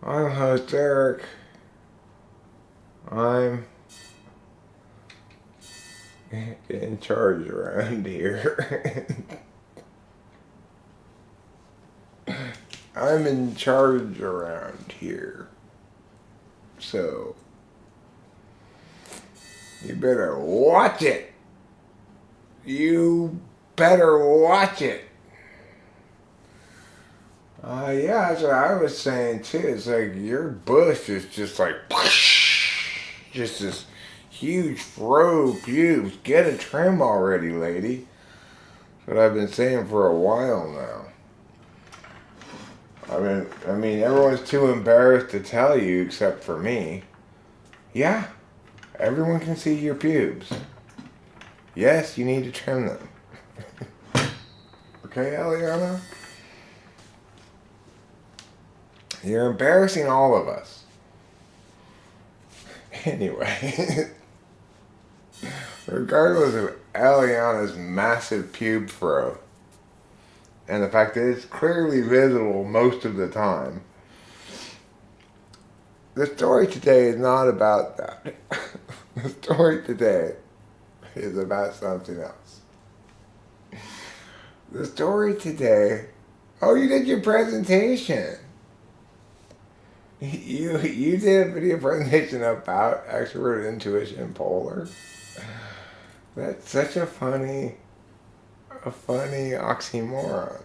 I'm host Eric. I'm in charge around here. I'm in charge around here. So, you better watch it. You better watch it. Yeah, that's what I was saying too. It's like your bush is just like, just this huge fro pubes. Get a trim already, lady. That's what I've been saying for a while now. I mean, everyone's too embarrassed to tell you except for me. Yeah, everyone can see your pubes. Yes, you need to trim them. Okay, Eliana? You're embarrassing all of us. Anyway, regardless of Eliana's massive pube fro, and the fact that it's clearly visible most of the time, the story today is not about that. The story today is about something else. The story today... Oh, you did your presentation. You did a video presentation about extrovert intuition PoLR. That's such a funny oxymoron.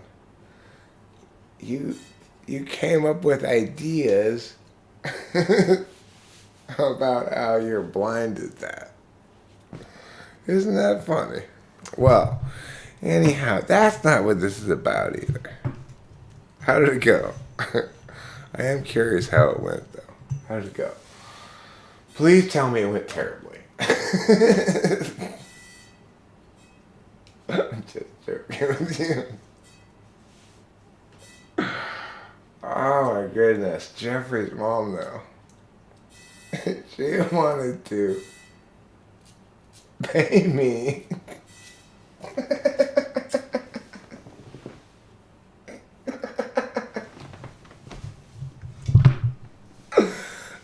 You came up with ideas about how you're blind at that. Isn't that funny? Well, anyhow, that's not what this is about either. How did it go? I am curious how it went, though. How did it go? Please tell me it went terribly. I'm just joking with you. Oh my goodness. Jeffrey's mom, though. She wanted to pay me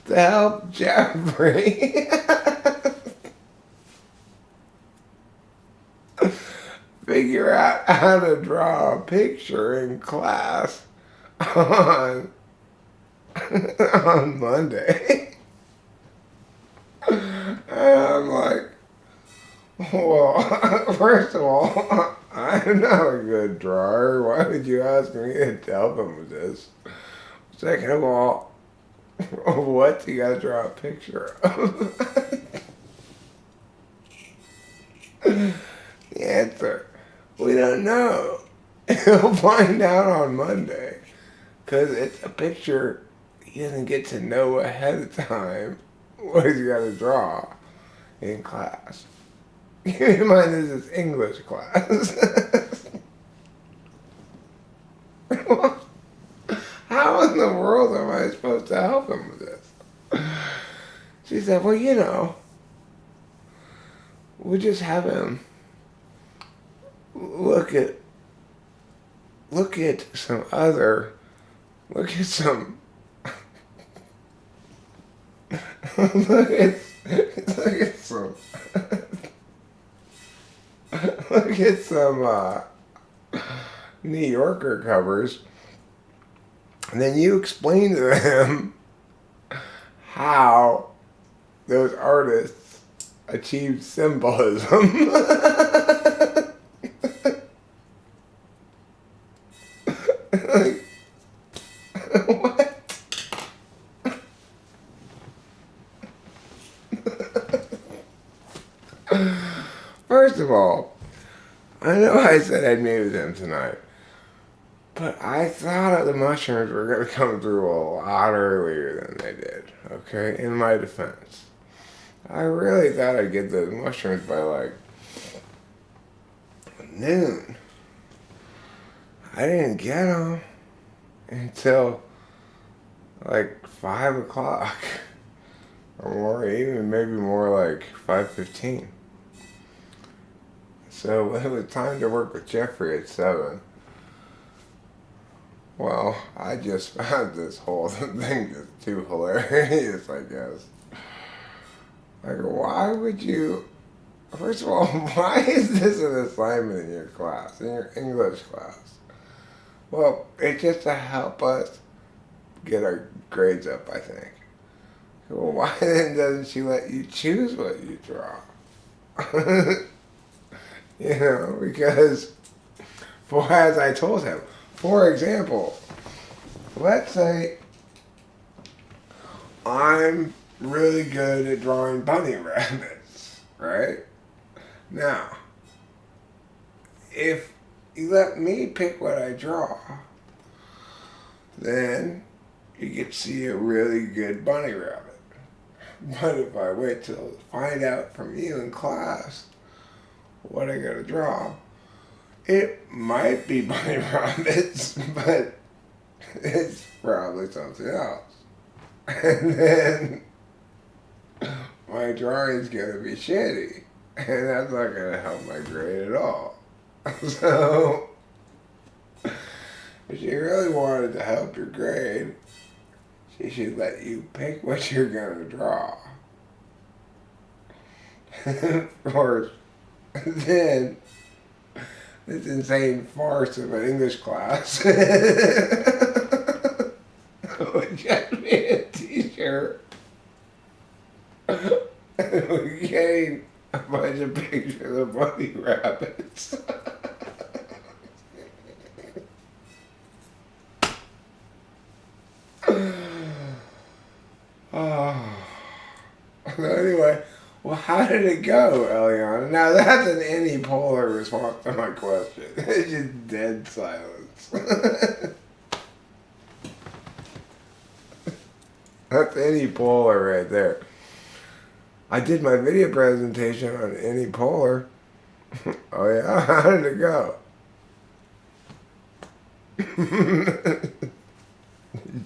to help Jeffrey figure out how to draw a picture in class on Monday. And I'm like, well, first of all, I'm not a good drawer. Why would you ask me to help him with this? Second of all, what do you gotta draw a picture of? The answer, we don't know. He'll find out on Monday. Because it's a picture he doesn't get to know ahead of time what he's got to draw in class. Keep in mind this is English class. How in the world am I supposed to help him with this? She said, well, you know, we'll just have him look at some other... Look at some... look at some... look at some New Yorker covers, and then you explain to them how those artists achieved symbolism. Like, what? First of all, I know I said I'd meet with him tonight, but I thought the mushrooms were going to come through a lot earlier than they did, okay? In my defense. I really thought I'd get those mushrooms by like noon. I didn't get them until like 5 o'clock. Or more, even maybe more like 5:15. So when it was time to work with Jeffrey at 7, Well, I just found this whole thing just too hilarious, I guess. Like, why would you... First of all, why is this an assignment in your class, in your English class? Well, it's just to help us get our grades up, I think. Well, why then doesn't she let you choose what you draw? Because, for as I told him, for example, let's say I'm really good at drawing bunny rabbits, right? Now, if you let me pick what I draw, then you get to see a really good bunny rabbit. But if I wait till find out from you in class what I gotta draw, it might be bunny rabbits, but it's probably something else. And then my drawing's gonna be shitty, and that's not gonna help my grade at all. So, if she really wanted to help your grade, she should let you pick what you're gonna draw. Of course, then this insane farce of an English class would get me a t-shirt and we're getting a bunch of pictures of bunny rabbits. Oh. Anyway, well, how did it go, Eliana? Now that's an any polar response to my question. It's just dead silence. That's any polar right there. I did my video presentation on any polar. Oh yeah, how did it go?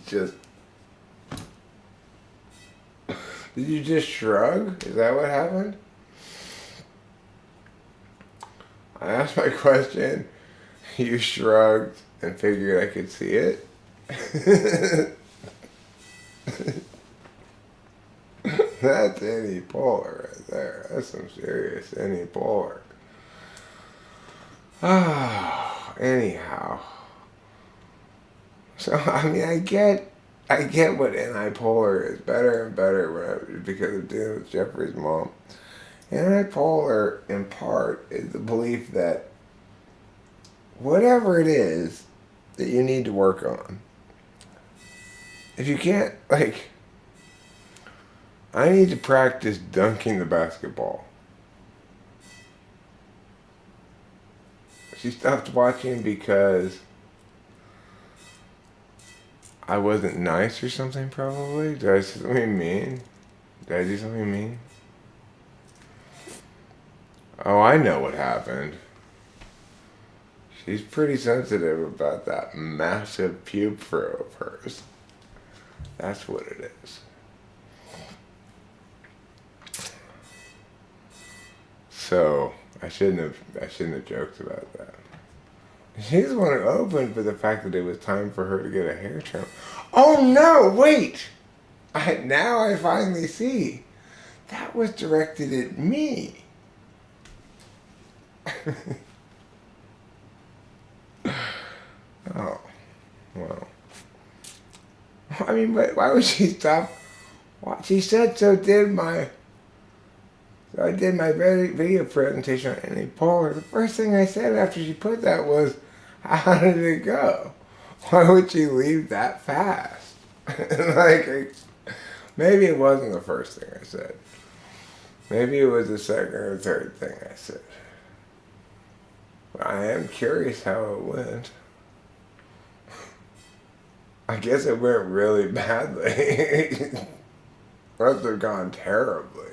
Just... Did you just shrug? Is that what happened? I asked my question, you shrugged and figured I could see it. That's any polar right there. That's some serious any polar. Ah, anyhow. So, I mean, I get what antipolar is better and better because of dealing with Jeffrey's mom. Antipolar, in part, is the belief that whatever it is that you need to work on, if you can't, like, I need to practice dunking the basketball. She stopped watching because I wasn't nice or something, probably. Did I say something mean? Did I do something mean? Oh, I know what happened. She's pretty sensitive about that massive pube fro of hers. That's what it is. So, I shouldn't have joked about that. She's the one who opened for the fact that it was time for her to get a hair trim. Oh no, wait! Now I finally see. That was directed at me. Oh, well. I mean, but why would she stop? She said so I did my video presentation on Annie Polar. The first thing I said after she put that was, how did it go? Why would she leave that fast? Like, maybe it wasn't the first thing I said. Maybe it was the second or third thing I said. But I am curious how it went. I guess it went really badly. Must have gone terribly.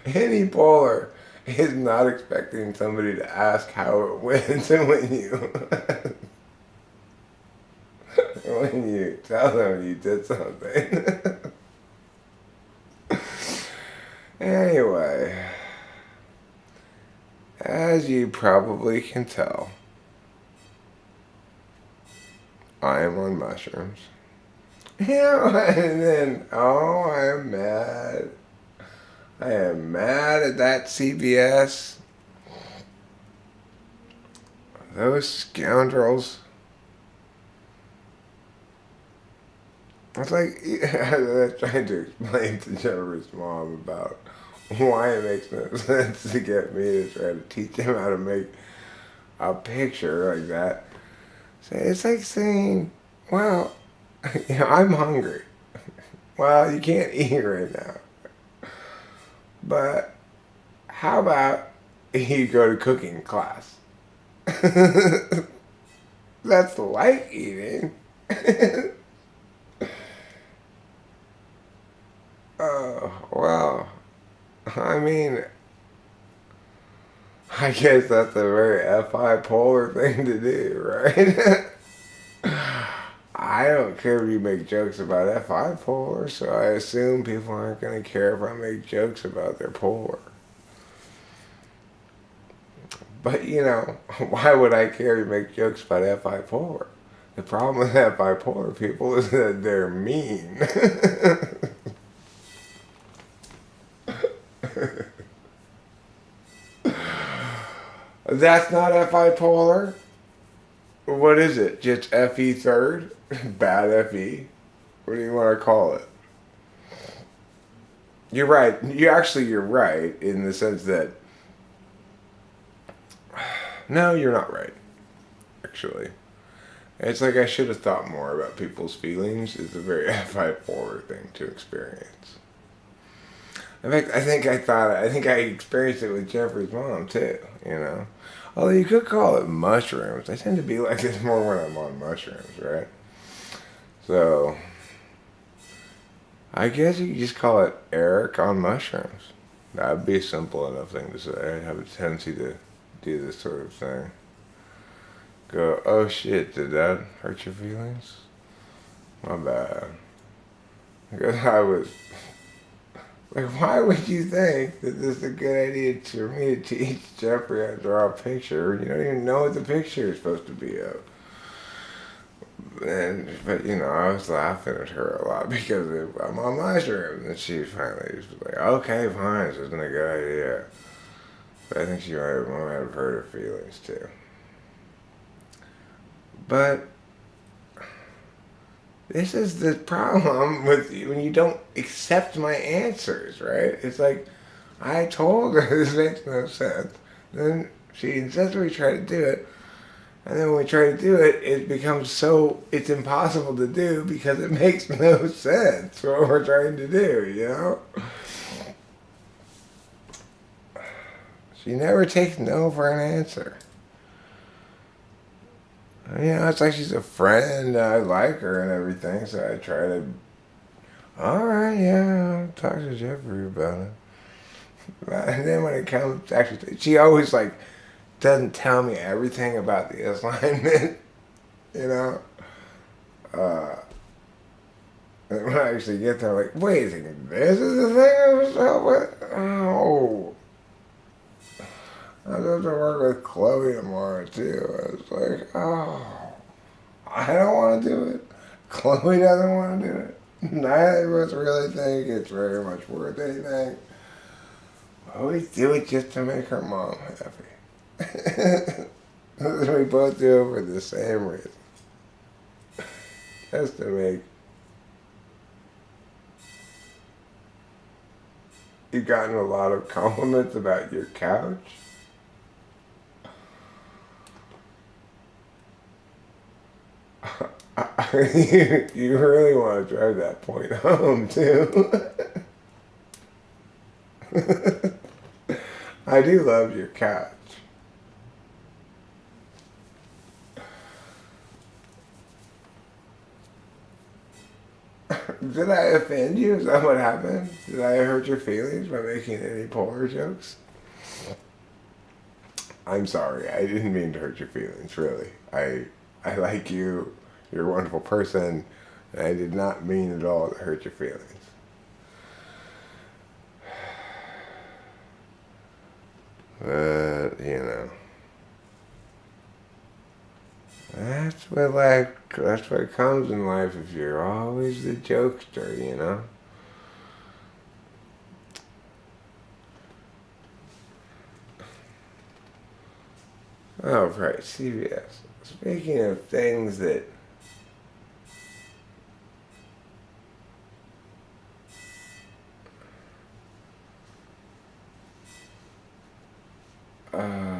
Any polar is not expecting somebody to ask how it went when you tell them you did something. Anyway, as you probably can tell, I am on mushrooms. Yeah, and then, oh, I am mad. I am mad at that CVS. Those scoundrels. It's like, I'm trying to explain to Jennifer's mom about why it makes no sense to get me to try to teach him how to make a picture like that. So it's like saying, well, I'm hungry. Well, you can't eat right now. But how about you go to cooking class? That's like eating. Oh, well, I mean, I guess that's a very FI polar thing to do, right? I don't care if you make jokes about FI polar, so I assume people aren't going to care if I make jokes about their polar. But, why would I care to make jokes about FI polar? The problem with FI polar people is that they're mean. That's not FI polar? What is it? Just FE third? Bad FE? What do you want to call it? You're right. You're right in the sense that... No, you're not right. Actually. It's like I should have thought more about people's feelings. It's a very FI polar thing to experience. In fact, I think I experienced it with Jeffrey's mom too, Although you could call it mushrooms. I tend to be like this more when I'm on mushrooms, right? So, I guess you could just call it Eric on mushrooms. That'd be a simple enough thing to say. I have a tendency to do this sort of thing. Go, oh shit, did that hurt your feelings? My bad. Because I was... Like, why would you think that this is a good idea for me to teach Jeffrey how to draw a picture? You don't even know what the picture is supposed to be of. But I was laughing at her a lot because I'm on mushrooms. And she finally was like, okay, fine, this isn't a good idea. But I think she might have hurt her feelings too. But... this is the problem with you when you don't accept my answers, right? It's like, I told her this makes no sense. Then she insists we try to do it. And then when we try to do it, it becomes it's impossible to do because it makes no sense what we're trying to do, She never takes no for an answer. It's like she's a friend. I like her and everything, so I try to... Alright, yeah, I'll talk to Jeffrey about it. And then when it comes to actually... She always, doesn't tell me everything about the assignment, And when I actually get there, I'm like, wait a second, this is the thing I was helping with? Oh... I'm supposed to work with Chloe tomorrow, too. I was like, oh, I don't want to do it. Chloe doesn't want to do it. Neither of us really think it's very much worth anything. But we do it just to make her mom happy. We both do it for the same reason. Just to make... You've gotten a lot of compliments about your couch? You really want to drive that point home, too. I do love your couch. Did I offend you? Is that what happened? Did I hurt your feelings by making any polar jokes? I'm sorry. I didn't mean to hurt your feelings, really. I like you. You're a wonderful person. And I did not mean at all to hurt your feelings. But, that's That's what comes in life if you're always the jokester, you know? Oh, right, CVS. Speaking of things that uh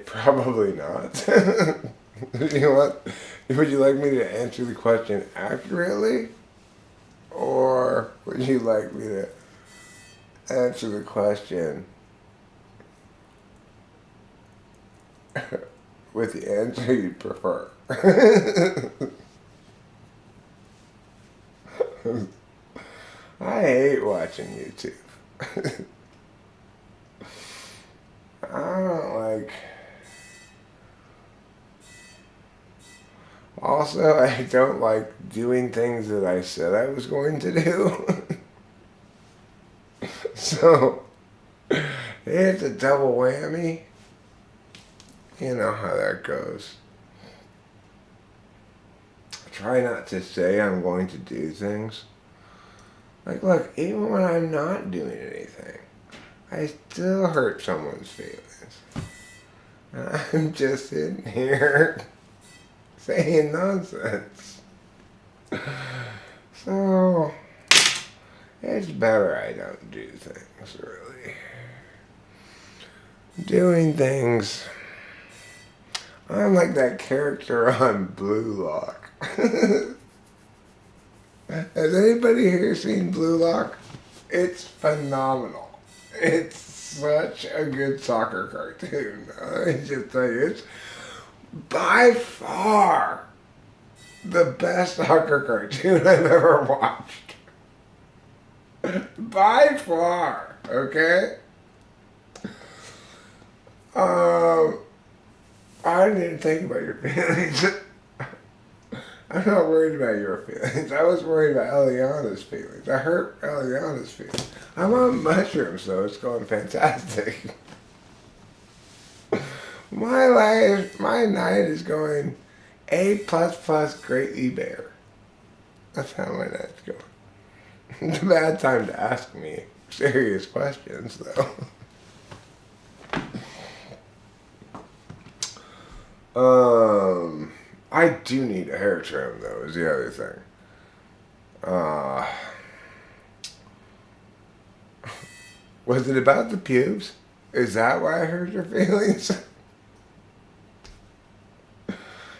probably not. You know what? Would you like me to answer the question accurately? Or would you like me to answer the question with the answer you prefer? I hate watching YouTube. I don't like. Also, I don't like doing things that I said I was going to do. So, it's a double whammy. You know how that goes. I try not to say I'm going to do things. Like, look, even when I'm not doing anything, I still hurt someone's feelings. And I'm just sitting here saying nonsense. So, it's better I don't do things, really. Doing things. I'm like that character on Blue Lock. Has anybody here seen Blue Lock? It's phenomenal. It's such a good soccer cartoon. I just tell you, it's by far the best soccer cartoon I've ever watched. By far, okay? I didn't even think about your feelings. I'm not worried about your feelings. I was worried about Eliana's feelings. I hurt Eliana's feelings. I'm on mushrooms, so it's going fantastic. My life, my night is going A++ greatly better. That's how my night's going. It's a bad time to ask me serious questions, though. I do need a hair trim, though, is the other thing. Was it about the pubes? Is that why I hurt your feelings?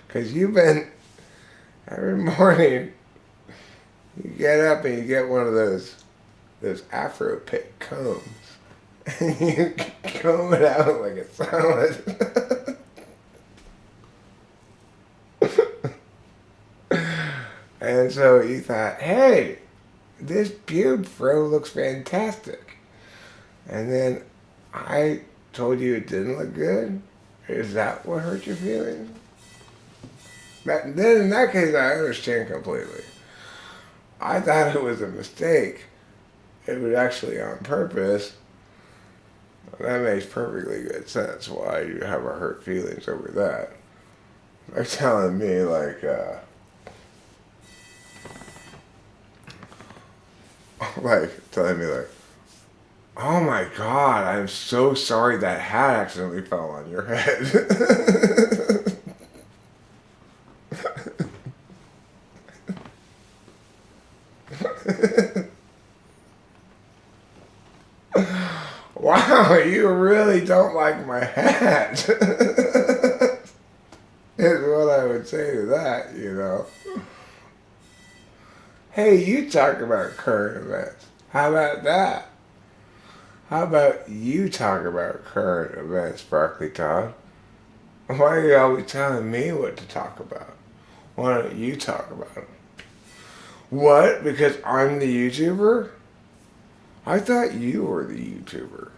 Because you've been, every morning, you get up and you get one of those Afro pick combs. And you comb it out like a salad. And so you thought, hey, this pube fro looks fantastic. And then I told you it didn't look good? Is that what hurt your feelings? Then in that case, I understand completely. I thought it was a mistake. It was actually on purpose. That makes perfectly good sense why you have a hurt feelings over that. They're telling me like, telling me like, oh my God, I'm so sorry that hat accidentally fell on your head. Wow, you really don't like my hat. Is what I would say to that, you know. Hey, you talk about current events. How about that? How about you talk about current events, Broccoli Todd? Why are you always telling me what to talk about? Why don't you talk about them? What? Because I'm the YouTuber? I thought you were the YouTuber.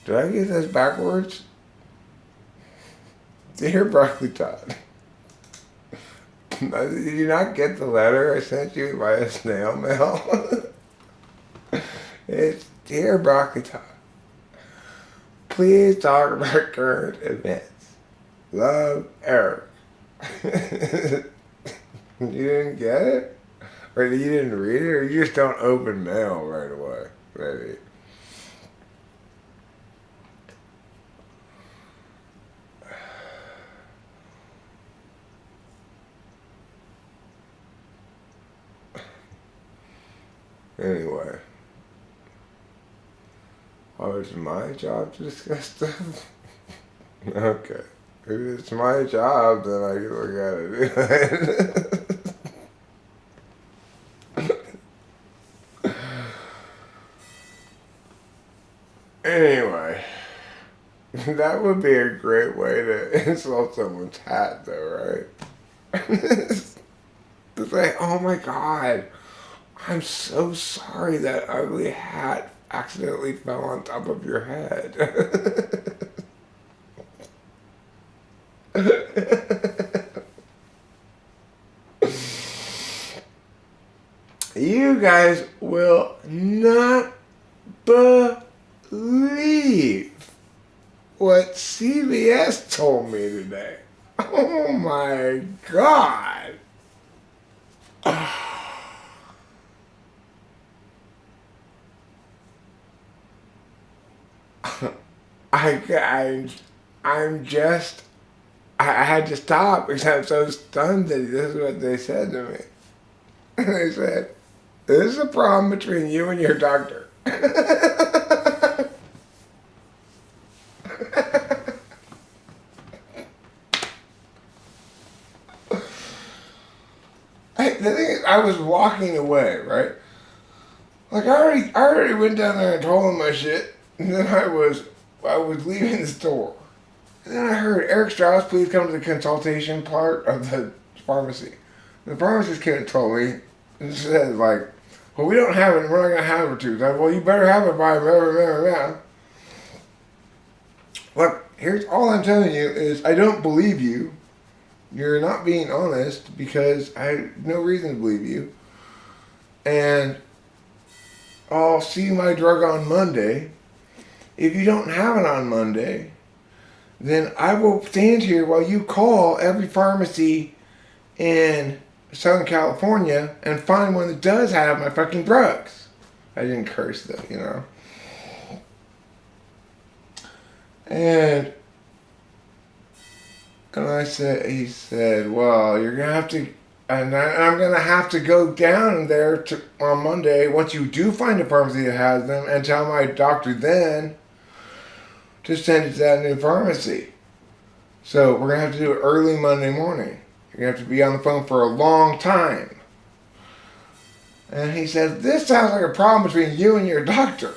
Did I get this backwards? Dear Broccoli Todd, did you not get the letter I sent you via snail mail? It's Dear Broccoli Todd, please talk about current events. Love, Eric. You didn't get it? Or you didn't read it? Or you just don't open mail right away? Maybe. Anyway. Oh, it's my job to discuss stuff? Okay. If it's my job, then I can look at it. Anyway. That would be a great way to insult someone's hat, though, right? To say, oh my god, I'm so sorry that ugly hat accidentally fell on top of your head. You guys will not believe what CBS told me today. Oh my god. I had to stop because I'm so stunned that this is what they said to me. They said, this is a problem between you and your doctor. The thing is, I was walking away, right? Like I already went down there and told him my shit, and then I was leaving the store, and then I heard, Eric Strauss, please come to the consultation part of the pharmacy. The pharmacist came and told me, and said like, well, we don't have it, and we're not gonna have it too. Like, well, you better have it by blah. Look, here's all I'm telling you is I don't believe you. You're not being honest because I have no reason to believe you. And I'll see my drug on Monday. If you don't have it on Monday, then I will stand here while you call every pharmacy in Southern California and find one that does have my fucking drugs. I didn't curse though, you know. And he said, well, you're going to have to, and I'm going to have to go down there on Monday, once you do find a pharmacy that has them, and tell my doctor then to send it to that new pharmacy. So we're going to have to do it early Monday morning. You're going to have to be on the phone for a long time. And he said, this sounds like a problem between you and your doctor.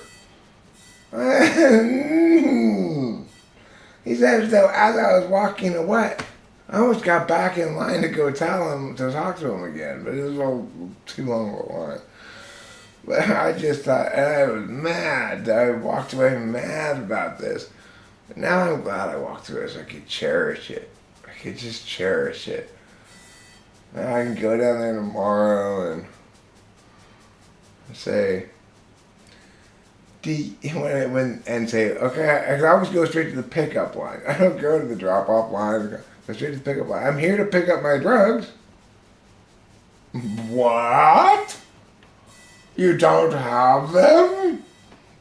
He said, so as I was walking away, I almost got back in line to go tell him to talk to him again, but it was all too long of a line. But I just thought, and I was mad. I walked away mad about this. But now I'm glad I walked away so I could cherish it. I could just cherish it. Now I can go down there tomorrow and say, and say, okay, I always go straight to the pickup line. I don't go to the drop-off line. I go straight to the pickup line. I'm here to pick up my drugs. What? You don't have them?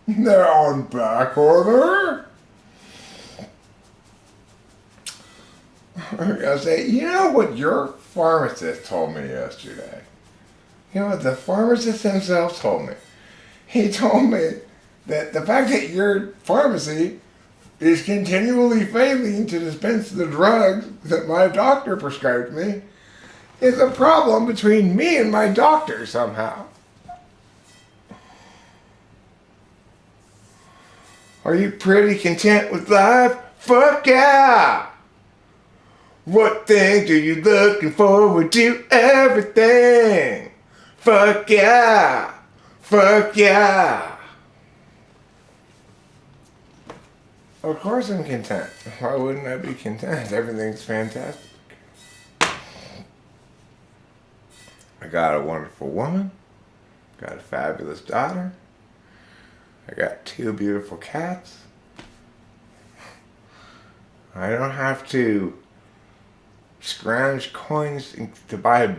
They're on back order? I'll say, you know what your pharmacist told me yesterday? You know what the pharmacist himself told me? He told me that the fact that your pharmacy is continually failing to dispense the drugs that my doctor prescribed me is a problem between me and my doctor somehow. Are you pretty content with life? Fuck yeah! What things are you looking forward to? Everything! Fuck yeah! Fuck yeah! Of course I'm content. Why wouldn't I be content? Everything's fantastic. I got a wonderful woman. Got a fabulous daughter. I got 2 beautiful cats. I don't have to scrounge coins to buy a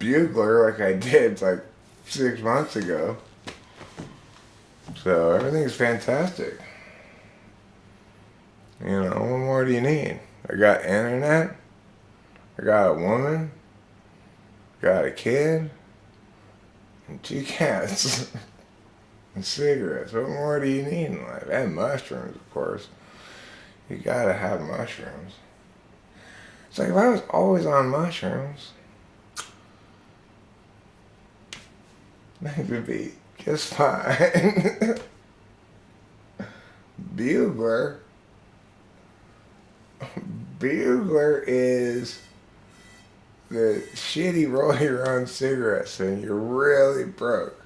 bugler like I did like 6 months ago. So everything's fantastic. You know, what more do you need? I got internet. I got a woman. Got a kid. And 2 cats. And cigarettes. What more do you need in life? And mushrooms, of course. You gotta have mushrooms. It's like if I was always on mushrooms, things would be just fine. Bugler. Bugler is the shitty roll your own cigarettes and you're really broke.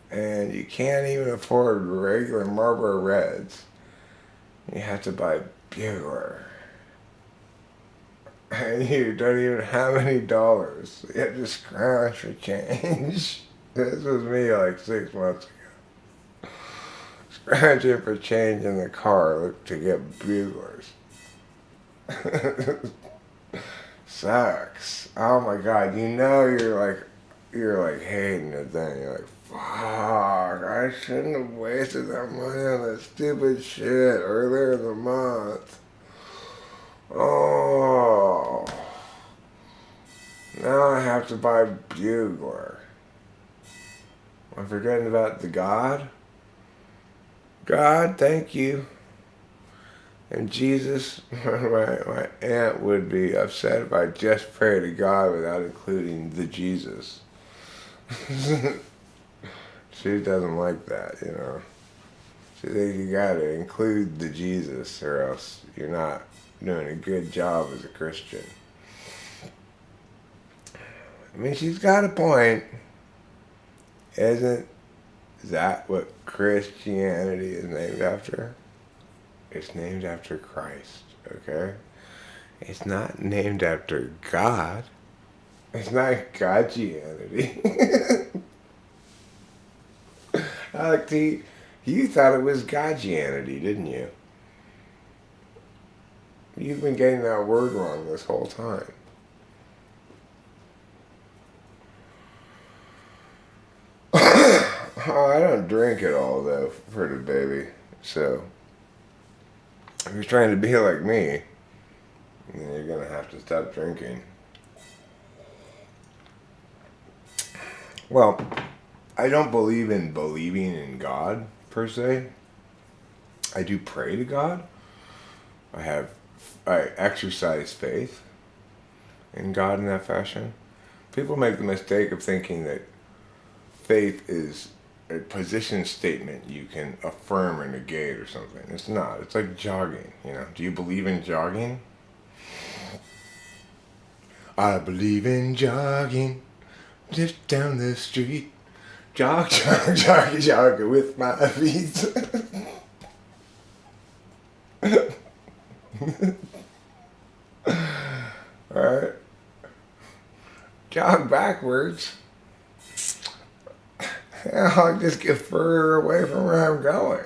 And you can't even afford regular Marlboro Reds. You have to buy Bugler. And you don't even have any dollars. You have to scrounge for change. This was me like 6 months ago. Scrounging for change in the car to get Buglers. Sucks. Oh my god, you know you're like hating it then. You're like, fuck, I shouldn't have wasted that money on that stupid shit earlier in the month. Oh. Now I have to buy Bugler. I'm forgetting about the God. God, thank you. And Jesus, my aunt would be upset if I just pray to God without including the Jesus. She doesn't like that, you know. She thinks you gotta include the Jesus or else you're not doing a good job as a Christian. I mean, she's got a point. Isn't that what Christianity is named after? It's named after Christ, okay? It's not named after God. It's not Godgianity. Alex T, you thought it was Godgianity, didn't you? You've been getting that word wrong this whole time. Oh, I don't drink at all, though, for the baby. So, if you're trying to be like me, then you're going to have to stop drinking. Well, I don't believe in believing in God, per se. I do pray to God. I exercise faith in God in that fashion. People make the mistake of thinking that faith is a position statement you can affirm or negate or something. It's not. It's like jogging, you know. Do you believe in jogging? I believe in jogging just down the street. Jog, jog, jog, jog with my feet. Alright. Jog backwards. I'll just get further away from where I'm going.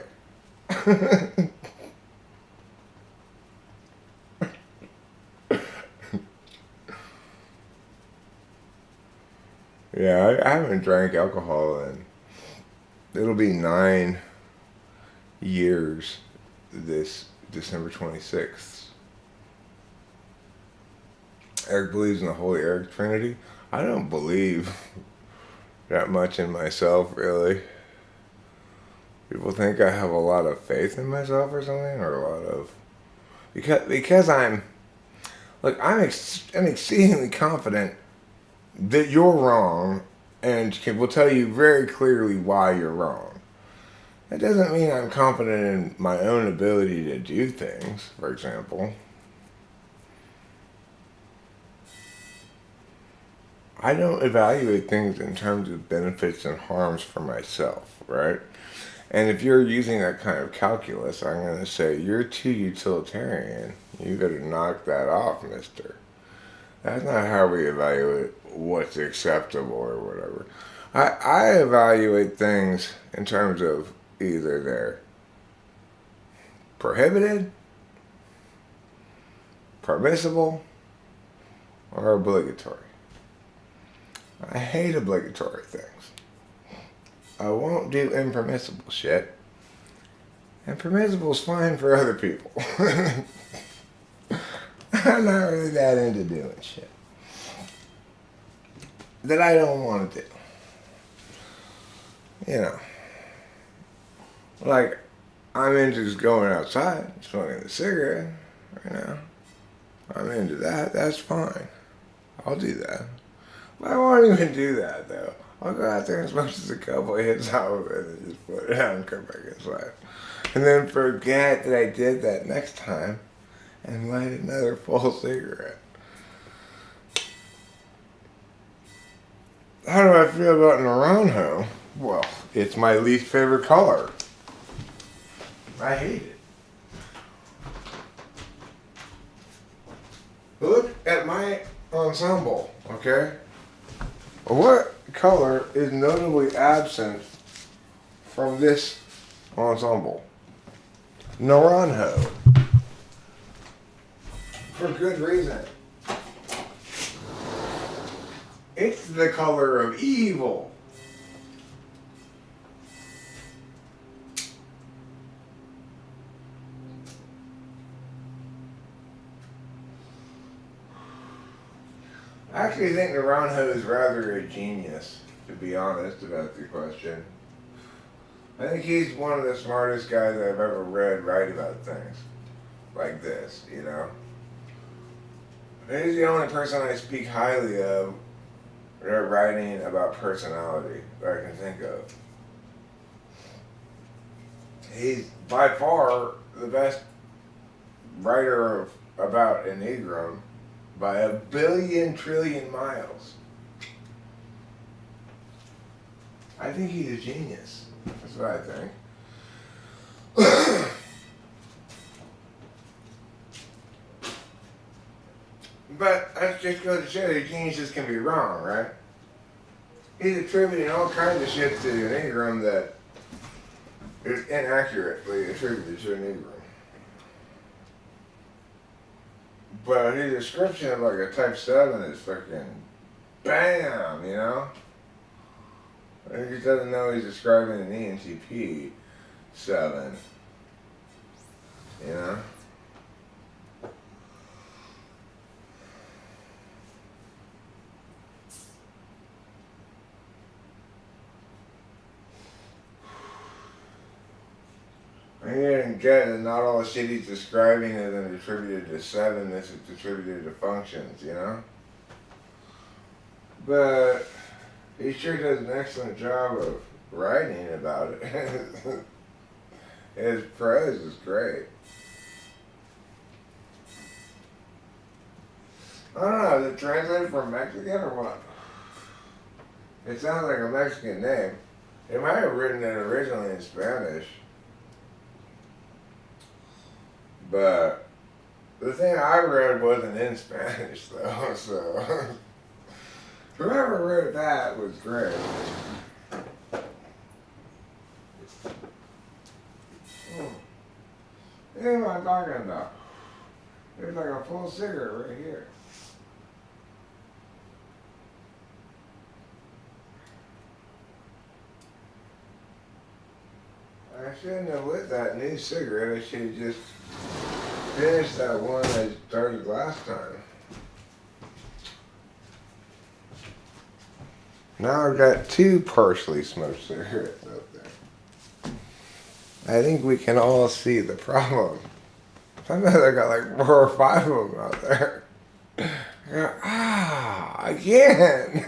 Yeah, I haven't drank alcohol in, it'll be 9 years this December 26th. Eric believes in the Holy Eric Trinity. I don't believe that much in myself, really. People think I have a lot of faith in myself or something, or a lot of... Because I'm exceedingly confident that you're wrong and will tell you very clearly why you're wrong. That doesn't mean I'm confident in my own ability to do things, for example. I don't evaluate things in terms of benefits and harms for myself, right? And if you're using that kind of calculus, I'm going to say, you're too utilitarian. You better knock that off, mister. That's not how we evaluate what's acceptable or whatever. I evaluate things in terms of either they're prohibited, permissible, are obligatory. I hate obligatory things. I won't do impermissible shit. And permissible's fine for other people. I'm not really that into doing shit that I don't want to do. You know. Like, I'm into just going outside, smoking a cigarette, you know. I'm into that. That's fine. I'll do that. But I won't even do that, though. I'll go out there and smoke just a couple of hits out of it and just put it out and come back inside. And then forget that I did that next time and light another full cigarette. How do I feel about Naranjo? Well, it's my least favorite color. I hate it. Look at my ensemble, okay? What color is notably absent from this ensemble? Naranjo. For good reason. It's the color of evil. I actually think Naranjo is rather a genius, to be honest about the question. I think he's one of the smartest guys I've ever read write about things like this, you know. He's the only person I speak highly of writing about personality that I can think of. He's by far the best writer about an Negro by a billion trillion miles. I think he's a genius. That's what I think. But that's just goes to show that geniuses can be wrong, right? He's attributing all kinds of shit to an Negro that is inaccurately attributed to a Negro. But his description of like a type 7 is fucking bam, you know? He just doesn't know he's describing an ENTP 7. You know? I didn't get that not all the shit he's describing isn't attributed to 7, this is attributed to functions, you know? But he sure does an excellent job of writing about it. His prose is great. I don't know, is it translated from Mexican or what? It sounds like a Mexican name. They might have written it originally in Spanish. But the thing I read wasn't in Spanish though, so whoever wrote that was great. What am I talking about? There's like a full cigarette right here. I shouldn't have lit that new cigarette. I should have just finished that one I started last time. Now I've got 2 partially smoked cigarettes up there. I think we can all see the problem. Sometimes I got like 4 or 5 of them out there. I go, again.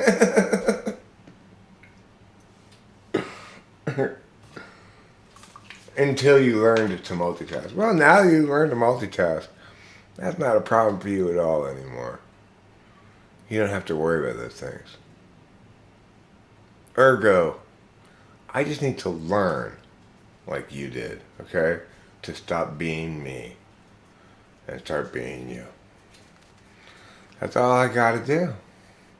Until you learned to multitask. Well, now you learn to multitask. That's not a problem for you at all anymore. You don't have to worry about those things. Ergo, I just need to learn, like you did, okay? To stop being me and start being you. That's all I gotta do.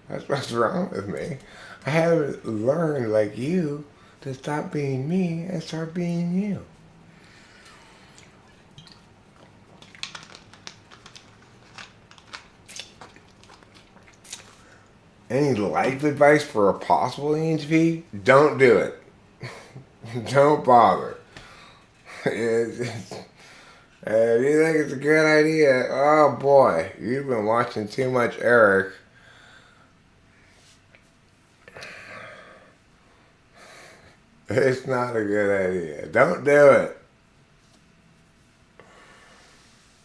That's what's wrong with me. I haven't learned, like you, to stop being me and start being you. Any life advice for a possible ENTP? Don't do it. Don't bother. If you think it's a good idea, oh boy, you've been watching too much Eric. It's not a good idea. Don't do it.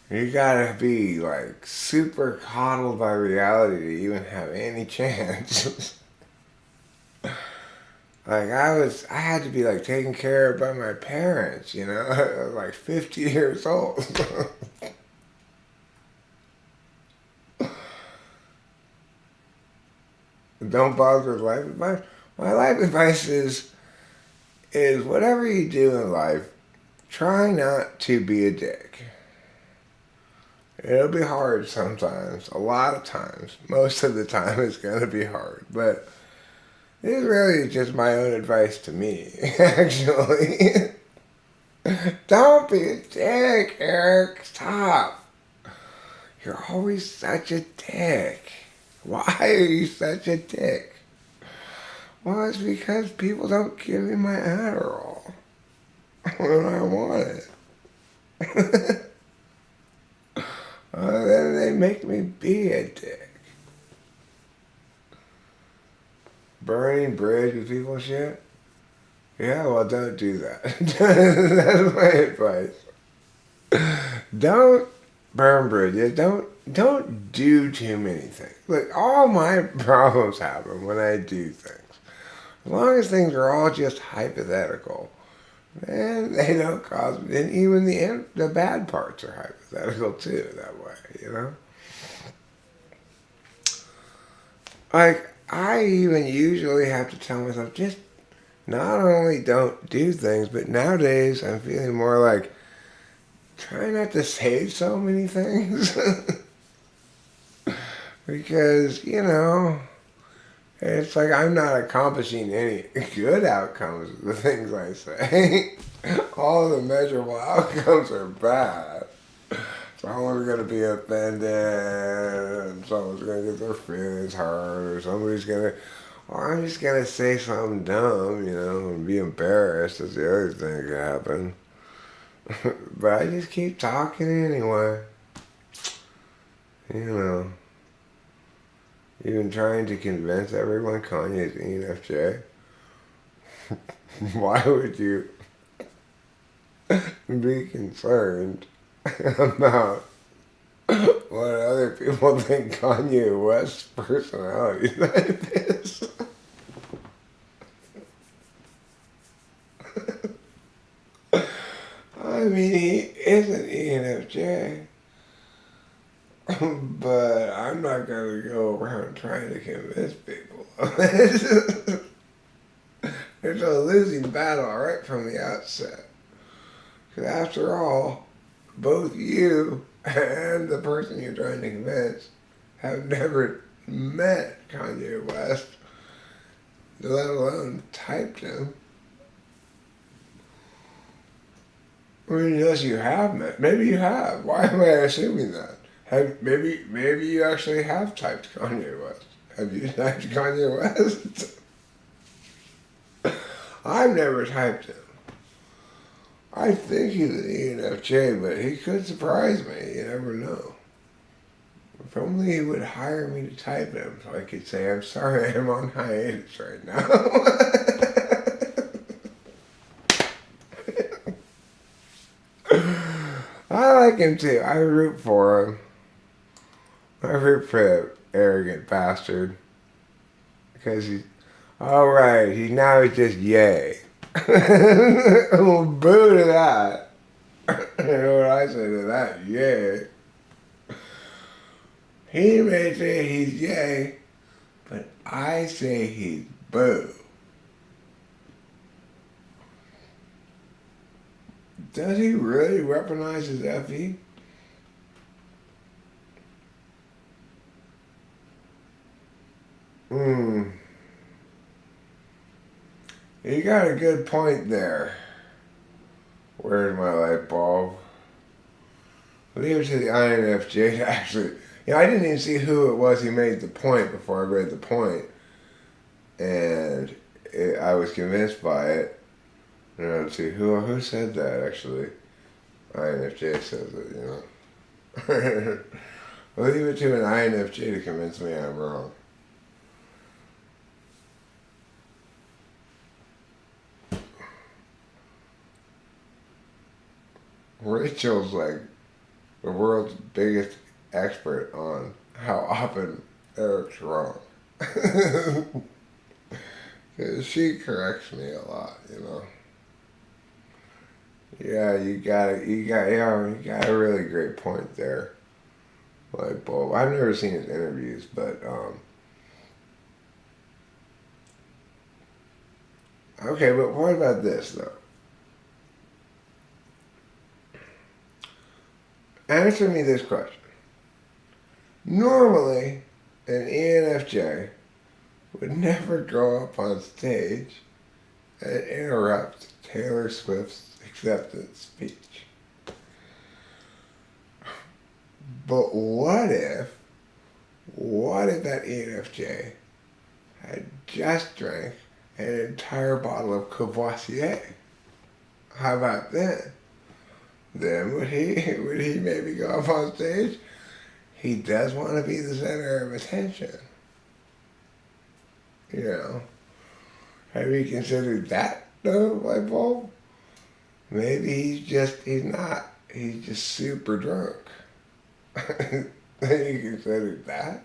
You gotta be like super coddled by reality to even have any chance. Like I had to be like taken care of by my parents, you know. I was like 50 years old. Don't bother with life advice. My life advice is whatever you do in life, try not to be a dick. It'll be hard sometimes, a lot of times. Most of the time it's gonna be hard, but it's really just my own advice to me, actually. Don't be a dick, Eric. Stop. You're always such a dick. Why are you such a dick? Well, it's because people don't give me my Adderall when I want it. Then they make me be a dick. Burning bridge with people and shit? Yeah, well, don't do that. That's my advice. Don't burn bridges. Don't do too many things. Look, all my problems happen when I do things. As long as things are all just hypothetical, and they don't cause, and even the bad parts are hypothetical too, that way, you know? Like, I even usually have to tell myself, just not only don't do things, but nowadays I'm feeling more like, try not to say so many things. Because, you know, it's like I'm not accomplishing any good outcomes of the things I say. All the measurable outcomes are bad. Someone's going to be offended, and someone's going to get their feelings hurt, or somebody's going to, or I'm just going to say something dumb, you know, and be embarrassed. That's the other thing that could happen. But I just keep talking anyway. You know. Even trying to convince everyone Kanye's ENFJ. Why would you be concerned about what other people think Kanye West's personality type is? I mean, he is an ENFJ. But I'm not going to go around trying to convince people. It's a losing battle right from the outset. Because after all, both you and the person you're trying to convince have never met Kanye West, let alone typed him. I mean, unless you have met. Maybe you have. Why am I assuming that? Maybe you actually have typed Kanye West. Have you typed Kanye West? I've never typed him. I think he's an ENFJ, but he could surprise me. You never know. If only he would hire me to type him so I could say, I'm sorry, I'm on hiatus right now. I like him too. I root for him. I root for that arrogant bastard. Because he's, alright, he's just yay. Well, boo to that. You know what I say to that? Yay. He may say he's yay, but I say he's boo. Does he really weaponize his FE? You got a good point there. Where's my light bulb? Leave it to the INFJ to actually... I didn't even see who it was who made the point before I read the point, and I was convinced by it. And let's see who said that actually. INFJ says it, I'll leave it to an INFJ to convince me I'm wrong. Rachel's like the world's biggest expert on how often Eric's wrong. Cause she corrects me a lot, Yeah, you got a really great point there. Like bulb. I've never seen his interviews, but okay, but what about this though? Answer me this question. Normally, an ENFJ would never go up on stage and interrupt Taylor Swift's acceptance speech. But what if that ENFJ had just drank an entire bottle of Courvoisier? How about then? Then would he maybe go up on stage? He does want to be the center of attention. Have you considered that though, light bulb? Maybe he's just super drunk. Have you considered that?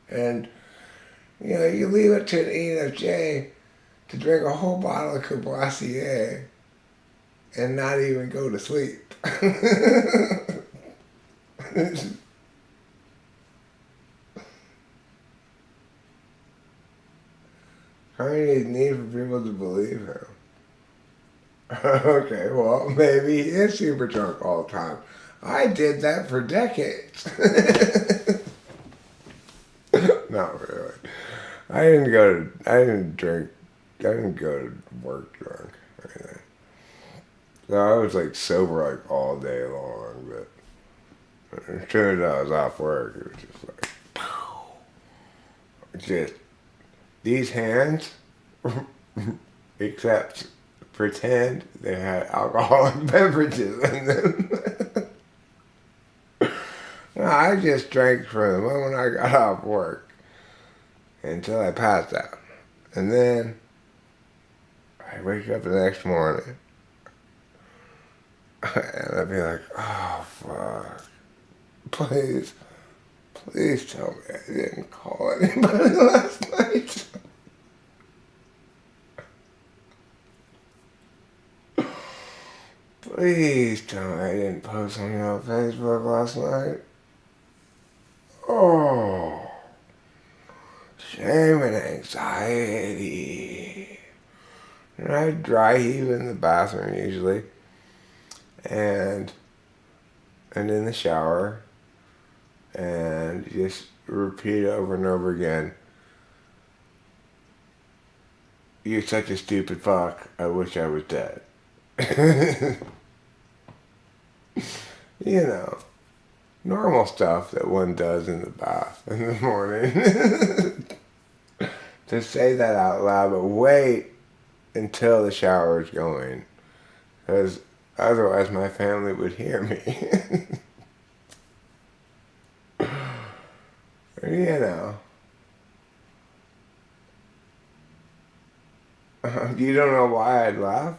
And, you leave it to an ENFJ to drink a whole bottle of Courvoisier and not even go to sleep. Kind of need for people to believe him. Okay, well, maybe he is super drunk all the time. I did that for decades. Not really. I didn't go to work drunk or anything. So I was like sober like all day long, but as soon as I was off work, it was just like, pow. Just these hands, except pretend they had alcoholic beverages in them. No, I just drank from the moment I got off work until I passed out. And then I wake up the next morning and I'd be like, oh, fuck. Please tell me I didn't call anybody last night. Please tell me I didn't post something on Facebook last night. Oh, shame and anxiety. And I dry heave in the bathroom usually, and in the shower, and just repeat over and over again. You're such a stupid fuck. I wish I was dead. Normal stuff that one does in the bath in the morning. To say that out loud, but wait until the shower is going, because otherwise my family would hear me. You don't know why I'd laugh?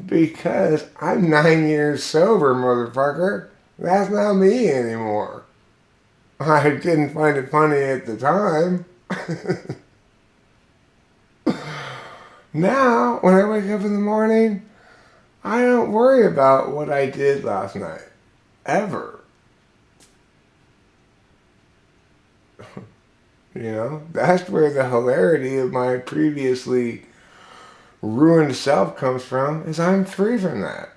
Because I'm 9 years sober, motherfucker. That's not me anymore. I didn't find it funny at the time. Now, when I wake up in the morning, I don't worry about what I did last night. Ever. That's where the hilarity of my previously ruined self comes from, is I'm free from that.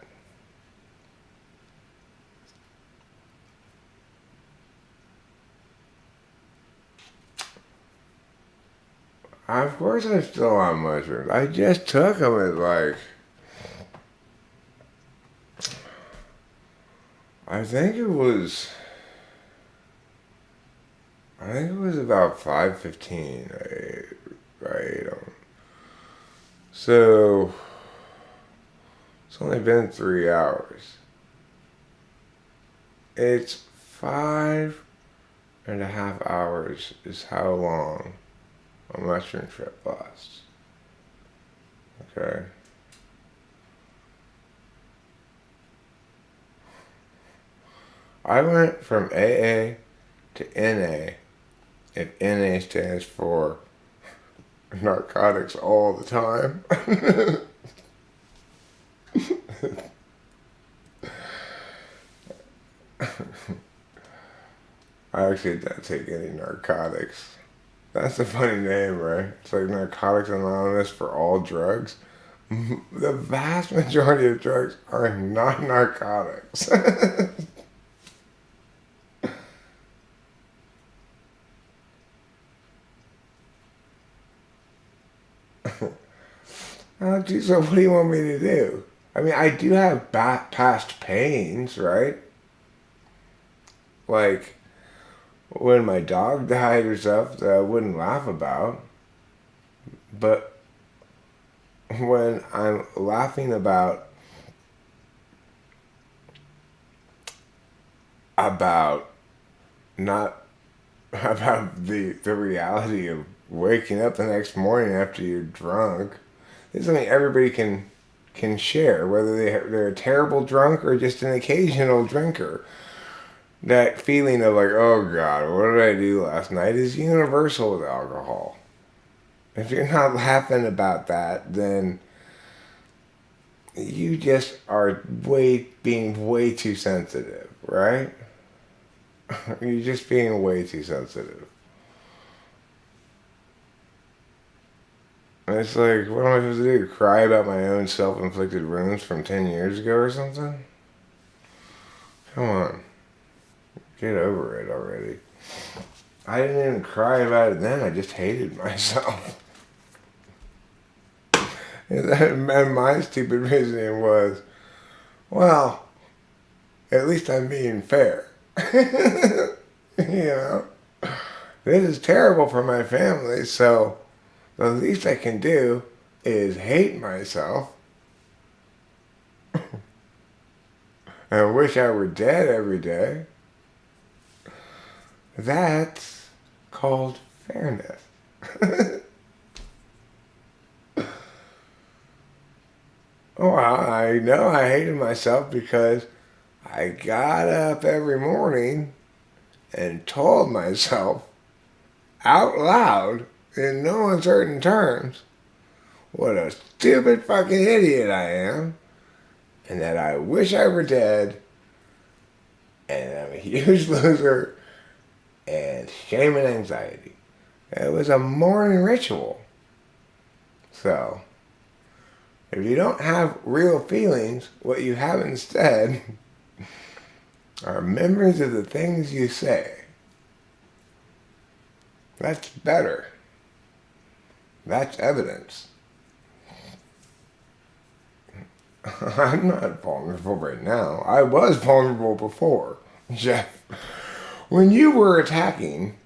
Of course I'm still on mushrooms. I just took them at I think it was I think it was about 5:15. Right. So it's only been 3 hours. It's 5.5 hours is how long a mushroom trip lasts. Okay. I went from AA to NA, if NA stands for narcotics all the time. I actually don't take any narcotics. That's a funny name, right? It's like Narcotics Anonymous for all drugs. The vast majority of drugs are not narcotics. Oh, geez, so what do you want me to do? I mean, I do have past pains, right? Like when my dog died or stuff that I wouldn't laugh about. But when I'm laughing about not about the reality of waking up the next morning after you're drunk, this is something everybody can share, whether they're a terrible drunk or just an occasional drinker. That feeling of like, oh God, what did I do last night is universal with alcohol. If you're not laughing about that, then you just are being way too sensitive, right? You're just being way too sensitive. And it's like, what am I supposed to do? Cry about my own self-inflicted wounds from 10 years ago or something? Come on. Get over it already. I didn't even cry about it then. I just hated myself. And my stupid reasoning was, well, at least I'm being fair. You know? This is terrible for my family, so the least I can do is hate myself and wish I were dead every day. That's called fairness. Well, I know I hated myself because I got up every morning and told myself out loud in no uncertain terms what a stupid fucking idiot I am and that I wish I were dead and I'm a huge loser and shame and anxiety. It was a morning ritual. So, if you don't have real feelings, what you have instead are memories of the things you say. That's better. That's evidence. I'm not vulnerable right now. I was vulnerable before, Jeff. When you were attacking,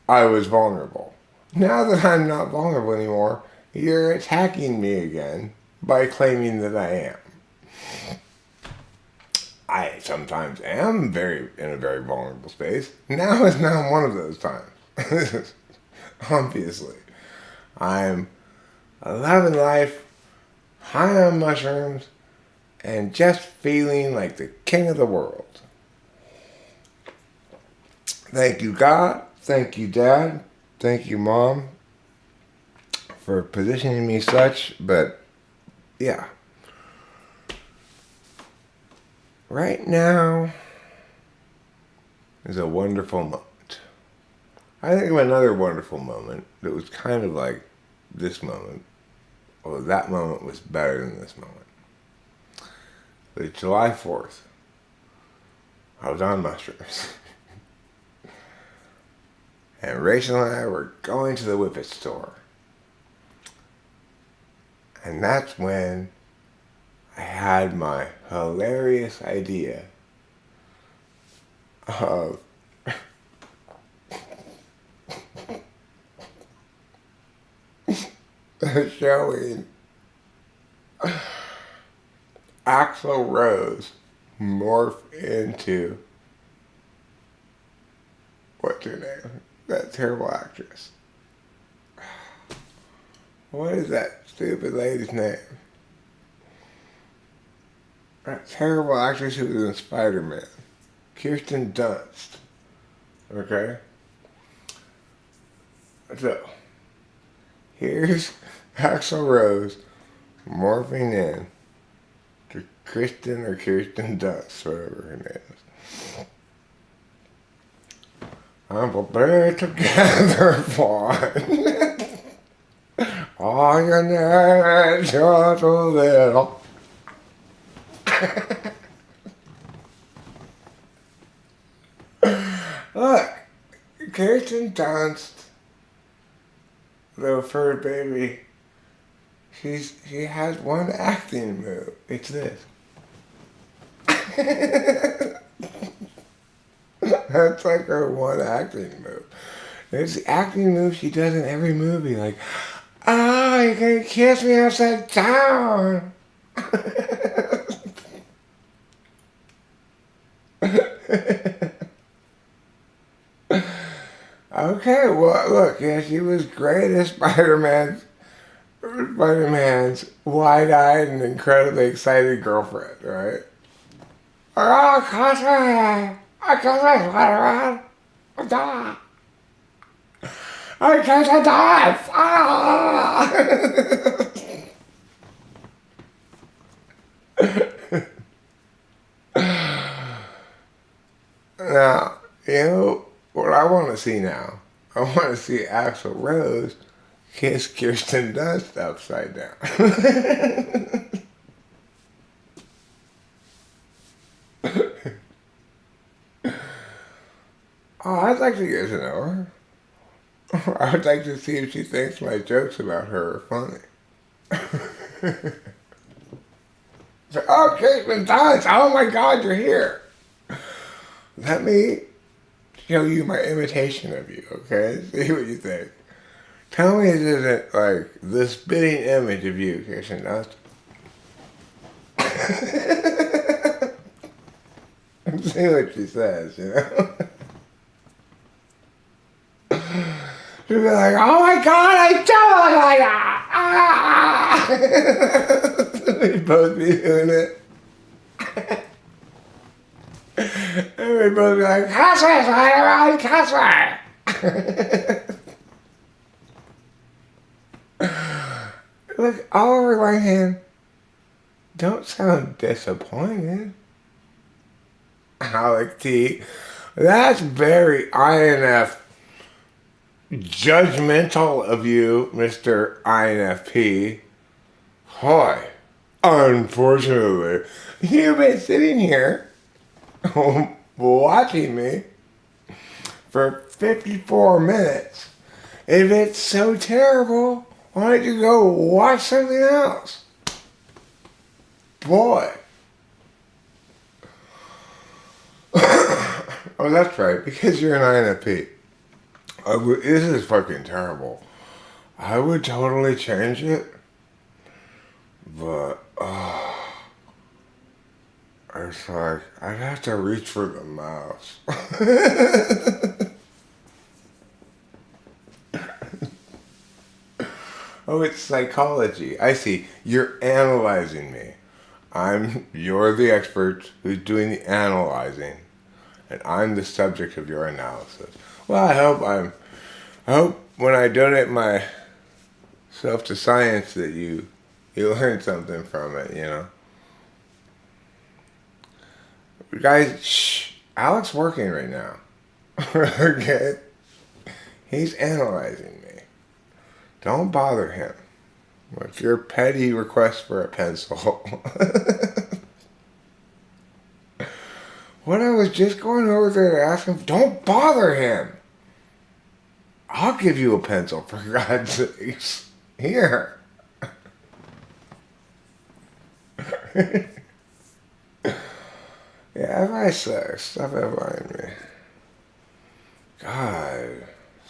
I was vulnerable. Now that I'm not vulnerable anymore, you're attacking me again by claiming that I am. I sometimes am in a very vulnerable space. Now is not one of those times. Obviously. I'm loving life, high on mushrooms, and just feeling like the king of the world. Thank you, God. Thank you, Dad. Thank you, Mom, for positioning me such. But, yeah. Right now is a wonderful moment. I think of another wonderful moment that was kind of like this moment. Although that moment was better than this moment. It was July 4th. I was on mushrooms. And Rachel and I were going to the Whippet store. And that's when I had my hilarious idea of showing Axl Rose morph into, what's her name? That terrible actress. What is that stupid lady's name? That terrible actress who was in Spider-Man. Kirsten Dunst. Okay? So, here's Axl Rose morphing in to Kristen or Kirsten Dunst, whatever her name is. I'm prepared to gather fun. All you need is just a little. Look, Kirsten Dunst, little fur baby, she has one acting move. It's this. That's like her one acting move. It's the acting move she does in every movie. Like, oh, you're gonna kiss me upside down. Okay, well, look, yeah, she was great as Spider-Man's wide-eyed and incredibly excited girlfriend, right? Oh, kiss me! I kiss me, Spider-Man! I die! I can't die! Ah! Now, you know what I want to see now? I want to see Axl Rose kiss Kirsten Dunst upside down. Oh, I'd like to get to know her. I would like to see if she thinks my jokes about her are funny. So, oh, Kirsten Dunst! Oh my God, you're here! Let me show you my imitation of you, okay? See what you think. Tell me it isn't like the spitting image of you, Kirsten Dunst. See what she says, you know? She'll be like, oh my God, I don't like that! Ah! We'd both be doing it. And we'd both be like, cuss me, Spider-Man, cuss me! Look, all over my hand. Don't sound disappointed. Alec T. That's very INF judgmental of you, Mr. INFP. Hi. Unfortunately, you've been sitting here watching me for 54 minutes. If it's so terrible, why don't you go watch something else? Boy. Oh, that's right, because you're an INFP. This is fucking terrible. I would totally change it, but it's like, I'd have to reach for the mouse. Oh, it's psychology. I see. You're analyzing me. You're the expert who's doing the analyzing, and I'm the subject of your analysis. Well, I hope when I donate myself to science that you learn something from it, you know. Guys, shh. Alec's working right now. Okay? He's analyzing me. Don't bother him with your petty request for a pencil. What I was just going over there to ask him, don't bother him. I'll give you a pencil, for God's sakes. Here. Yeah, if I say, stop annoying me. God,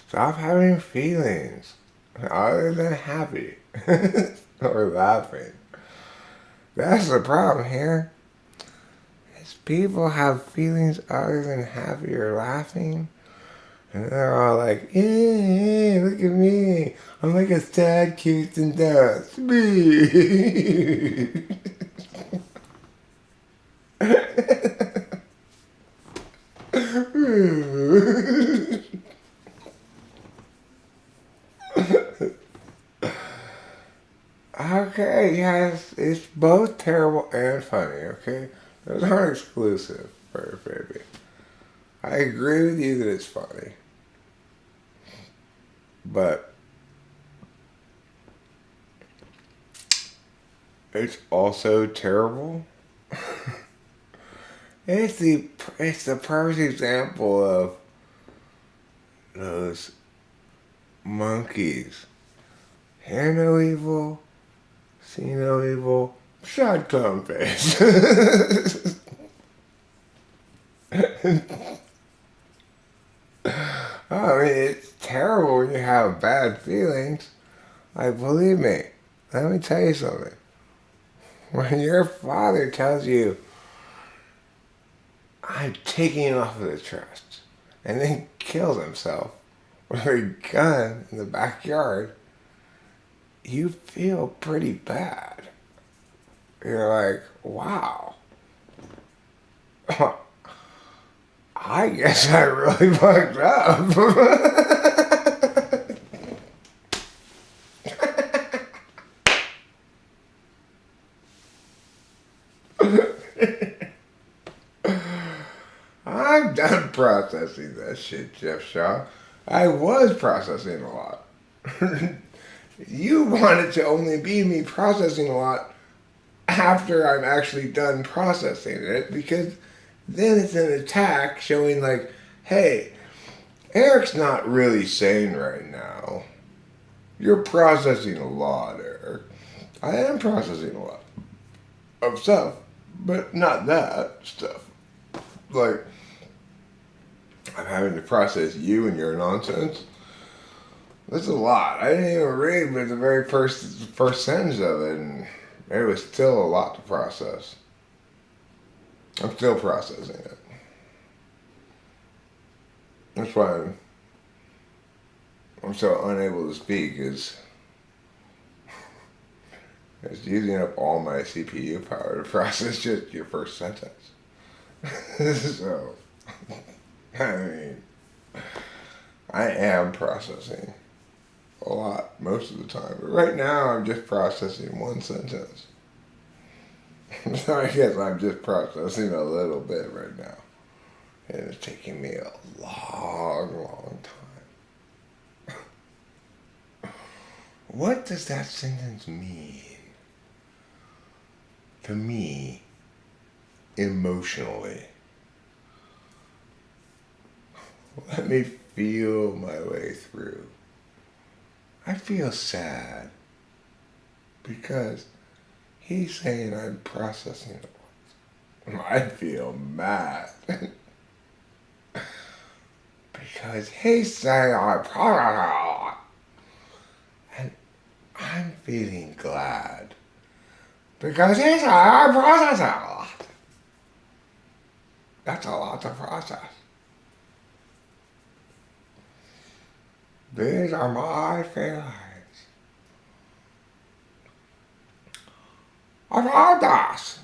stop having feelings. other than happy or laughing. That's the problem here. Is people have feelings other than happy or laughing, and they're all like, "Yeah, look at me! I'm like a sad Kirsten Dunst." Me. Okay, yes, it's both terrible and funny, okay? Those aren't exclusive, baby. I agree with you that it's funny. But it's also terrible. It's the perfect example of those monkeys. Hear no evil, see no evil, shotgun face. I mean, it's terrible when you have bad feelings. Like, believe me, let me tell you something. When your father tells you, I'm taking you off of the trust, and then kills himself with a gun in the backyard, you feel pretty bad. You're like, wow. I guess I really fucked up. I'm done processing that shit, Jeff Shaw. I was processing a lot. You want it to only be me processing a lot after I'm actually done processing it, because then it's an attack showing like, hey, Eric's not really sane right now. You're processing a lot, Eric. I am processing a lot of stuff, but not that stuff. Like, I'm having to process you and your nonsense. That's a lot. I didn't even read but the very first sentence of it, and there was still a lot to process. I'm still processing it. That's why I'm so unable to speak, is it's using up all my CPU power to process just your first sentence. So, I mean, I am processing a lot most of the time. But right now, I'm just processing one sentence. So I guess I'm just processing a little bit right now. And it's taking me a long time. What does that sentence mean to me emotionally? Let me feel my way through. I feel sad because he's saying I'm processing it. I feel mad because he's saying I'm processing it. And I'm feeling glad because he's saying I'm processing a lot. That's a lot to process. These are my feelings about us.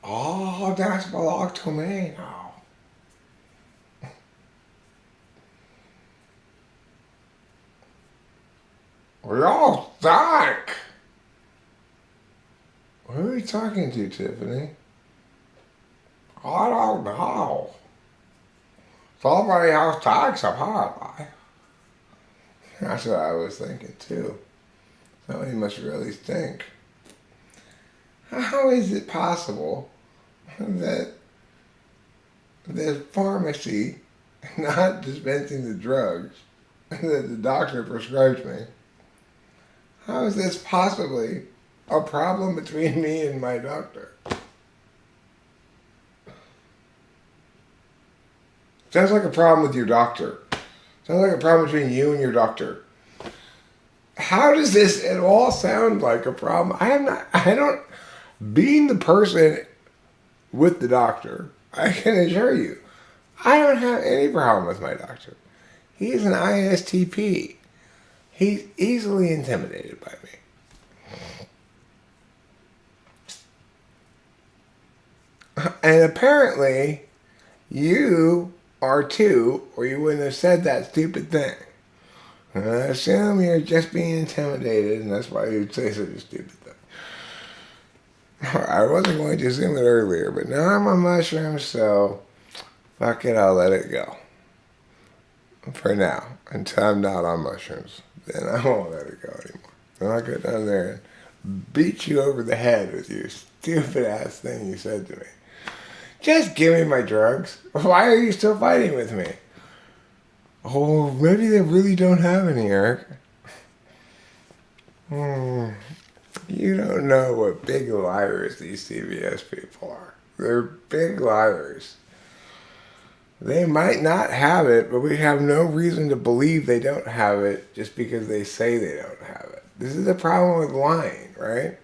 All this belongs to me now. We all think. Who are you talking to, Tiffany? I don't know. Somebody else thinks, apparently. That's what I was thinking too. Somebody must really think. How is it possible that the pharmacy not dispensing the drugs that the doctor prescribes me, how is this possibly a problem between me and my doctor? Sounds like a problem with your doctor. Sounds like a problem between you and your doctor. How does this at all sound like a problem? I don't, being the person with the doctor, I can assure you, I don't have any problem with my doctor. He's an ISTP. He's easily intimidated by me. And apparently, you are too, or you wouldn't have said that stupid thing. I assume you're just being intimidated, and that's why you'd say such a stupid thing. I wasn't going to assume it earlier, but now I'm on mushrooms, so fuck it, I'll let it go. For now, until I'm not on mushrooms. Then I won't let it go anymore. Then I'll go down there and beat you over the head with your stupid ass thing you said to me. Just give me my drugs. Why are you still fighting with me? Oh, maybe they really don't have any, Eric. You don't know what big liars these CVS people are. They're big liars. They might not have it, but we have no reason to believe they don't have it just because they say they don't have it. This is the problem with lying, right?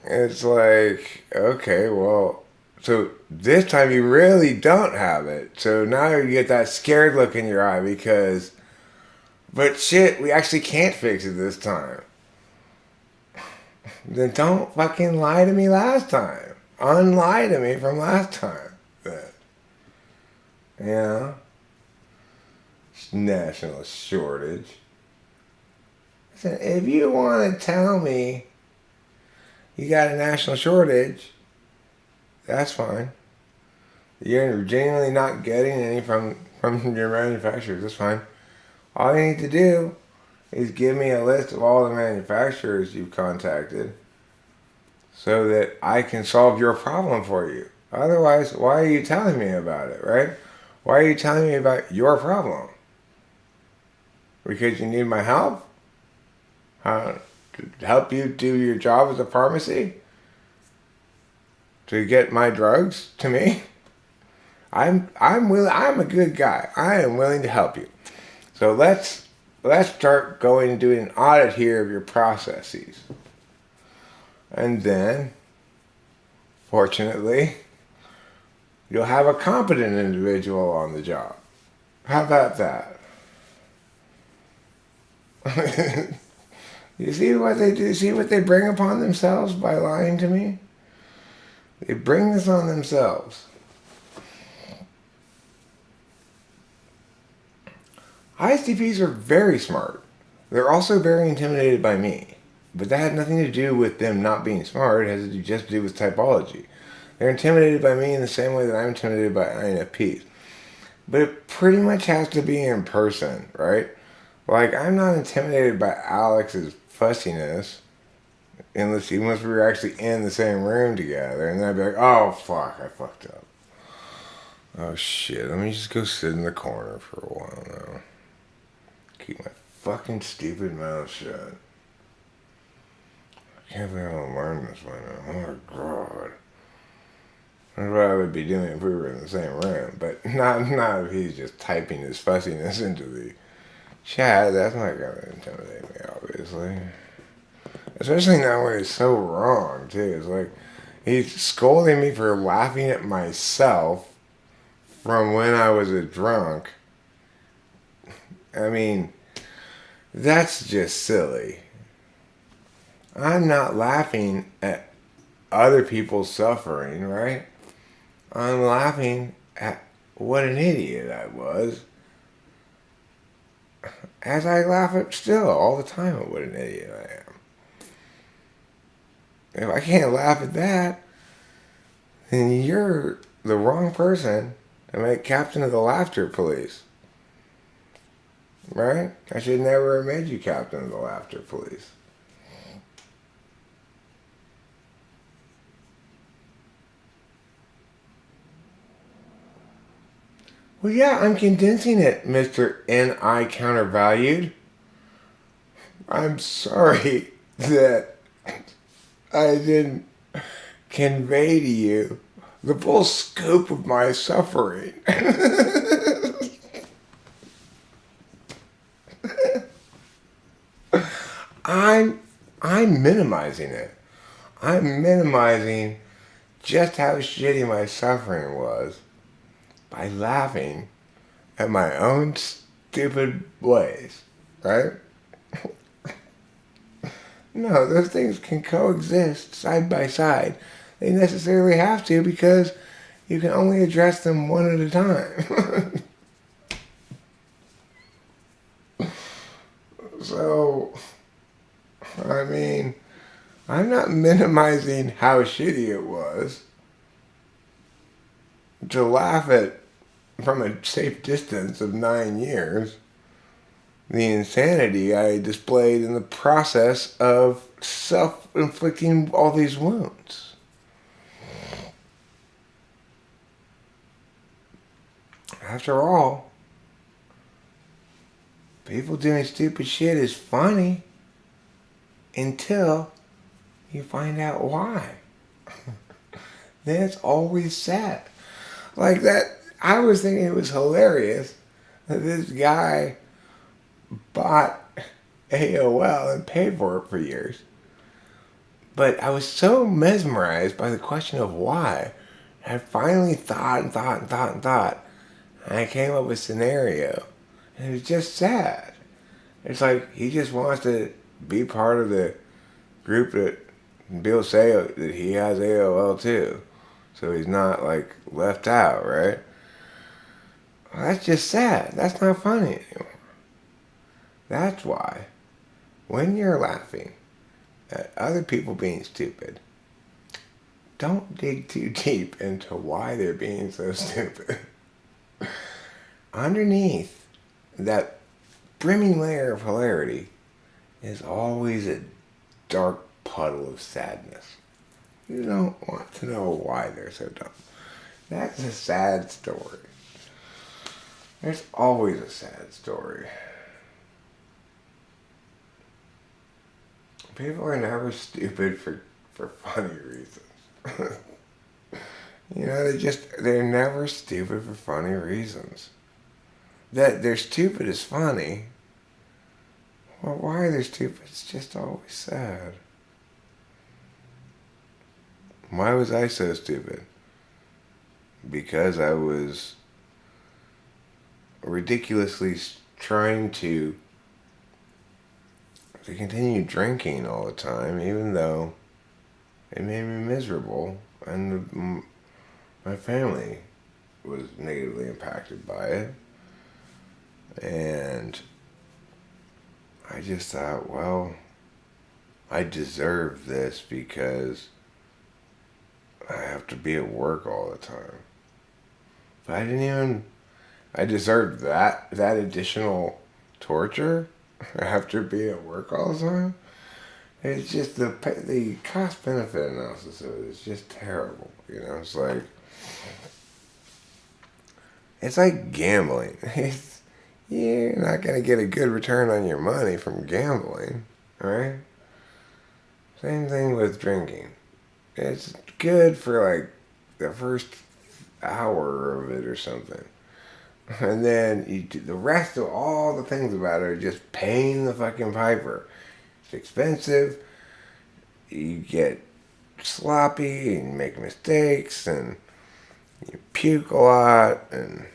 It's like, okay, well, so this time you really don't have it. So now you get that scared look in your eye because, but shit, we actually can't fix it this time. Then don't fucking lie to me last time. Unlie to me from last time. Then. Yeah. National shortage. Listen, if you want to tell me you got a national shortage, that's fine. You're genuinely not getting any from your manufacturers, that's fine. All you need to do is give me a list of all the manufacturers you've contacted so that I can solve your problem for you. Otherwise, why are you telling me about it, right? Why are you telling me about your problem? Because you need my help? To help you do your job as a pharmacy? To get my drugs to me? I'm a good guy. I am willing to help you. So let's start going and doing an audit here of your processes. And then, fortunately, you'll have a competent individual on the job. How about that? You see what they do? See what they bring upon themselves by lying to me? They bring this on themselves. ISTPs are very smart. They're also very intimidated by me. But that had nothing to do with them not being smart. It has to just do with typology. They're intimidated by me in the same way that I'm intimidated by INFPs. But it pretty much has to be in person, right? Like, I'm not intimidated by Alex's fussiness unless we were actually in the same room together. And then I'd be like, oh, fuck, I fucked up. Oh, shit, let me just go sit in the corner for a while now. Keep my fucking stupid mouth shut. I can't believe I'm learning this by now. Oh, my God. That's what I would be doing if we were in the same room. But not if he's just typing his fussiness into the chat. That's not going to intimidate me, obviously. Especially now when it's so wrong, too. It's like, he's scolding me for laughing at myself from when I was a drunk. I mean, that's just silly. I'm not laughing at other people's suffering, right? I'm laughing at what an idiot I was. As I laugh at still all the time at what an idiot I am. If I can't laugh at that, then you're the wrong person to make captain of the laughter police. Right? I should never have made you captain of the laughter police. Well, yeah, I'm condensing it, Mr. N.I. Countervalued. I'm sorry that I didn't convey to you the full scope of my suffering. I'm I'm minimizing it. I'm minimizing just how shitty my suffering was by laughing at my own stupid ways, right? No, those things can coexist side by side. They necessarily have to because you can only address them one at a time. So, I mean, I'm not minimizing how shitty it was to laugh at from a safe distance of 9 years the insanity I displayed in the process of self-inflicting all these wounds. After all, people doing stupid shit is funny until you find out why. Then it's always sad. Like that, I was thinking it was hilarious that this guy bought AOL and paid for it for years. But I was so mesmerized by the question of why. I finally thought and thought and thought and thought. And I came up with a scenario. And it was just sad. It's like he just wants to be part of the group that Bill say that he has AOL too. So he's not like left out, right? Well, that's just sad. That's not funny anymore. That's why when you're laughing at other people being stupid, don't dig too deep into why they're being so stupid. Underneath that brimming layer of hilarity is always a dark puddle of sadness. You don't want to know why they're so dumb. That's a sad story. There's always a sad story. People are never stupid for funny reasons. You know, they're never stupid for funny reasons. That they're stupid is funny. Well, why they're stupid is just always sad. Why was I so stupid? Because I was ridiculously trying to continue drinking all the time, even though it made me miserable, and my family was negatively impacted by it. And I just thought, well, I deserve this because I have to be at work all the time. But I deserved that additional torture after being at work all the time. It's just the cost benefit analysis of it is just terrible. You know, it's like gambling. You're not gonna get a good return on your money from gambling, right? Same thing with drinking. It's good for like the first hour of it or something. And then the rest of all the things about it are just paying the fucking piper. It's expensive. You get sloppy and make mistakes and you puke a lot and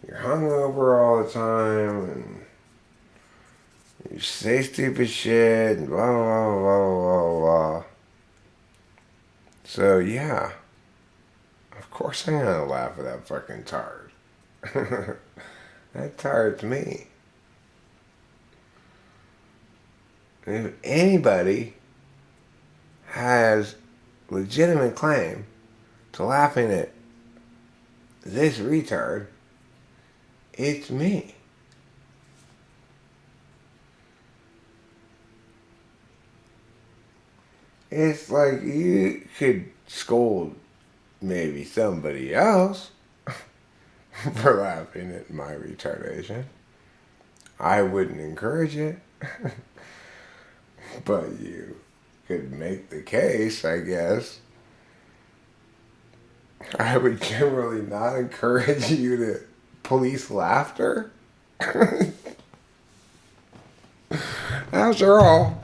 you're hungover all the time and you say stupid shit and blah, blah, blah, blah, blah. So, yeah. Of course I'm gonna laugh at that fucking tard. That tard's me. And if anybody has legitimate claim to laughing at this retard, it's me. It's like you could scold maybe somebody else for laughing at my retardation. I wouldn't encourage it. But you could make the case, I guess. I would generally not encourage you to police laughter. I After all,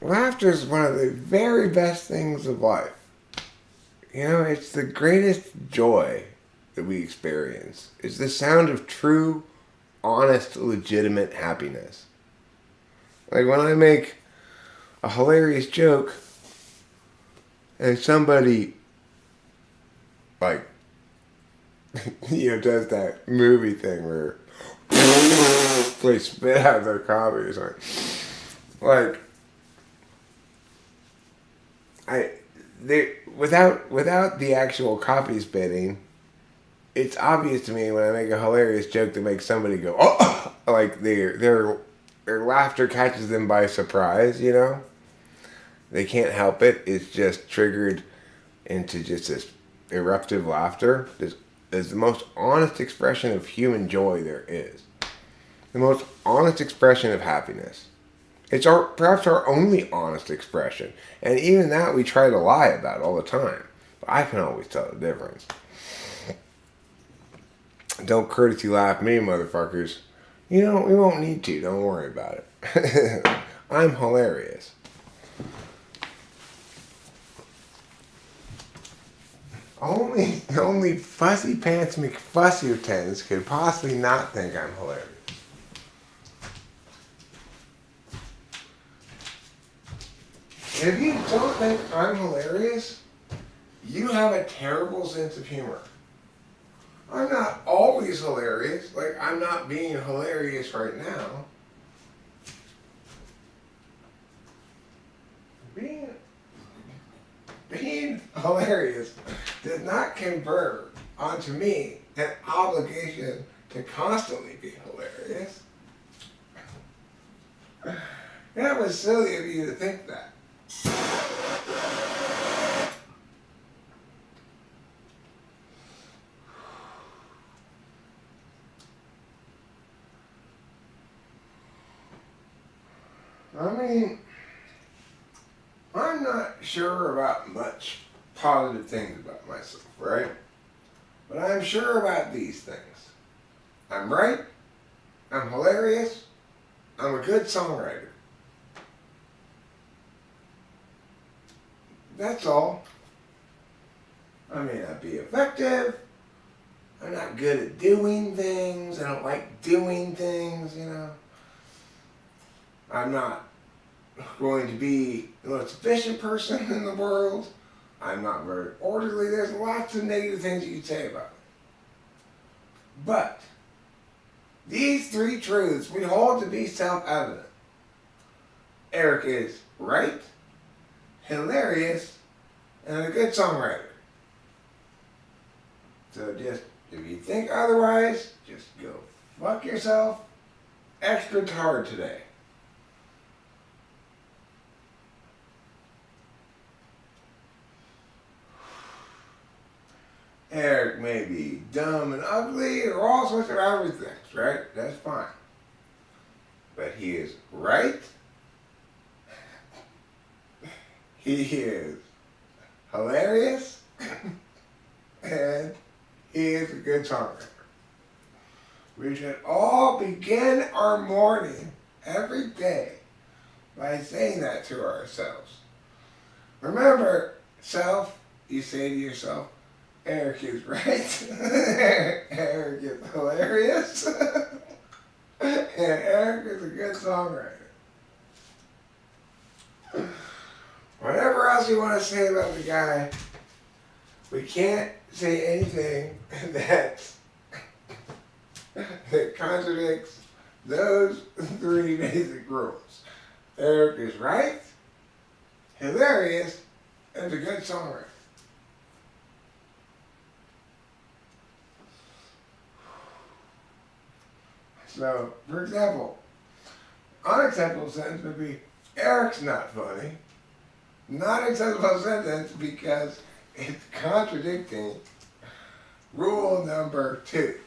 laughter is one of the very best things of life. You know, it's the greatest joy that we experience. It's the sound of true, honest, legitimate happiness. Like when I make a hilarious joke and somebody, like, does that movie thing where they spit out their coffee or something. Like, without the actual coffee spitting, it's obvious to me when I make a hilarious joke that makes somebody go, oh, like their laughter catches them by surprise, They can't help it. It's just triggered into just this eruptive laughter. This is the most honest expression of human joy there is. The most honest expression of happiness. It's perhaps our only honest expression. And even that we try to lie about all the time. But I can always tell the difference. Don't courtesy laugh me, motherfuckers. We won't need to. Don't worry about it. I'm hilarious. Only fussy pants McFussytons could possibly not think I'm hilarious. If you don't think I'm hilarious, you have a terrible sense of humor. I'm not always hilarious. Like, I'm not being hilarious right now. Being hilarious does not confer onto me an obligation to constantly be hilarious. That was silly of you to think that. I'm not sure about much positive things about myself, right? But I'm sure about these things. I'm right. I'm hilarious. I'm a good songwriter. That's all. I may not be effective. I'm not good at doing things. I don't like doing things, I'm not going to be the most efficient person in the world. I'm not very orderly. There's lots of negative things you could say about me. But these three truths we hold to be self-evident. Eric is right, hilarious, and a good songwriter. So just, if you think otherwise, just go fuck yourself extra hard today. Eric may be dumb and ugly or all sorts of other things, right? That's fine. But he is right. He is hilarious. And he is a good songwriter. We should all begin our morning every day by saying that to ourselves. Remember, self, you say to yourself, Eric is right. Eric is hilarious. And Eric is a good songwriter. Whatever else you want to say about the guy, we can't say anything that contradicts those three basic rules. Eric is right, hilarious, and a good songwriter. So, for example, unacceptable sentence would be, Eric's not funny. Not acceptable sentence because it's contradicting rule number 2.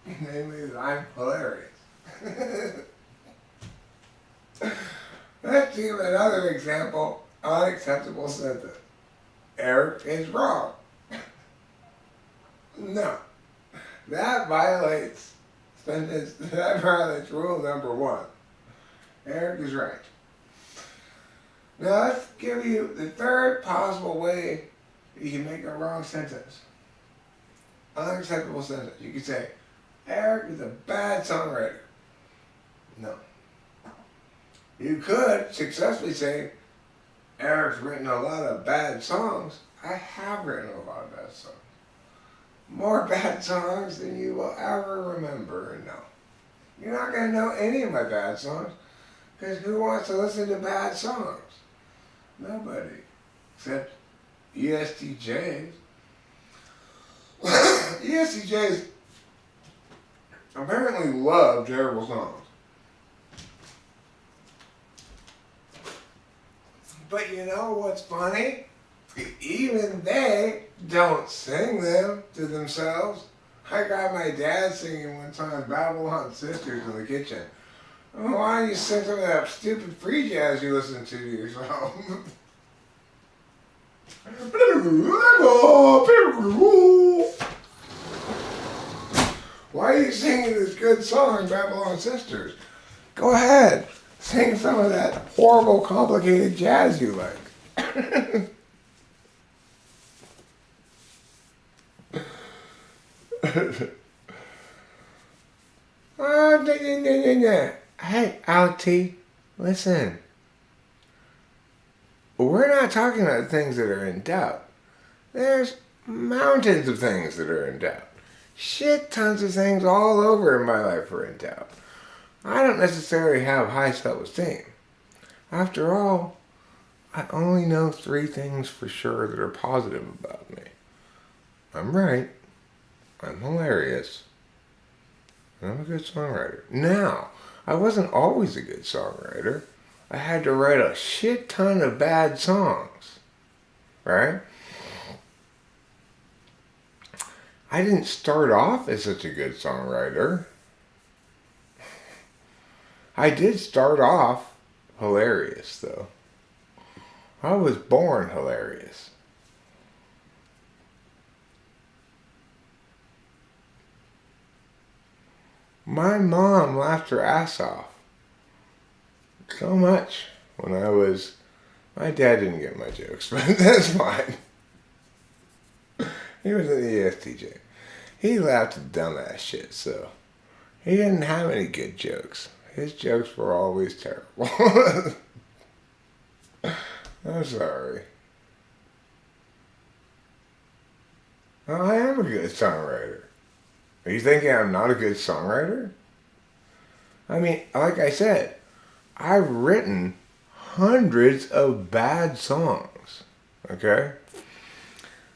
Namely, that I'm hilarious. Let's give another example, unacceptable sentence. Eric is wrong. No. That violates rule number 1. Eric is right. Now let's give you the third possible way you can make a wrong sentence. Unacceptable sentence. You could say, Eric is a bad songwriter. No. You could successfully say, Eric's written a lot of bad songs. I have written a lot of bad songs. More bad songs than you will ever remember and know. You're not going to know any of my bad songs, because who wants to listen to bad songs? Nobody. Except ESTJs. ESTJs apparently love terrible songs. But you know what's funny? Even they don't sing them to themselves. I got my dad singing one time Babylon Sisters in the kitchen. Oh, why don't you sing some of that stupid free jazz you listen to yourself? Why are you singing this good song, Babylon Sisters? Go ahead. Sing some of that horrible, complicated jazz you like. Hey, Altie, listen. We're not talking about things that are in doubt. There's mountains of things that are in doubt. Shit tons of things all over in my life are in doubt. I don't necessarily have high self-esteem. After all, I only know 3 things for sure that are positive about me. I'm right. I'm hilarious. And I'm a good songwriter. Now, I wasn't always a good songwriter. I had to write a shit ton of bad songs. Right? I didn't start off as such a good songwriter. I did start off hilarious, though. I was born hilarious. My mom laughed her ass off so much when I was... My dad didn't get my jokes, but that's fine. He was an ESTJ. He laughed at dumbass shit, so he didn't have any good jokes. His jokes were always terrible. I'm sorry. Oh, I am a good songwriter. Are you thinking I'm not a good songwriter? I mean, like I said, I've written hundreds of bad songs. Okay?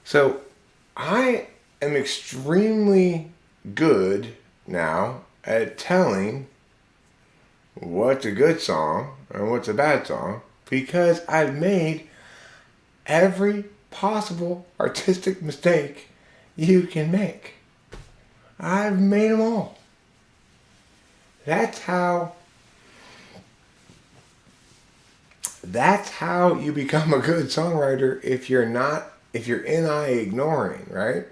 So, I am extremely good now at telling what's a good song and what's a bad song, because I've made every possible artistic mistake you can make. I've made them all. That's how you become a good songwriter. If you're NI ignoring, right?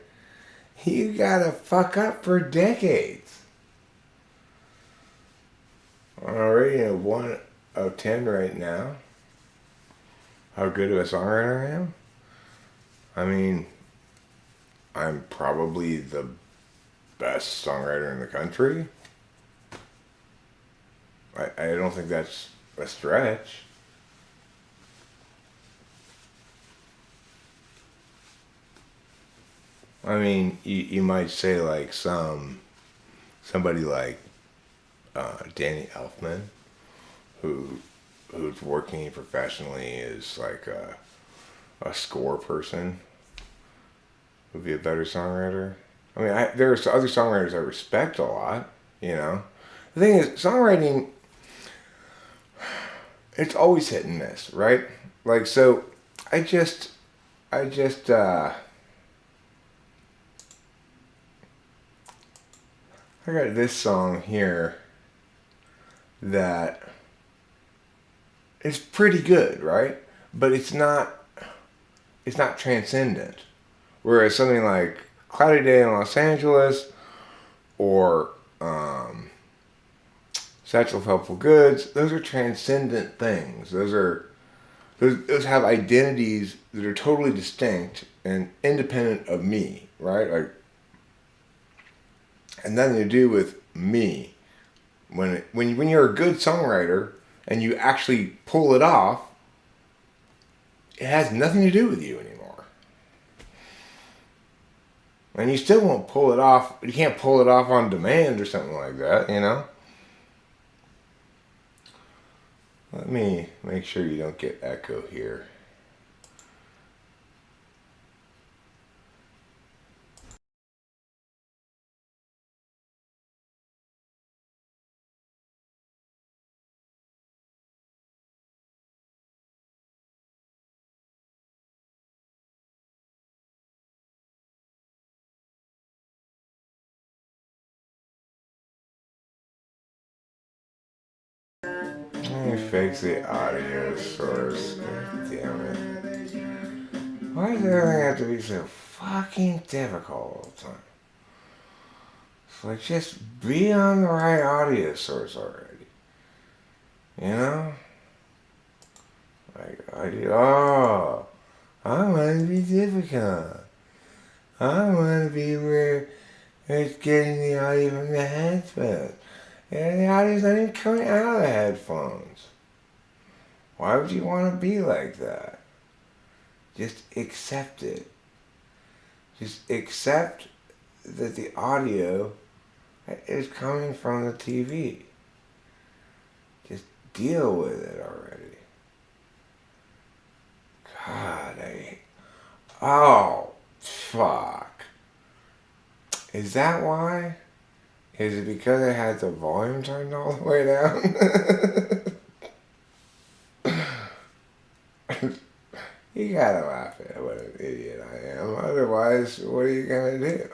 You gotta fuck up for decades. On a rating of 1 out of 10 right now, how good of a songwriter I am? I mean, I'm probably the best songwriter in the country. I don't think that's a stretch. I mean, you might say like somebody like Danny Elfman, who's working professionally as like a score person, would be a better songwriter. I mean, there are other songwriters I respect a lot, you know. The thing is, songwriting, it's always hit and miss, right? Like, so, I got this song here that is pretty good, right? But it's not transcendent. Whereas something like Cloudy Day in Los Angeles, or satchel of helpful goods, those are transcendent things. Those have identities that are totally distinct and independent of me, right? Like, and nothing to do with me. When you're a good songwriter and you actually pull it off, it has nothing to do with you anymore. And you still won't pull it off. You can't pull it off on demand or something like that, you know? Let me make sure you don't get echo here. Let me fix the audio source. God damn it. Why does everything have to be so fucking difficult all the time? It's like, just be on the right audio source already. You know? Like, I want to be difficult. I want to be where it's getting the audio from the headphones. And the audio's not even coming out of the headphones. Why would you want to be like that? Just accept it. Just accept that the audio is coming from the TV. Just deal with it already. God, oh, fuck. Is that why? Is it because I had the volume turned all the way down? You gotta laugh at what an idiot I am. Otherwise, what are you gonna do?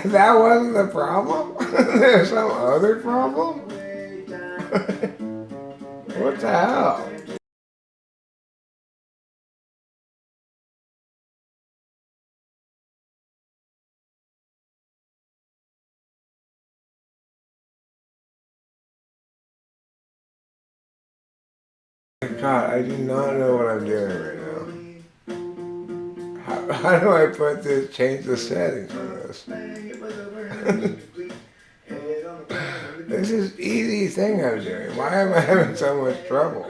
That wasn't the problem? There's some other problem? What the hell? God, I do not know what I'm doing right now. How do I put this, change the settings on this? This is easy thing I'm doing. Why am I having so much trouble?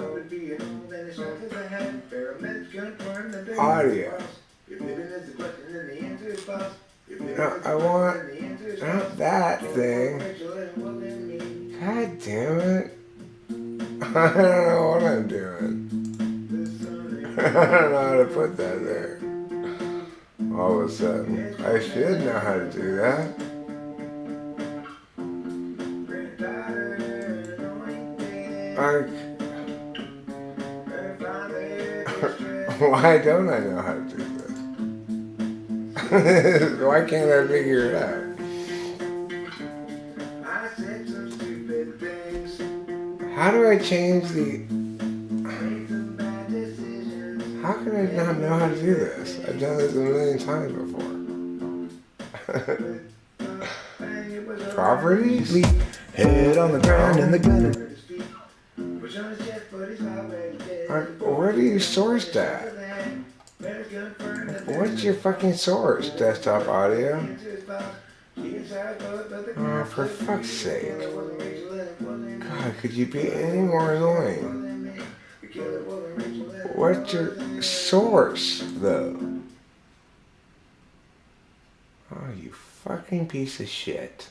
Audio. No, I want not that thing. God damn it. I don't know what I'm doing. I don't know how to put that there. All of a sudden. I should know how to do that. Like, why don't I know how to do this? Why can't I figure it out? How do I change the... How can I not know how to do this? I've done this a million times before. Properties? Head on the ground in the gutter. Where do you source that? What's your fucking source? Desktop audio? Oh, for fuck's sake. God, could you be any more annoying? What's your source, though? Oh, you fucking piece of shit.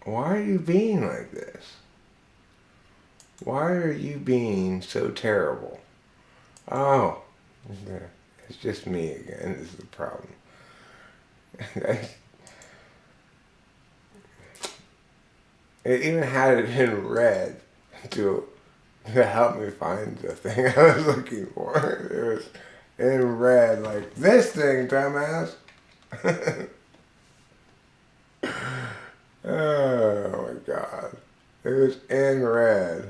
Why are you being like this? Why are you being so terrible? Oh, it's just me again. This is the problem. It even had it in red to help me find the thing I was looking for. It was in red, like, this thing, dumbass. Oh my god. It was in red.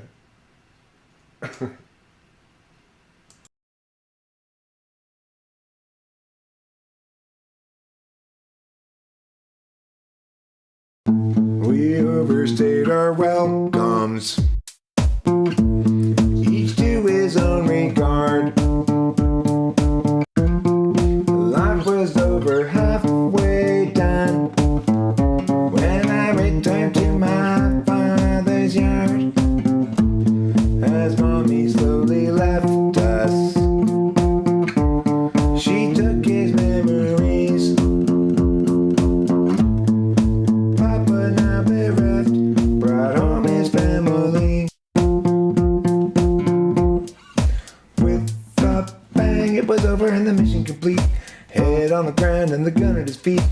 We overstayed our welcomes, each to his own regard. Life was over halfway done when I returned to my father's yard. As mommy slowly left us, she took his memories. Papa, now bereft, brought home his family. With a bang, it was over and the mission complete. Head on the ground and the gun at his feet.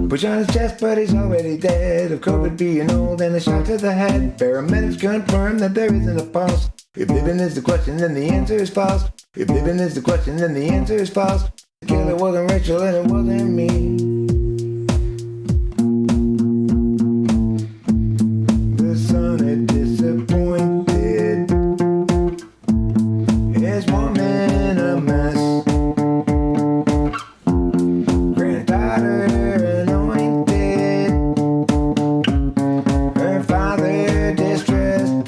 Push on his chest, but he's already dead of COVID being old and a shot to the head. Paramedics confirm that there isn't a pulse. If living is the question, then the answer is false. If living is the question, then the answer is false. The killer wasn't Rachel and it wasn't me. The son had disappointed. His woman a mess. Granddaughter anointed. Her father distressed.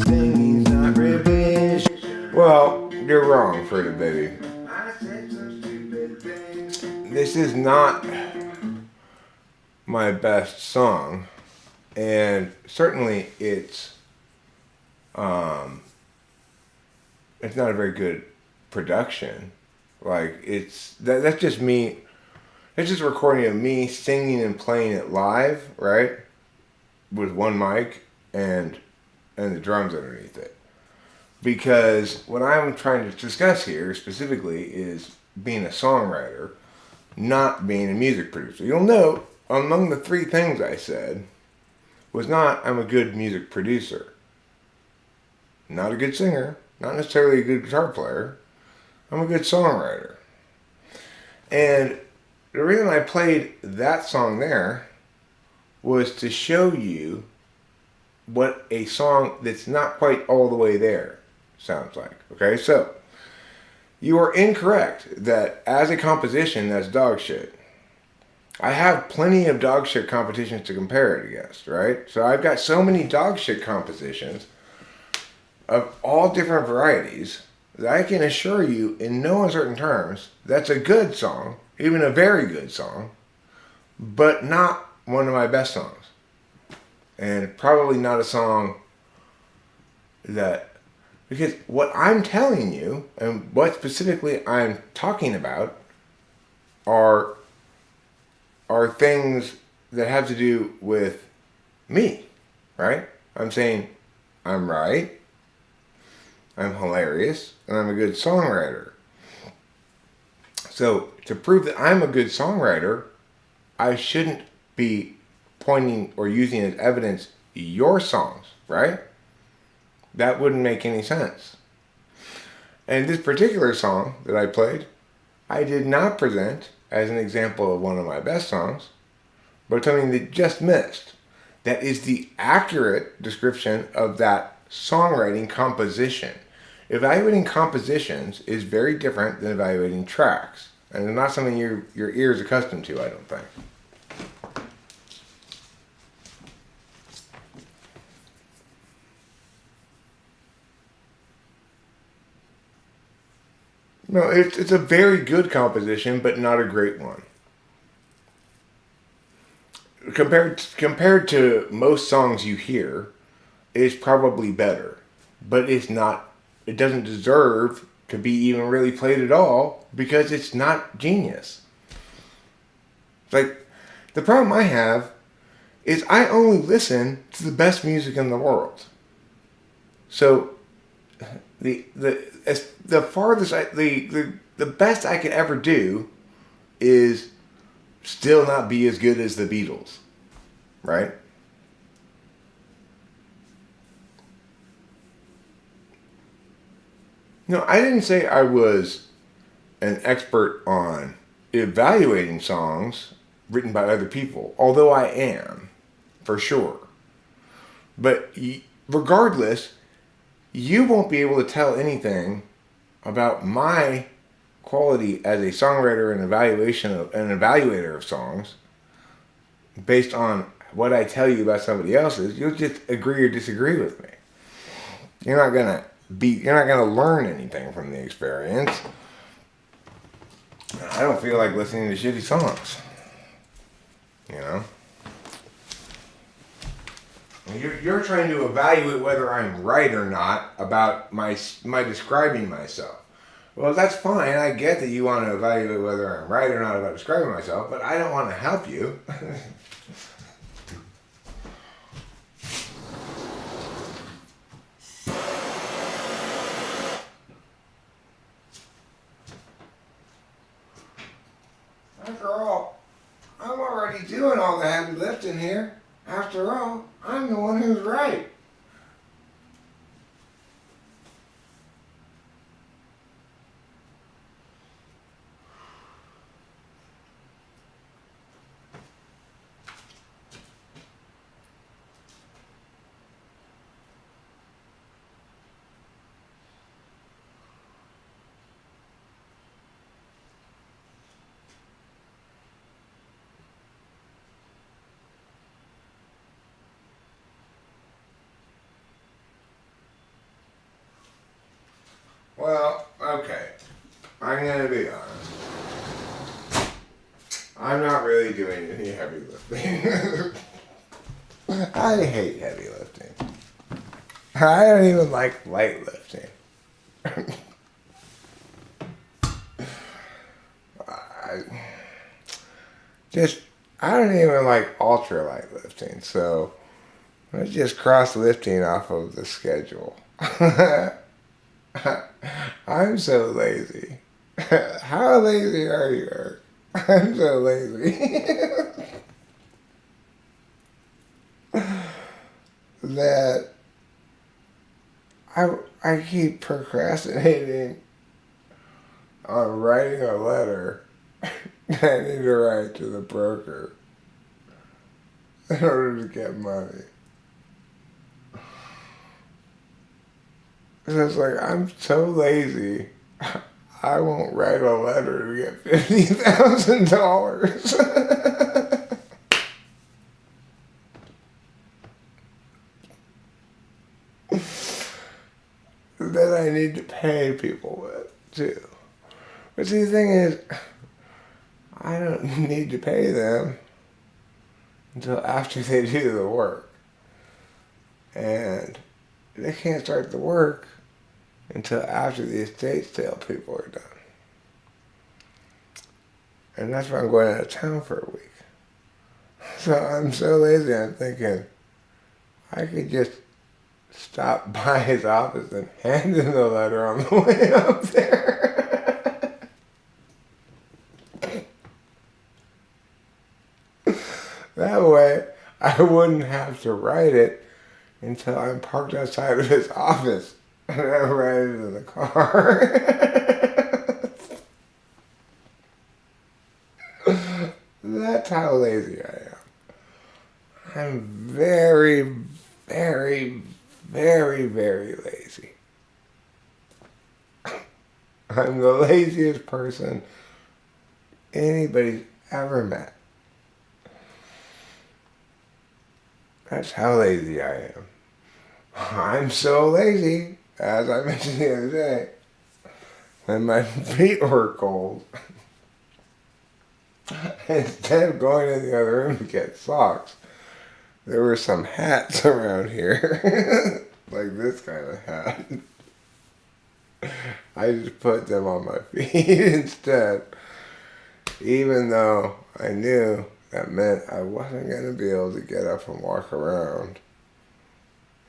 Singing's not revision. Well, you're wrong, Frida baby. I said some stupid things. This is not my best song, and certainly it's not a very good production. Like that's just me. It's just a recording of me singing and playing it live, right? With one mic and the drums underneath it. Because what I'm trying to discuss here specifically is being a songwriter, not being a music producer. You'll note among the three things I said was not I'm a good music producer. Not a good singer, not necessarily a good guitar player. I'm a good songwriter. And the reason I played that song there was to show you what a song that's not quite all the way there sounds like. Okay, so you are incorrect that as a composition that's dog shit. I have plenty of dog shit competitions to compare it against, right? So I've got so many dog shit compositions of all different varieties that I can assure you in no uncertain terms that's a good song, even a very good song, but not one of my best songs. And probably not a song that, because what I'm telling you and what specifically I'm talking about are things that have to do with me, right? I'm saying I'm right, I'm hilarious, and I'm a good songwriter. So to prove that I'm a good songwriter, I shouldn't be pointing or using as evidence your songs, right? That wouldn't make any sense. And this particular song that I played, I did not present as an example of one of my best songs, but something that just missed. That is the accurate description of that songwriting composition. Evaluating compositions is very different than evaluating tracks. And it's not something your ear is accustomed to, I don't think. No, it's a very good composition, but not a great one. Compared to most songs you hear, it's probably better, but it's not. It doesn't deserve to be even really played at all because it's not genius. Like the problem I have is I only listen to the best music in the world. So the farthest the best I could ever do is still not be as good as the Beatles, right? No, I didn't say I was an expert on evaluating songs written by other people, although I am, for sure. But regardless, you won't be able to tell anything about my quality as a songwriter and an evaluator of songs based on what I tell you about somebody else's. You'll just agree or disagree with me. You're not gonna learn anything from the experience. I don't feel like listening to shitty songs. You know? You're trying to evaluate whether I'm right or not about my describing myself. Well, that's fine. I get that you want to evaluate whether I'm right or not about describing myself, but I don't want to help you. After all, I'm already doing all the heavy lifting here. After all, I'm the one who's right. Well, okay. I'm gonna be honest. I'm not really doing any heavy lifting. I hate heavy lifting. I don't even like light lifting. I don't even like ultra light lifting, so let's just cross lifting off of the schedule. I'm so lazy. How lazy are you, Eric? I'm so lazy. That I keep procrastinating on writing a letter that I need to write to the broker in order to get money. And it's like, I'm so lazy, I won't write a letter to get $50,000. That I need to pay people with, too. But see, the thing is, I don't need to pay them until after they do the work. And they can't start the work until after the estate sale people are done. And that's why I'm going out of town for a week. So I'm so lazy, I'm thinking, I could just stop by his office and hand him the letter on the way up there. That way, I wouldn't have to write it until I'm parked outside of his office and I write it in the car. That's how lazy I am. I'm very, very, very, very lazy. I'm the laziest person anybody's ever met. That's how lazy I am. I'm so lazy, as I mentioned the other day, when my feet were cold. Instead of going in the other room to get socks, there were some hats around here, like this kind of hat. I just put them on my feet instead, even though I knew that meant I wasn't going to be able to get up and walk around.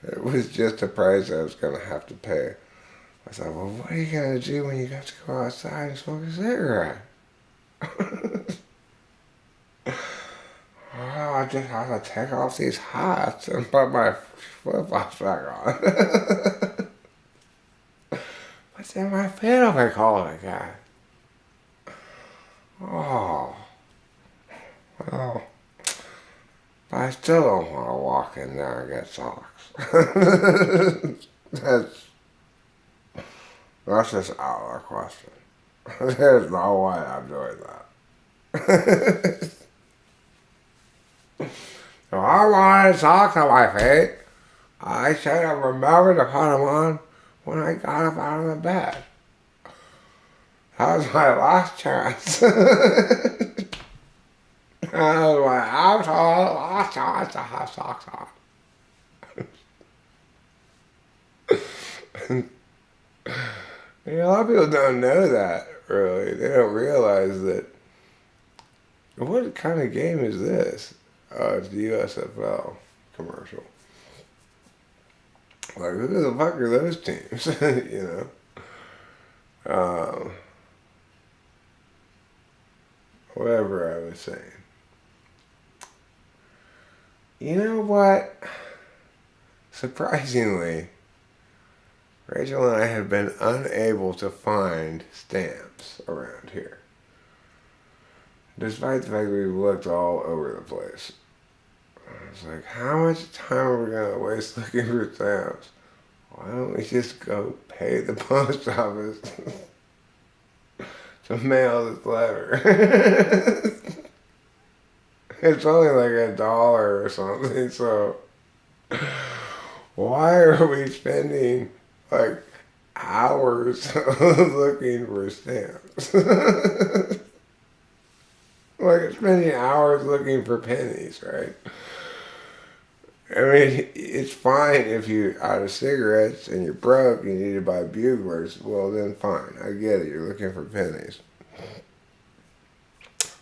It was just a price I was going to have to pay. I thought, well, what are you going to do when you have to go outside and smoke a cigarette? Oh, I just have to take off these hats and put my flip-flops back on. But then my feet will be cold again. Oh. Well, I still don't want to walk in there and get socks. that's just out of the question. There's no way I'm doing that. If I wanted socks on my feet, I should have remembered to put them on when I got up out of the bed. That was my last chance. That was my absolute last chance to have socks on. A lot of people don't know that, really. They don't realize that. What kind of game is this? It's the USFL commercial. Like, who the fuck are those teams? You know? Whatever I was saying. You know what? Surprisingly, Rachel and I have been unable to find stamps around here. Despite the fact that we've looked all over the place. I was like, how much time are we going to waste looking for stamps? Why don't we just go pay the post office to mail this letter? It's only like $1 or something, so why are we spending like hours looking for stamps? Like spending hours looking for pennies, right? I mean, it's fine if you're out of cigarettes and you're broke and you need to buy buglers. Well, then fine. I get it. You're looking for pennies.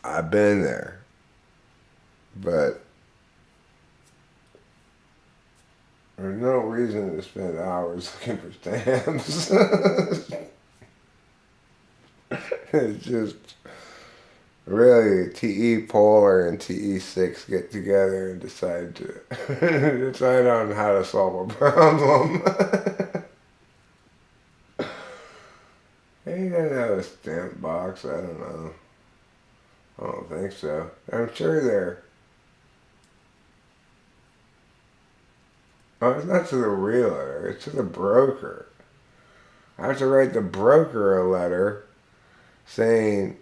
I've been there. But there's no reason to spend hours looking for stamps. It's just really TE PoLR and TE6 get together and decide on how to solve a problem. Ain't gonna have a stamp box, I don't know. I don't think so. I'm sure they're... Oh, it's not to the realtor, it's to the broker. I have to write the broker a letter saying...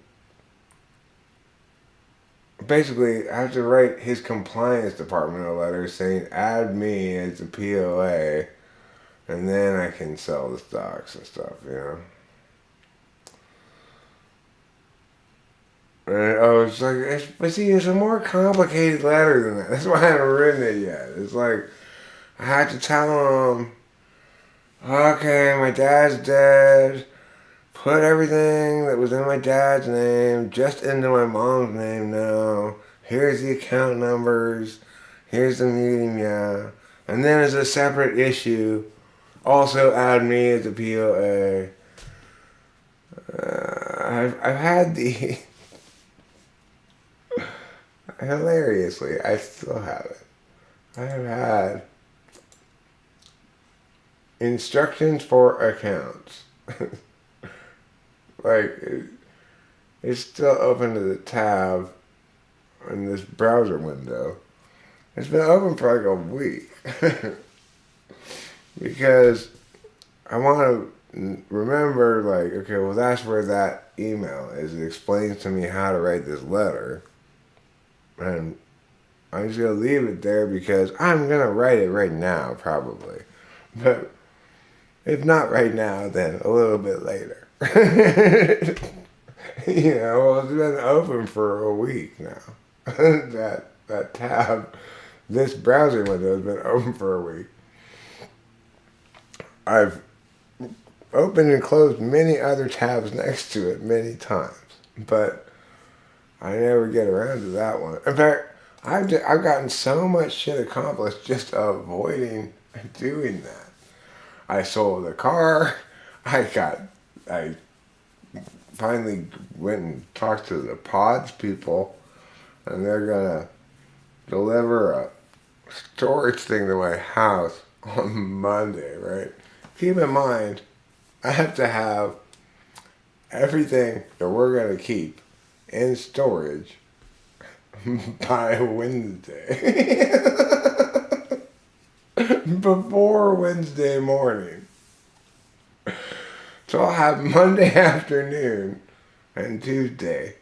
Basically, I have to write his compliance department a letter saying, add me as the POA, and then I can sell the stocks and stuff, you know? And it's like, but see, it's a more complicated letter than that. That's why I haven't written it yet. It's like, I had to tell him, okay, my dad's dead. Put everything that was in my dad's name just into my mom's name now. Here's the account numbers. Here's the meeting, yeah. And then as a separate issue, also add me as a POA. I've had the... Hilariously, I still have it. I have had instructions for accounts. Like, it's still open to the tab in this browser window. It's been open for like a week. Because I want to remember, like, okay, well, that's where that email is. It explains to me how to write this letter. And I'm just going to leave it there because I'm going to write it right now, probably. But if not right now, then a little bit later. You know, well, it's been open for a week now. that tab, this browser window has been open for a week. I've opened and closed many other tabs next to it many times, but I never get around to that one. In fact, I've gotten so much shit accomplished just avoiding doing that. I sold a car. I finally went and talked to the pods people, and they're gonna deliver a storage thing to my house on Monday, right? Keep in mind, I have to have everything that we're gonna keep in storage by Wednesday. Before Wednesday morning. So I'll have Monday afternoon and Tuesday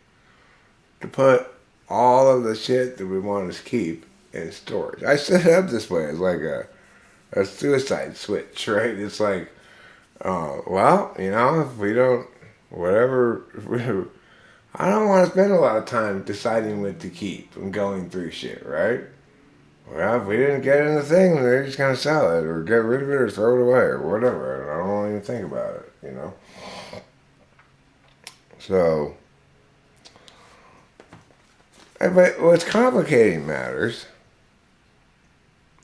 to put all of the shit that we want to keep in storage. I set it up this way. It's like a suicide switch, right? It's like, well, if we don't, whatever, I don't want to spend a lot of time deciding what to keep and going through shit, right? Well, if we didn't get in the thing, they're just going to sell it or get rid of it or throw it away or whatever. I don't even think about it, So, but what's complicating matters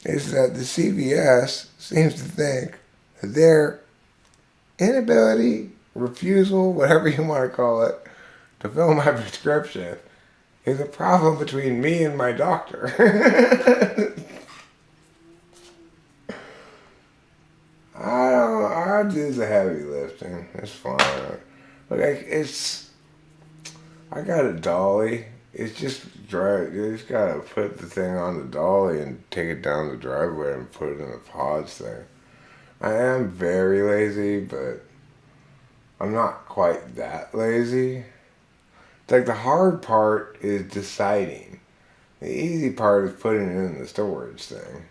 is that the CVS seems to think that their inability, refusal, whatever you want to call it, to fill my prescription is a problem between me and my doctor. I'll do the heavy lifting. It's fine. Look, I got a dolly. It's just dry. You just gotta put the thing on the dolly and take it down the driveway and put it in the pods thing. I am very lazy, but I'm not quite that lazy. It's like the hard part is deciding. The easy part is putting it in the storage thing.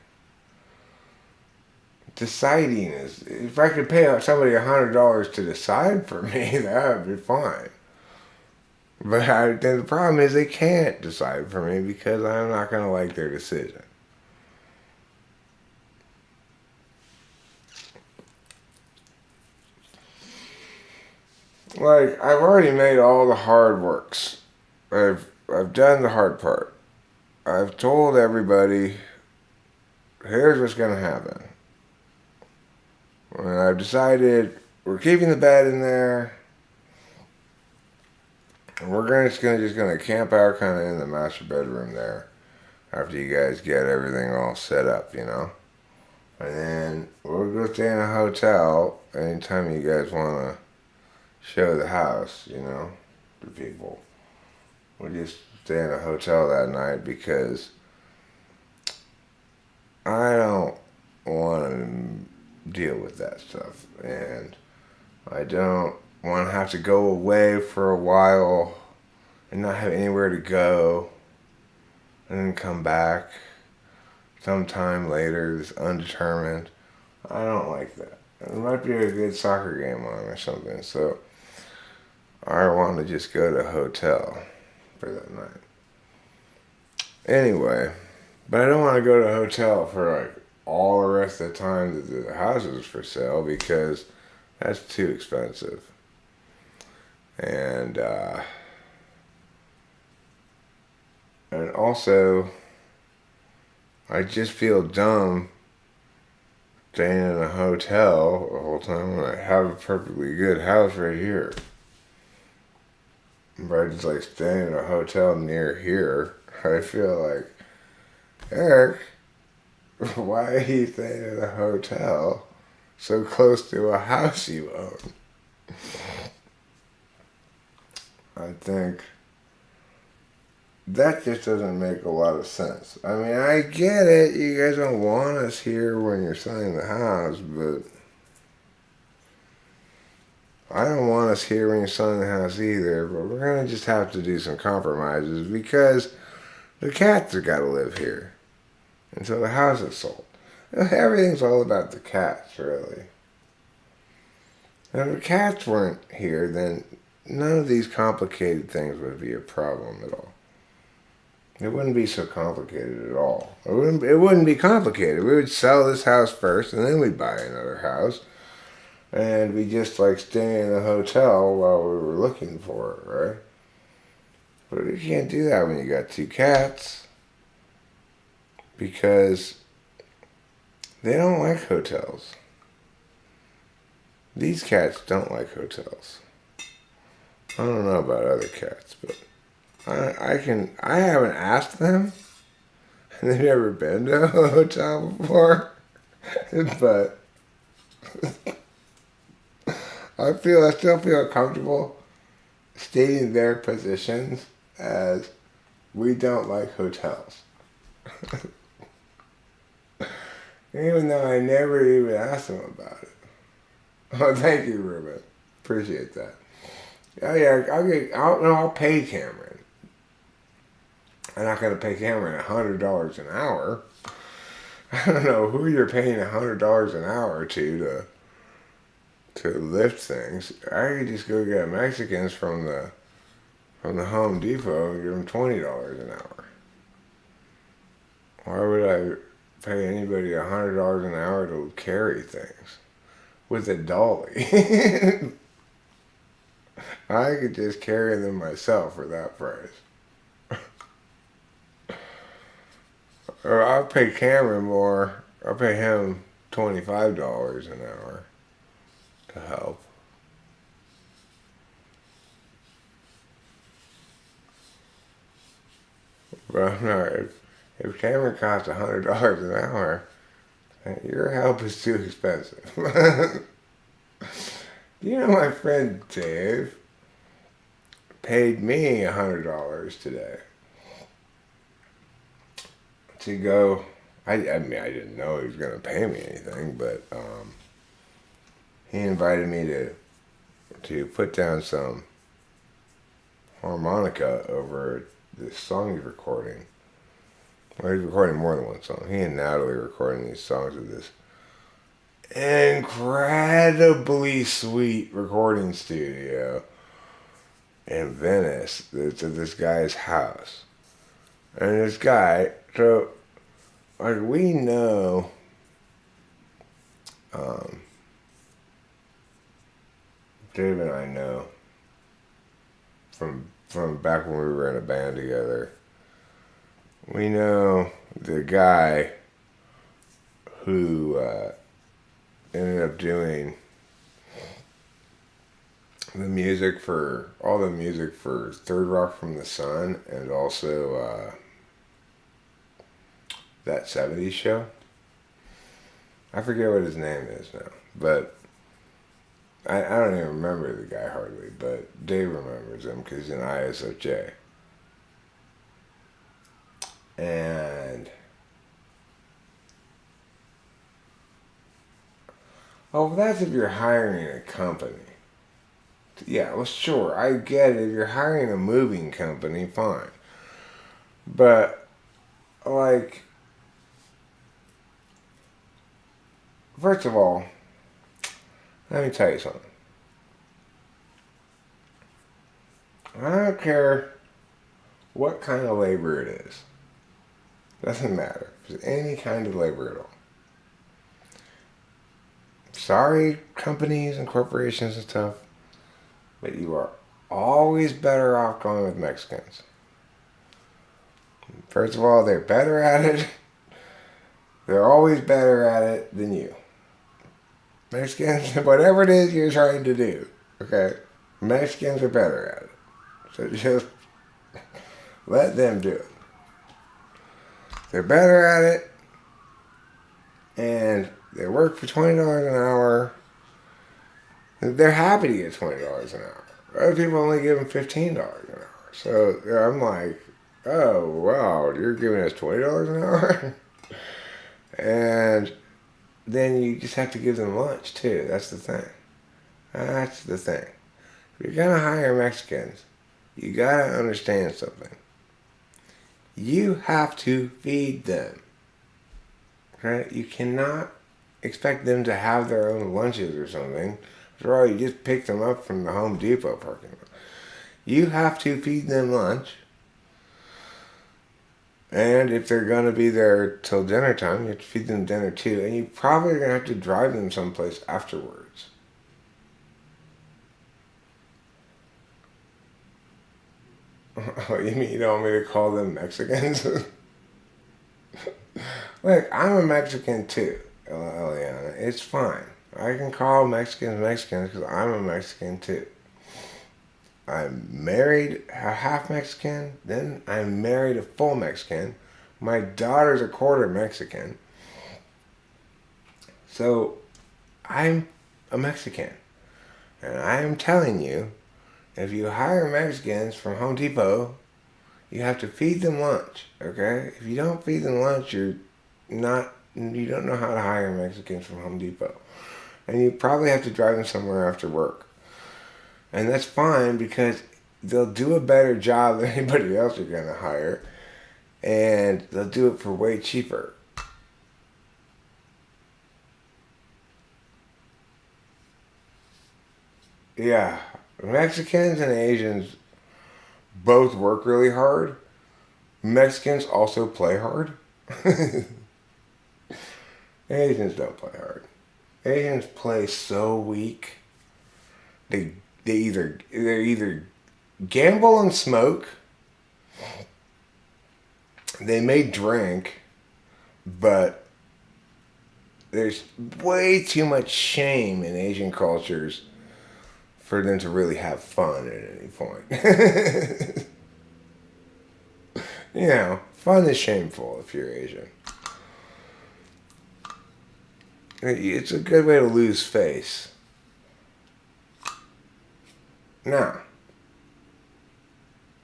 Deciding is, if I could pay somebody $100 to decide for me, that would be fine. But the problem is they can't decide for me because I'm not going to like their decision. Like, I've already made all the hard works. I've done the hard part. I've told everybody, here's what's going to happen. And I've decided we're keeping the bed in there. And we're just gonna camp out kind of in the master bedroom there after you guys get everything all set up, And then we'll go stay in a hotel anytime you guys want to show the house, to people. We'll just stay in a hotel that night because I don't want to deal with that stuff. And I don't want to have to go away for a while and not have anywhere to go and then come back sometime later, this undetermined. I don't like that. There might be a good soccer game on or something, so I want to just go to a hotel for that night. Anyway, but I don't want to go to a hotel for all the rest of the time that the house is for sale because that's too expensive. And also, I just feel dumb staying in a hotel the whole time when I have a perfectly good house right here. But I just staying in a hotel near here. I feel like, Eric, why are you staying in a hotel so close to a house you own? I think that just doesn't make a lot of sense. I mean, I get it. You guys don't want us here when you're selling the house, but I don't want us here when you're selling the house either. But we're going to just have to do some compromises because the cats have got to live here until the house is sold. Everything's all about the cats, really. And if the cats weren't here, then none of these complicated things would be a problem at all. It wouldn't be so complicated at all. It wouldn't be complicated. We would sell this house first, and then we'd buy another house. And we just stay in a hotel while we were looking for it, right? But you can't do that when you got two cats. Because they don't like hotels. These cats don't like hotels. I don't know about other cats, but I haven't asked them, and they've never been to a hotel before, but I still feel comfortable stating their positions as we don't like hotels. Even though I never even asked him about it. Oh, thank you, Ruben. Appreciate that. Oh yeah, I'll pay Cameron. I'm not gonna pay Cameron $100 an hour. I don't know who you're paying $100 an hour to lift things. I could just go get Mexicans from the Home Depot and give them $20 an hour. Why would I pay anybody $100 an hour to carry things with a dolly? I could just carry them myself for that price. Or I'll pay Cameron more. I'll pay him $25 an hour to help. But no, if Cameron costs $100 an hour, your help is too expensive. You know, my friend Dave paid me $100 today to go. I mean, I didn't know he was going to pay me anything, but he invited me to put down some harmonica over this song he's recording. Well, he's recording more than one song. He and Natalie are recording these songs at this incredibly sweet recording studio in Venice. It's at this guy's house. And this guy, so, like, we know, Dave and I know from back when we were in a band together. We know the guy who ended up doing all the music for Third Rock from the Sun, and also that 70s show. I forget what his name is now, but I don't even remember the guy hardly, but Dave remembers him because he's in ISOJ. And oh, well, that's if you're hiring a company. Yeah, well, sure, I get it. If you're hiring a moving company, fine. But, like, first of all, let me tell you something. I don't care what kind of labor it is. Doesn't matter. If it's any kind of labor at all. Sorry, companies and corporations and stuff, but you are always better off going with Mexicans. First of all, they're better at it. They're always better at it than you. Mexicans, whatever it is you're trying to do, okay? Mexicans are better at it. So just let them do it. They're better at it, and they work for $20 an hour. They're happy to get $20 an hour. Other people only give them $15 an hour. So I'm like, oh, wow, you're giving us $20 an hour? And then you just have to give them lunch, too. That's the thing. That's the thing. If you're going to hire Mexicans, you got to understand something. You have to feed them. Right? You cannot expect them to have their own lunches or something. After all, you just picked them up from the Home Depot parking lot. You have to feed them lunch. And if they're going to be there till dinner time, you have to feed them dinner too. And you probably are going to have to drive them someplace afterwards. Oh, you mean you don't want me to call them Mexicans? Look, I'm a Mexican too, Eliana. It's fine. I can call Mexicans Mexicans because I'm a Mexican too. I'm married a half Mexican, then I'm married a full Mexican. My daughter's a quarter Mexican. So I'm a Mexican. And I am telling you, if you hire Mexicans from Home Depot, You have to feed them lunch, okay? If you don't feed them lunch, you don't know how to hire Mexicans from Home Depot. And you probably have to drive them somewhere after work. And that's fine because they'll do a better job than anybody else you're going to hire. And they'll do it for way cheaper. Yeah, Mexicans and Asians both work really hard. Mexicans also play hard. Asians don't play hard. Asians play so weak. They either gamble and smoke. They may drink, but there's way too much shame in Asian cultures for them to really have fun at any point. You know, fun is shameful if you're Asian. It's a good way to lose face. Now,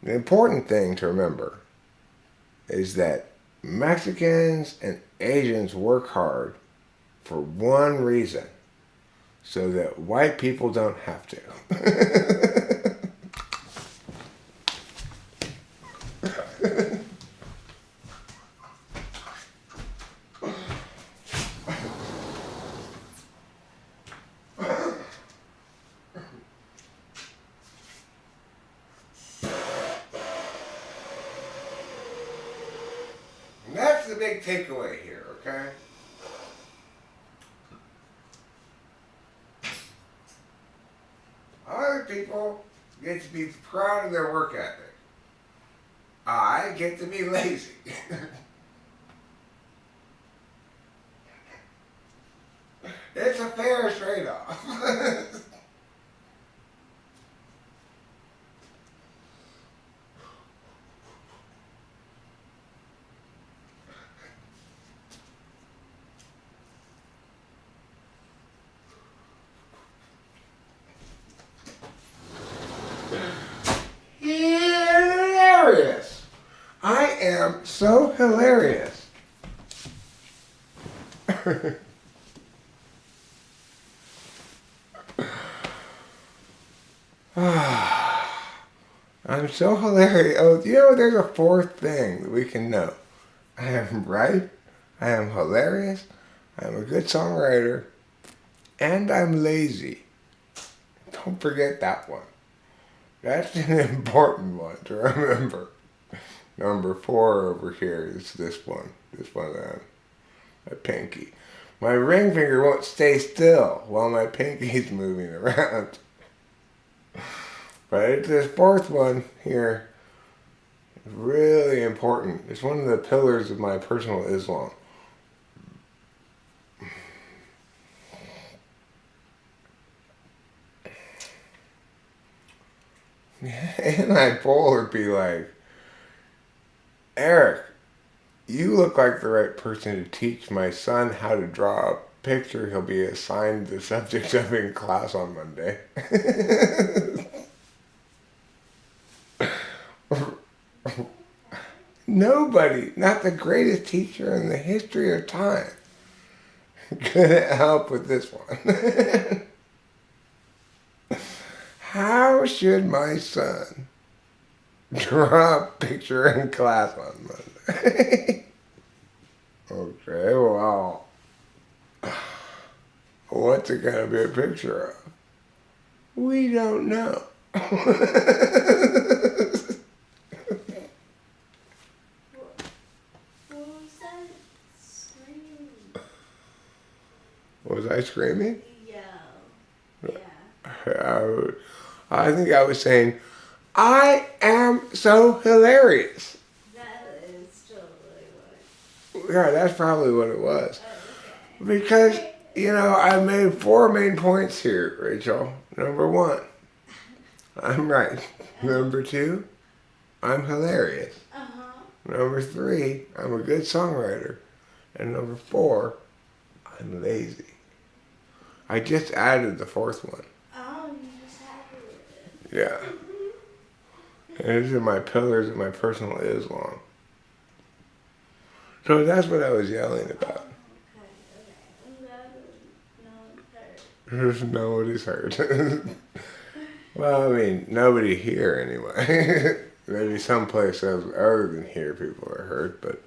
the important thing to remember is that Mexicans and Asians work hard for one reason, so that white people don't have to. And that's the big takeaway here, okay? Other people get to be proud of their work ethic. I get to be lazy. It's a fair trade-off. Hilarious. I am so hilarious. I'm so hilarious. Oh, you know, there's a fourth thing that we can know. I am right. I am hilarious. I'm a good songwriter. And I'm lazy. Don't forget that one. That's an important one to remember. Number 4 over here is this one. This one, my pinky. My ring finger won't stay still while my pinky's moving around. But this fourth one here is really important. It's one of the pillars of my personal Islam. And Polar would be like, Eric, you look like the right person to teach my son how to draw a picture he'll be assigned the subject of in class on Monday. Nobody, not the greatest teacher in the history of time, could help with this one. How should my son draw a picture in class on Monday? Okay, well, what's it gonna be a picture of? We don't know. Was I screaming? Yeah. I think I was saying, I am so hilarious. That is totally what. Yeah, that's probably what it was. Oh, okay. Because, you know, I made 4 main points here, Rachel. Number 1, I'm right. Number 2, I'm hilarious. Number 3, I'm a good songwriter. And number 4, I'm lazy. I just added the 4th one. Oh, you just added it. Yeah. And these are my pillars of my personal Islam. So that's what I was yelling about. Okay. I'm glad that no one's hurt. Nobody's hurt. Well, I mean, nobody here anyway. Maybe someplace else other than here people are hurt, but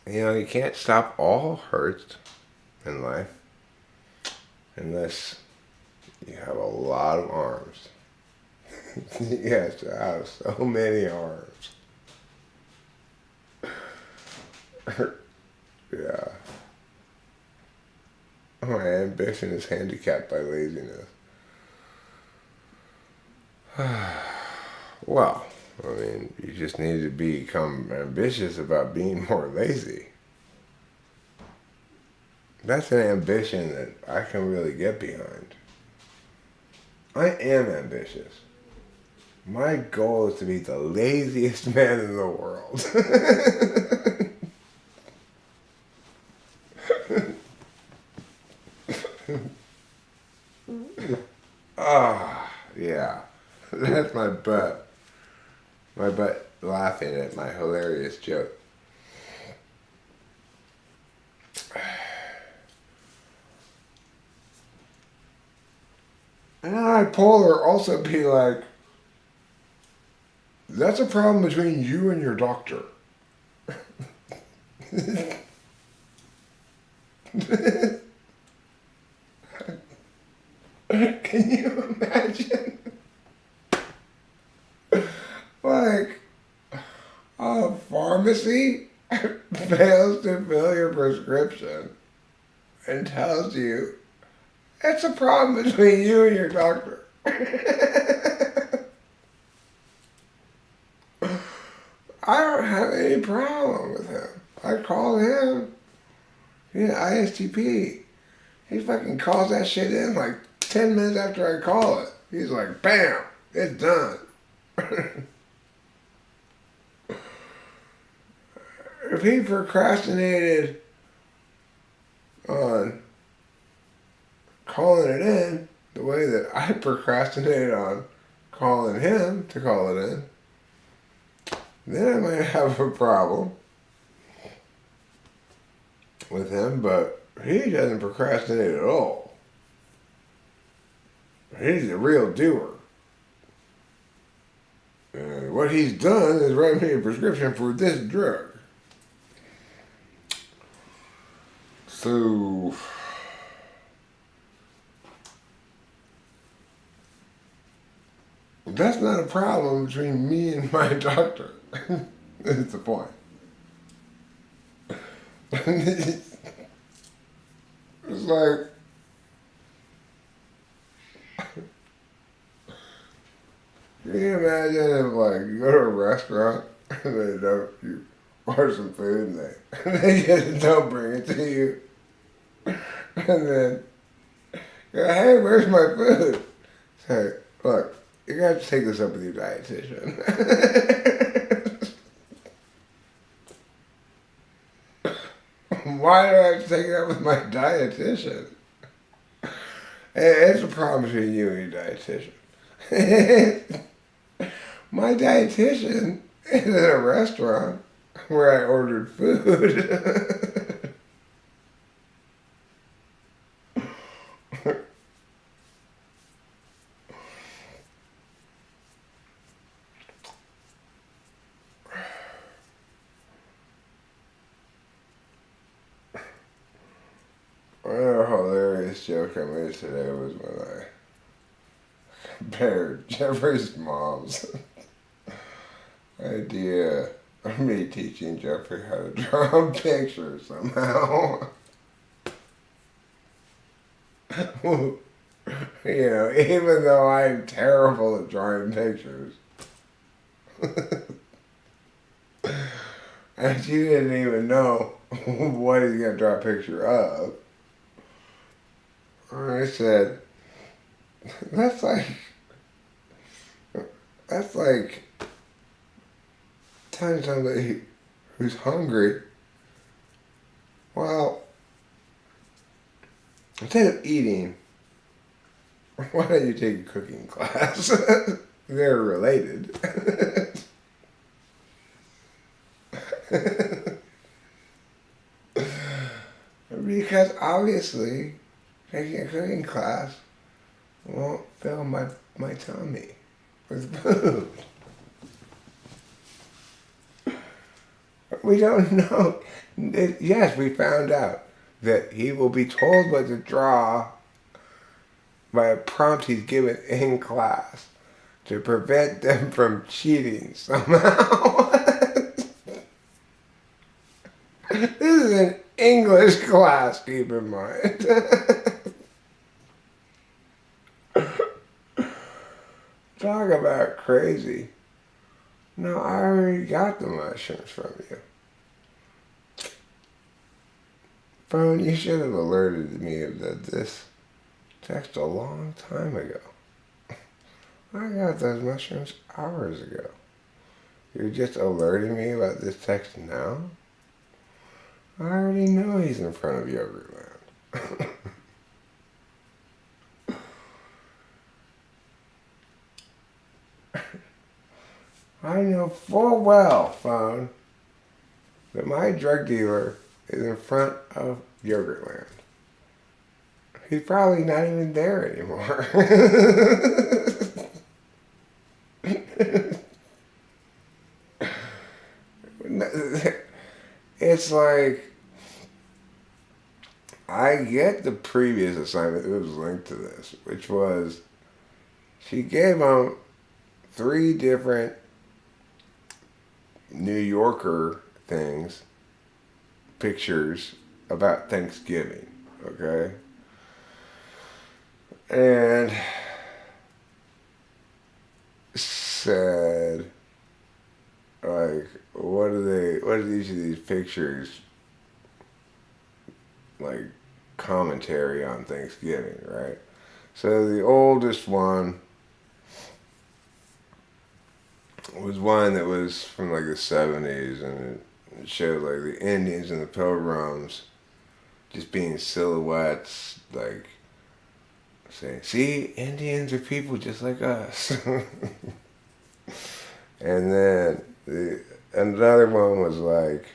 you can't stop all hurts in life unless you have a lot of arms. You have to have so many arms. Yeah. My ambition is handicapped by laziness. Well, I mean, you just need to become ambitious about being more lazy. That's an ambition that I can really get behind. I am ambitious. My goal is to be the laziest man in the world. Ah, yeah. That's my butt. My butt laughing at my hilarious joke. And I'd PoLR also be like, that's a problem between you and your doctor. Can you imagine? Like, a pharmacy fails to fill your prescription and tells you it's a problem between you and your doctor. I don't have any problem with him. I call him. ISTP. He fucking calls that shit in like 10 minutes after I call it. He's like, bam, it's done. If he procrastinated on calling it in the way that I procrastinated on calling him to call it in, then I might have a problem with him, but he doesn't procrastinate at all. He's a real doer. And what he's done is write me a prescription for this drug. So, that's not a problem between me and my doctor. That's the point. It's like, can you imagine if like you go to a restaurant and you order some food and they just don't bring it to you, and then you're like, hey, where's my food? Say, look, you're gonna have to take this up with your dietitian. Why do I have to take it up with my dietitian? It's a problem between you and your dietitian. My dietitian is in a restaurant where I ordered food. Another hilarious joke I made today was when I compared Jeffrey's mom's idea of me teaching Jeffrey how to draw a picture somehow. Even though I'm terrible at drawing pictures. And she didn't even know what he's going to draw a picture of. I said, that's like telling somebody who's hungry, well, instead of eating, why don't you take a cooking class? they're related. Because obviously, taking a cooking class won't fill my tummy with food. We don't know. Yes, we found out that he will be told what to draw by a prompt he's given in class to prevent them from cheating somehow. This is an English class, keep in mind. Talk about crazy. No, I already got the mushrooms from you. Phone, you should have alerted me of this text a long time ago. I got those mushrooms hours ago. You're just alerting me about this text now? I already know he's in front of Yogurtland. I know full well, phone, that my drug dealer is in front of Yogurtland. He's probably not even there anymore. It's like, I get the previous assignment that was linked to this, which was she gave him 3 different New Yorker things, pictures about Thanksgiving, okay? And said, like, what are each of these pictures, like, commentary on Thanksgiving, right? So the oldest one was one that was from like the 70s, and it showed like the Indians and the Pilgrims just being silhouettes, like saying, see, Indians are people just like us. And then another one was like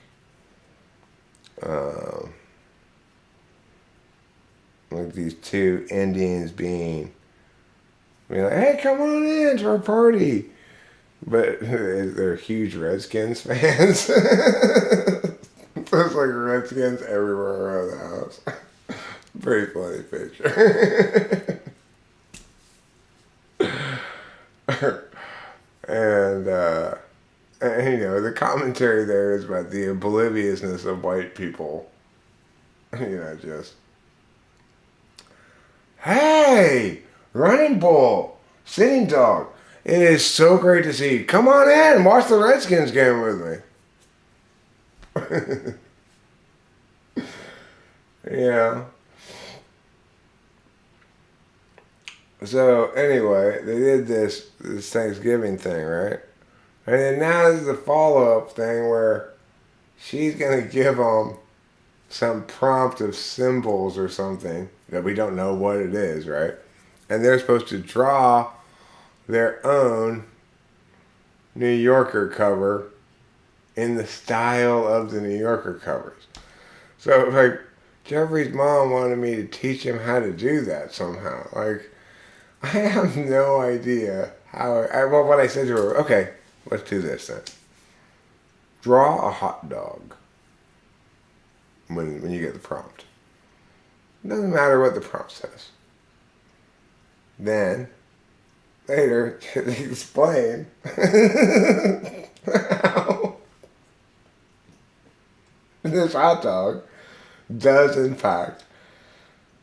these 2 Indians being like, hey, come on in to our party. But they're huge Redskins fans. There's like Redskins everywhere around the house. Pretty funny picture. and you know, the commentary there is about the obliviousness of white people. You know, just, hey, running bull, sitting dog. It is so great to see you. Come on in and watch the Redskins game with me. Yeah. So anyway, they did this Thanksgiving thing, right? And then now this is the follow-up thing where she's going to give them some prompt of symbols or something that we don't know what it is, right? And they're supposed to draw their own New Yorker cover in the style of the New Yorker covers. So, like, Jeffrey's mom wanted me to teach him how to do that somehow. Like, I have no idea how. Well, what I said to her, okay, let's do this then. Draw a hot dog when you get the prompt. It doesn't matter what the prompt says. Then, later, explain how this hot dog does, in fact,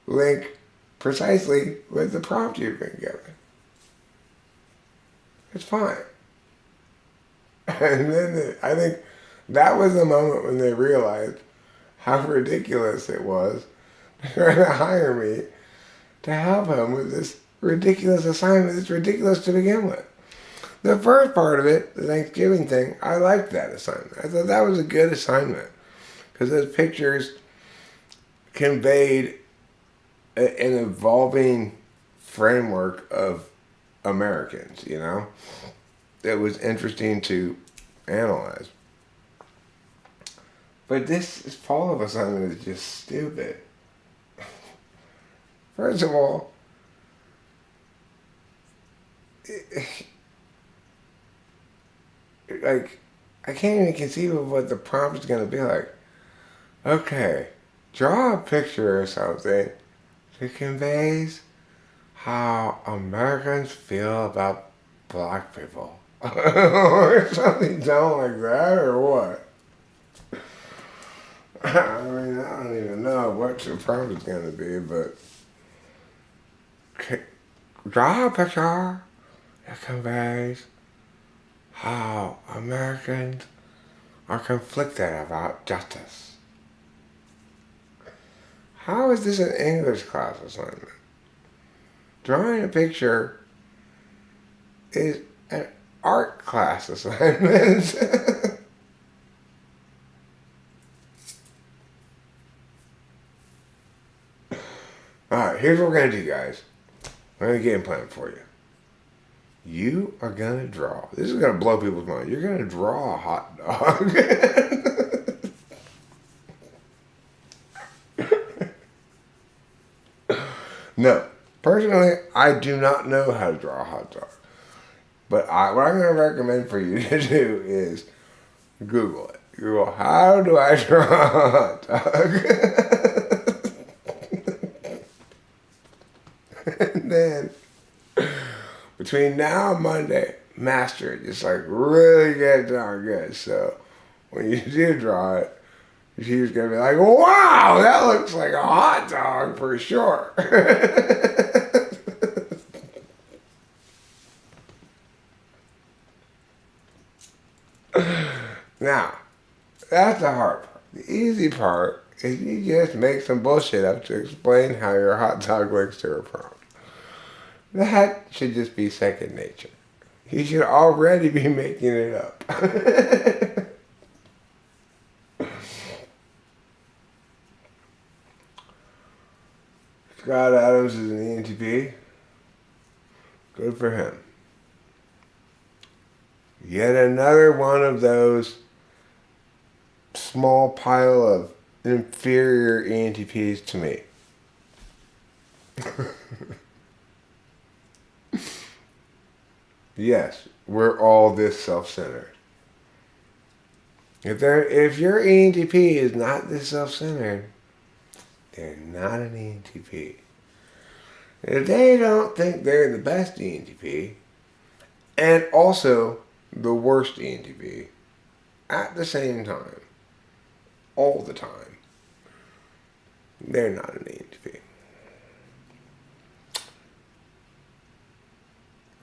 link precisely with the prompt you've been given. It's fine. And then I think that was the moment when they realized how ridiculous it was to try to hire me to help him with this ridiculous assignment. It's ridiculous to begin with. The first part of it, the Thanksgiving thing, I liked that assignment. I thought that was a good assignment because those pictures conveyed an evolving framework of Americans, you know? It was interesting to analyze. But this all of a sudden is just stupid. First of all, like, I can't even conceive of what the prompt is going to be like. Okay, draw a picture or something that conveys how Americans feel about black people. Or something dumb like that, or what? I mean, I don't even know what the prompt is going to be, but draw a picture that conveys how Americans are conflicted about justice. How is this an English class assignment? Drawing a picture is an art class assignment. Alright, here's what we're going to do, guys. I'm going to game plan for you. You are going to draw. This is going to blow people's mind. You're going to draw a hot dog. No. Personally, I do not know how to draw a hot dog. But what I'm going to recommend for you to do is Google it. Google, how do I draw a hot dog? And then, between now and Monday, master it. Just like really get it down good. So, when you do draw it, she's going to be like, wow, that looks like a hot dog for sure. Now, that's the hard part. The easy part is you just make some bullshit up to explain how your hot dog looks to a prompt. That should just be second nature. You should already be making it up. Scott Adams is an ENTP. Good for him. Yet another one of those small pile of inferior ENTPs to me. Yes, we're all this self-centered. If your ENTP is not this self-centered, they're not an ENTP. If they don't think they're the best ENTP, and also the worst ENTP, at the same time, all the time, they're not an ENTP.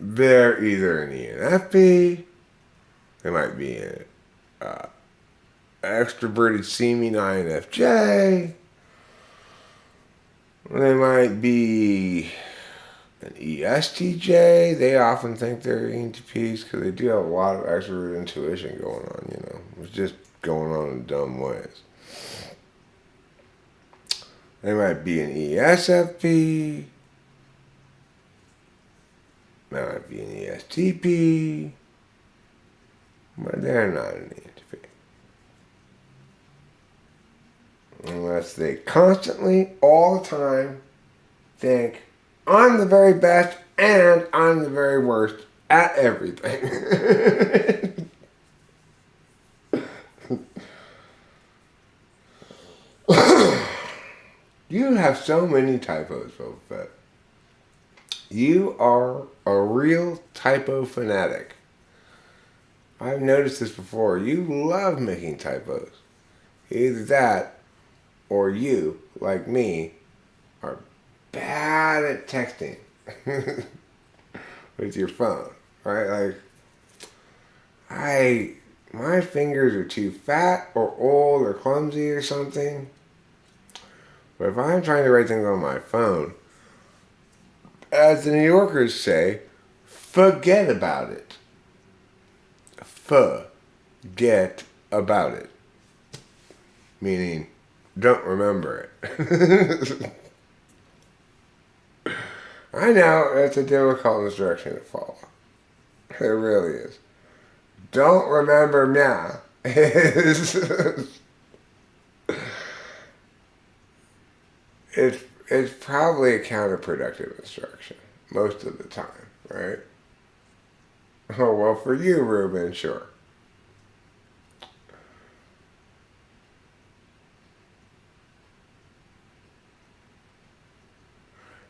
They're either an ENFP, they might be an extroverted seeming INFJ, they might be an ESTJ. They often think they're ENTPs because they do have a lot of extrovert intuition going on, you know. It's just going on in dumb ways. They might be an ESFP. They might be an ESTP. But they're not an ENTP. Unless they constantly, all the time, think, I'm the very best and I'm the very worst at everything. You have so many typos, Boba Fett. You are a real typo fanatic. I've noticed this before. You love making typos. Either that or you, like me, are bad at texting with your phone, right? Like, my fingers are too fat or old or clumsy or something. But if I'm trying to write things on my phone, as the New Yorkers say, forget about it. Forget about it. Meaning, don't remember it. I know it's a difficult instruction to follow. It really is. Don't remember meow. It's probably a counterproductive instruction most of the time, right? Oh, well, for you, Ruben, sure.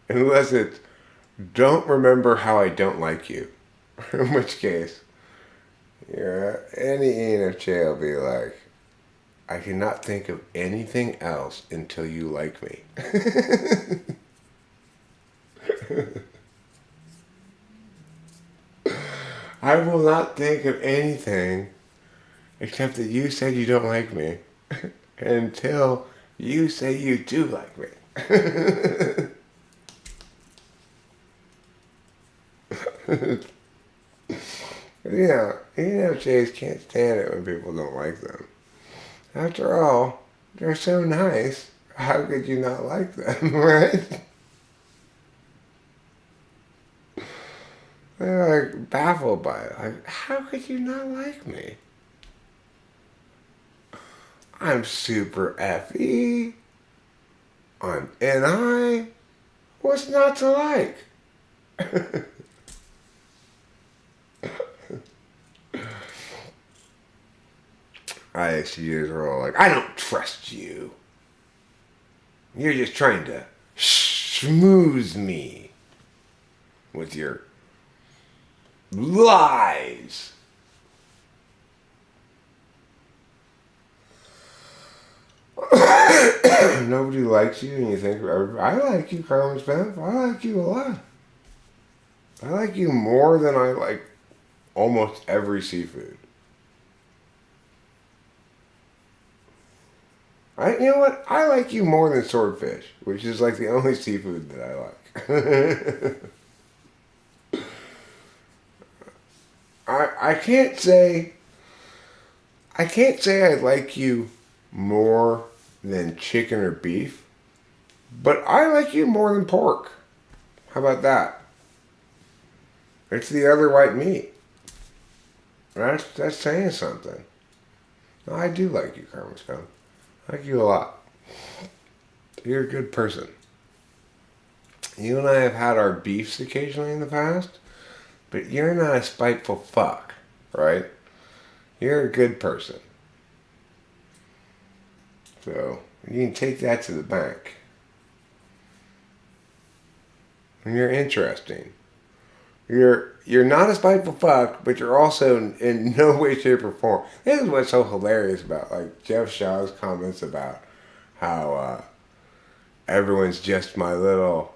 Unless it's, don't remember how I don't like you. In which case, any ENFJ will be like, I cannot think of anything else until you like me. I will not think of anything except that you said you don't like me until you say you do like me. ENFJs can't stand it when people don't like them. After all, they're so nice. How could you not like them, right? They're like baffled by it. Like, how could you not like me? I'm super FE. I'm NI. What's not to like? ISUs are all like, I don't trust you. You're just trying to schmooze me with your lies. Nobody likes you, and you think, I like you, Carmen Spence. I like you a lot. I like you more than I like almost every seafood. You know what? I like you more than swordfish, which is like the only seafood that I like. I can't say I like you more than chicken or beef, but I like you more than pork. How about that? It's the other white meat. That's saying something. No, I do like you, Carmen Scone. I like you a lot. You're a good person. You and I have had our beefs occasionally in the past, but you're not a spiteful fuck, right? You're a good person. So, you can take that to the bank. And you're interesting. You're not a spiteful fuck, but you're also in no way, shape, or form. This is what's so hilarious about like Jeff Shaw's comments about how everyone's just my little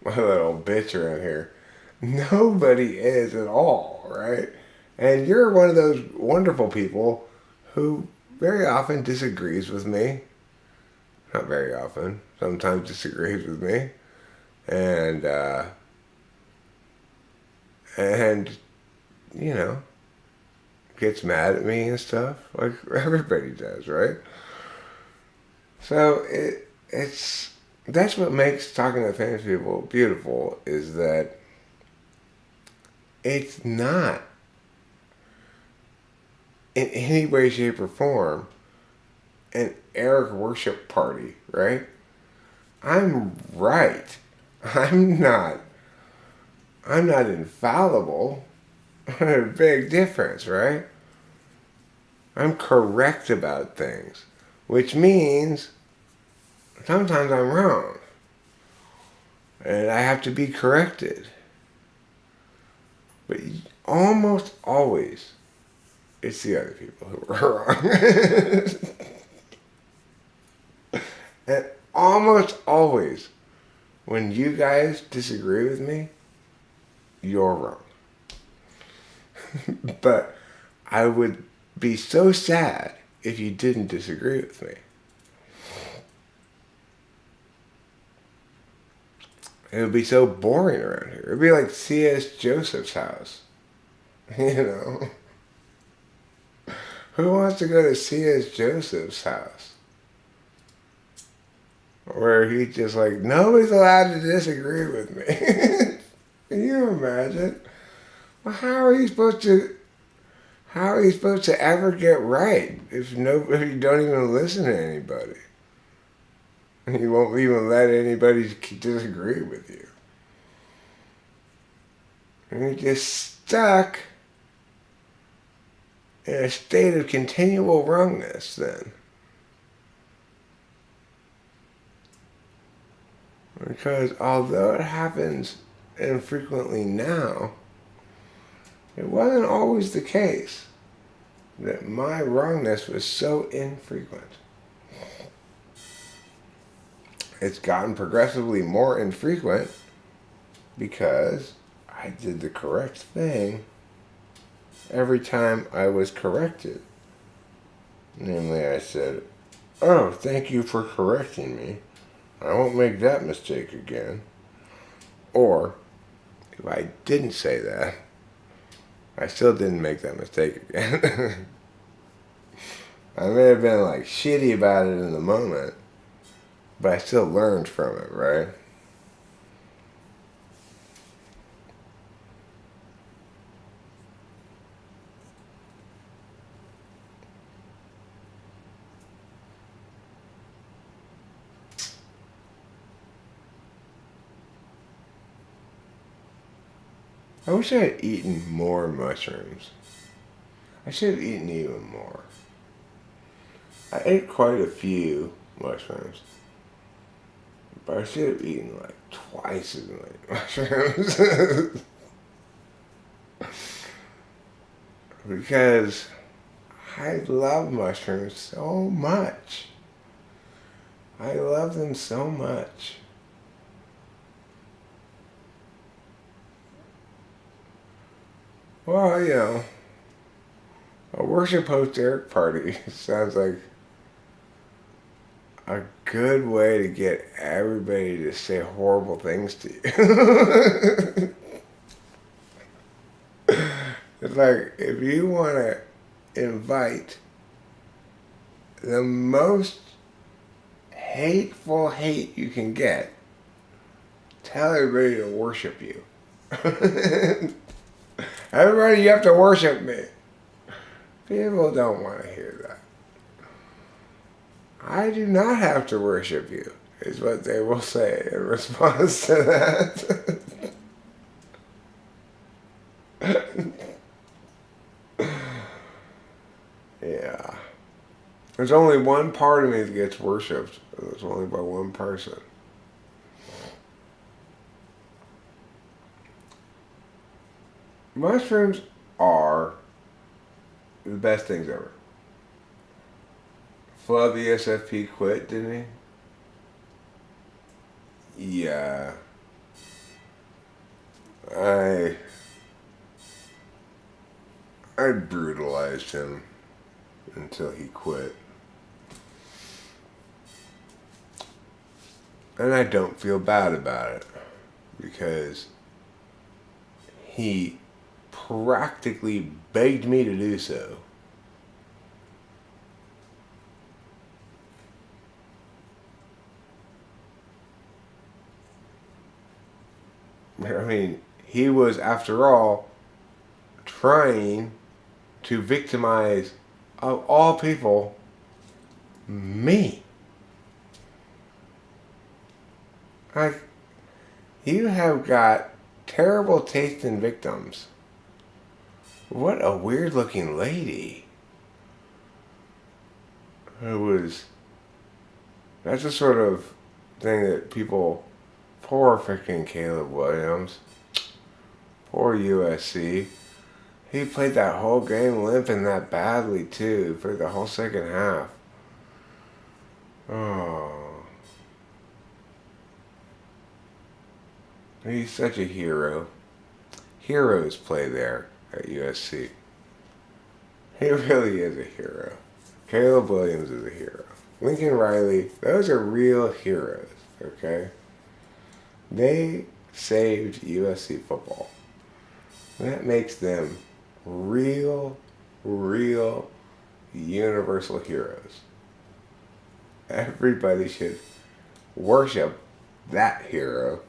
bitch around here. Nobody is at all, right? And you're one of those wonderful people who very often disagrees with me. Not very often. Sometimes disagrees with me. And you know, gets mad at me and stuff, like everybody does, right? So that's what makes talking to famous people beautiful, is that it's not in any way, shape, or form an Eric worship party, right? I'm right. I'm not infallible. A big difference, right? I'm correct about things, which means sometimes I'm wrong. And I have to be corrected. But almost always, it's the other people who are wrong. And almost always, when you guys disagree with me, you're wrong. But I would be so sad if you didn't disagree with me. It would be so boring around here. It would be like C.S. Joseph's house. You know? Who wants to go to C.S. Joseph's house? where he's just like, nobody's allowed to disagree with me. Can you imagine? Well, how are you supposed to ever get right if you don't even listen to anybody? You won't even let anybody disagree with you. And you're just stuck in a state of continual wrongness then. Because although it happens infrequently now, it wasn't always the case that my wrongness was so infrequent. It's gotten progressively more infrequent because I did the correct thing every time I was corrected. Namely, I said, "Oh, thank you for correcting me. I won't make that mistake again." Or, if I didn't say that, I still didn't make that mistake again. I may have been like shitty about it in the moment, but I still learned from it, right? I wish I had eaten more mushrooms. I should have eaten even more. I ate quite a few mushrooms, but I should have eaten like twice as many mushrooms. Because I love mushrooms so much. I love them so much. Well, you know, a worship host Eric party sounds like a good way to get everybody to say horrible things to you. It's like, if you want to invite the most hateful hate you can get, tell everybody to worship you. Everybody, you have to worship me. People don't want to hear that. I do not have to worship you, is what they will say in response to that. Yeah. There's only one part of me that gets worshipped. It's only by one person. Mushrooms are the best things ever. Flood the SFP quit, didn't he? Yeah. I brutalized him until he quit. And I don't feel bad about it because he practically begged me to do so. I mean, he was, after all, trying to victimize, of all people, me. Like, you have got terrible taste in victims. What a weird looking lady. That's the sort of thing that people, poor freaking Caleb Williams, poor USC. He played that whole game limping that badly too for the whole second half. Oh. He's such a hero. Heroes play there at USC. He really is a hero. Caleb Williams is a hero. Lincoln Riley, those are real heroes, okay? They saved USC football. That makes them real universal heroes. Everybody should worship that hero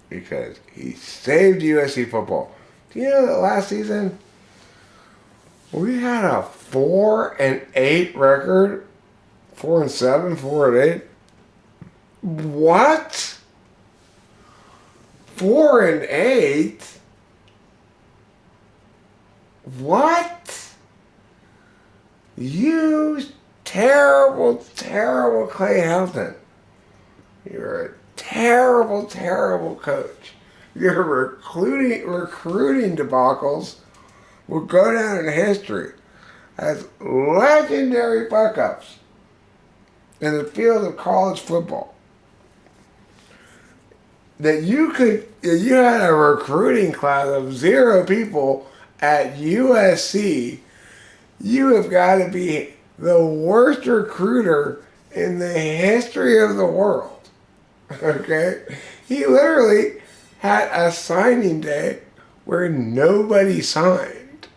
because he saved USC football. Do you know that last season we had a 4-8 record? 4-7, 4-8. What? 4-8? What? You terrible, terrible Clay Helton. You're a terrible, terrible coach. Your recruiting debacles will go down in history as legendary fuck-ups in the field of college football. That you had a recruiting class of 0 people at USC, you have got to be the worst recruiter in the history of the world. Okay? He literally had a signing day where nobody signed.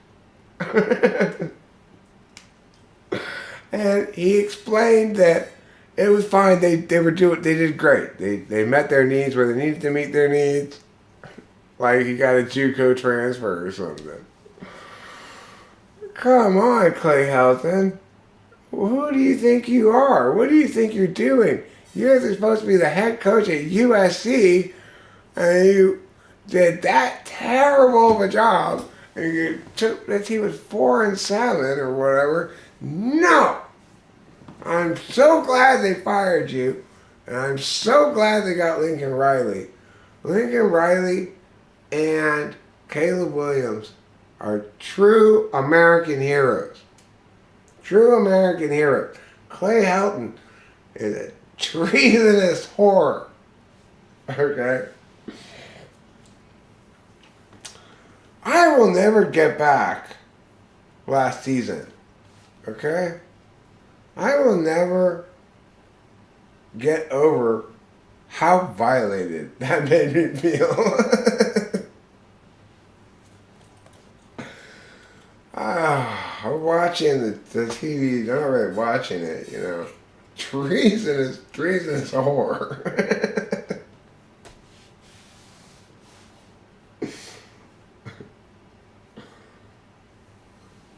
And he explained that it was fine. They did great. They met their needs where they needed to meet their needs. Like he got a JUCO transfer or something. Come on, Clay Helton. Who do you think you are? What do you think you're doing? You're supposed to be the head coach at USC, and you did that terrible of a job, and you took that he was 4-7 or whatever. No! I'm so glad they fired you, and I'm so glad they got Lincoln Riley. Lincoln Riley and Caleb Williams are true American heroes. True American heroes. Clay Helton is a treasonous whore. Okay? I will never get back last season. Okay? I will never get over how violated that made me feel. I'm watching the TV, not really watching it, you know. Treasonous whore.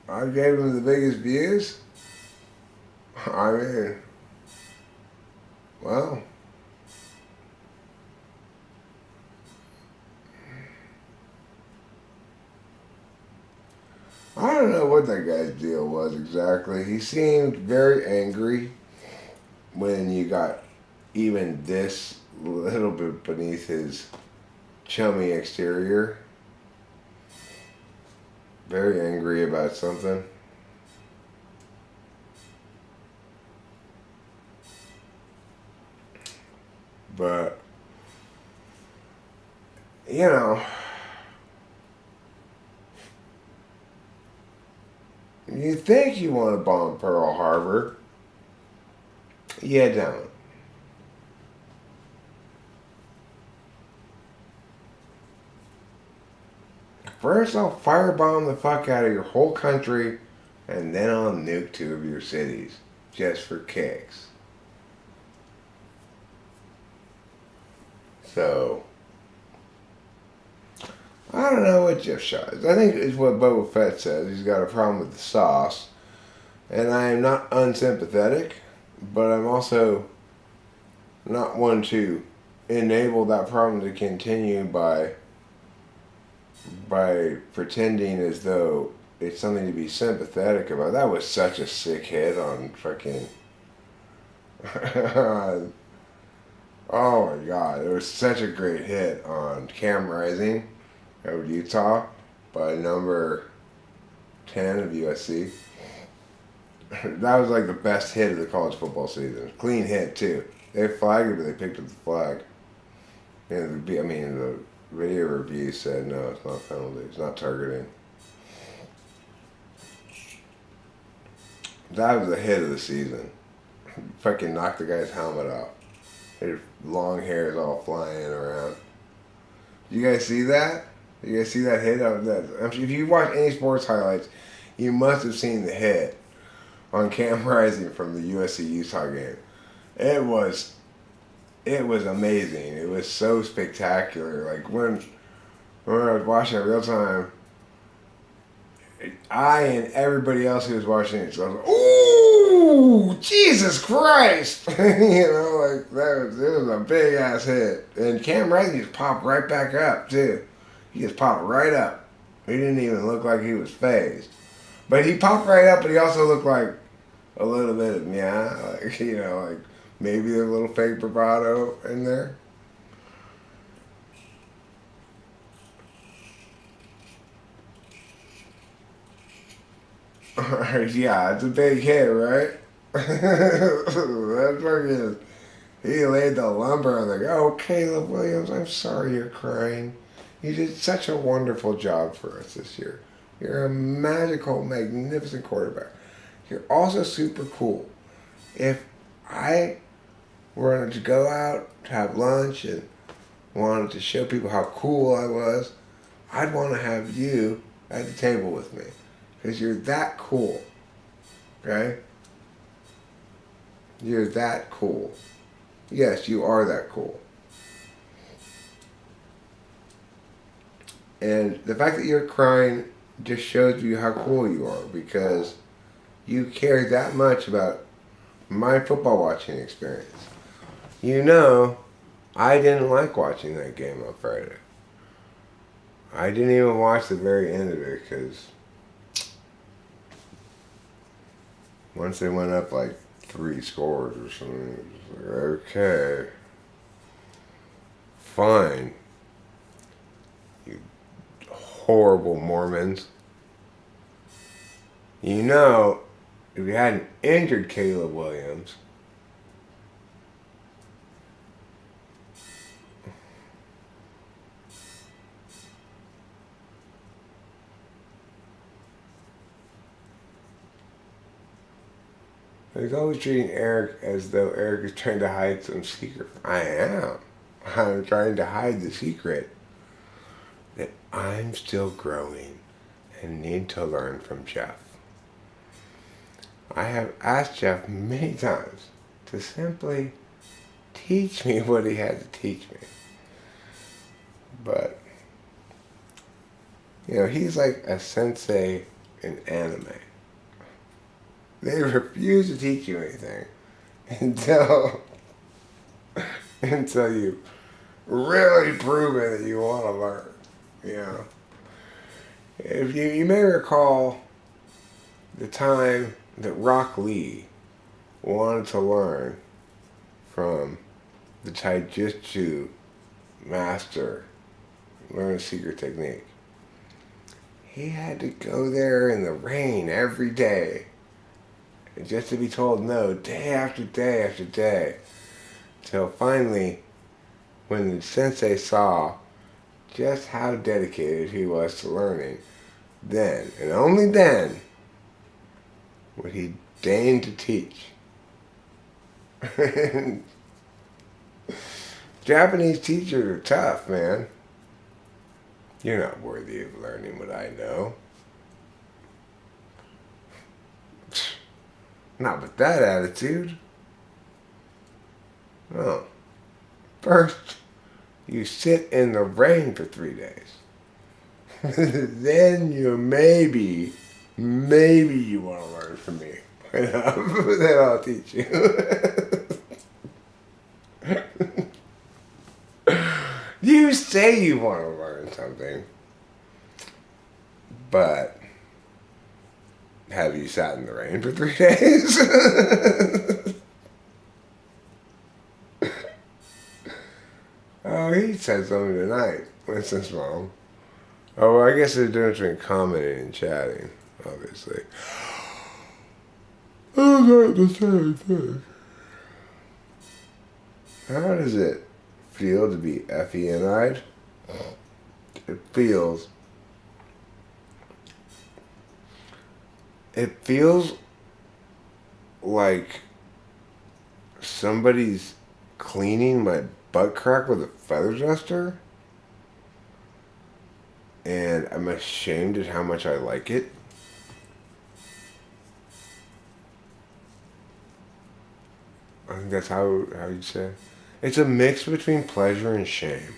I gave him the biggest views. I mean, well, I don't know what that guy's deal was exactly. He seemed very angry when you got even this little bit beneath his chummy exterior. Very angry about something. But, you know, you think you want to bomb Pearl Harbor. You don't. First, I'll firebomb the fuck out of your whole country, and then I'll nuke 2 of your cities, just for kicks. So, I don't know what Jeff Shaw is. I think it's what Boba Fett says. He's got a problem with the sauce. And I am not unsympathetic, but I'm also not one to enable that problem to continue by pretending as though it's something to be sympathetic about. That was such a sick hit on fucking... Oh my god, it was such a great hit on Cam Rising of Utah by number 10 of USC. That was like the best hit of the college football season. Clean hit too. They flagged it, but they picked up the flag. And the video review said no, it's not penalty. It's not targeting. That was the hit of the season. Fucking knocked the guy's helmet off. His long hair is all flying around. You guys see that? You guys see that hit? If you watch any sports highlights, you must have seen the hit on Cam Rising from the USC Utah game. It was it was amazing. It was so spectacular. Like when I was watching it real time, I and everybody else who was watching it, so I was like, "Ooh, Jesus Christ!" You know, like it was a big ass hit. And Cam Rising just popped right back up too. He just popped right up. He didn't even look like he was phased, but he popped right up. But he also looked like a little bit of like like maybe there's a little fake bravado in there. Yeah, it's a big hit, right? That's fucking. He laid the lumber. I was like, "Oh, Caleb Williams, I'm sorry you're crying. You did such a wonderful job for us this year. You're a magical, magnificent quarterback. You're also super cool. If I were to go out to have lunch and wanted to show people how cool I was, I'd want to have you at the table with me. Because you're that cool. Okay? You're that cool. Yes, you are that cool. And the fact that you're crying just shows you how cool you are because you care that much about my football watching experience. You know, I didn't like watching that game on Friday. I didn't even watch the very end of it because once they went up like 3 scores or something, it was like, okay, fine, you horrible Mormons. You know, if you hadn't injured Caleb Williams, he's always treating Eric as though Eric is trying to hide some secret. I am. I'm trying to hide the secret that I'm still growing and need to learn from Jeff. I have asked Jeff many times to simply teach me what he had to teach me. But, he's like a sensei in anime. They refuse to teach you anything until you really proven that you want to learn. If you may recall the time that Rock Lee wanted to learn from the Taijutsu master, learn a secret technique. He had to go there in the rain every day just to be told no day after day after day. Till finally, when the sensei saw just how dedicated he was to learning, then, and only then, would he deign to teach. Japanese teachers are tough, man. You're not worthy of learning what I know. Not with that attitude. No. First, you sit in the rain for 3 days. Then you maybe you want to learn from me. Then I'll teach you. You say you want to learn something, but have you sat in the rain for 3 days? Oh, he said something tonight. Winston's mom. Oh, well, I guess there's a difference between commenting and chatting, obviously. Oh, not the same thing. How does it feel to be FENI'd? It feels like somebody's cleaning my butt crack with a feather duster, and I'm ashamed at how much I like it. I think that's how you say it. It's a mix between pleasure and shame.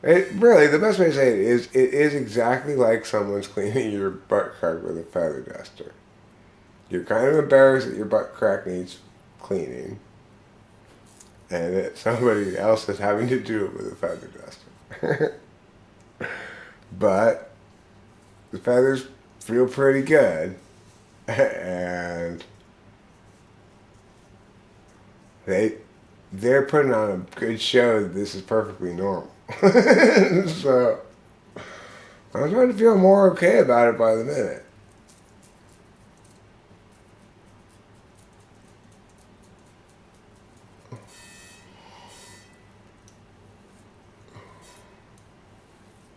It really, the best way to say it is exactly like someone's cleaning your butt crack with a feather duster. You're kind of embarrassed that your butt crack needs cleaning, and that somebody else is having to do it with a feather duster. But the feathers feel pretty good, and they're putting on a good show that this is perfectly normal. So I'm starting to feel more okay about it by the minute.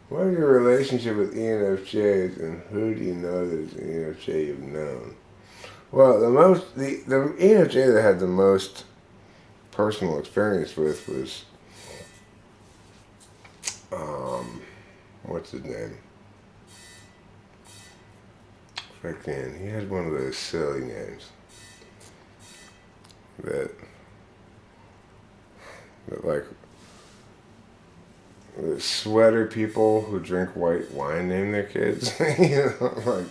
What is your relationship with ENFJs, and who do you know that is an ENFJ you've known? Well, the ENFJ that I had the most personal experience with was what's his name? Freaking, he had one of those silly names that like the sweater people who drink white wine name their kids. You know, like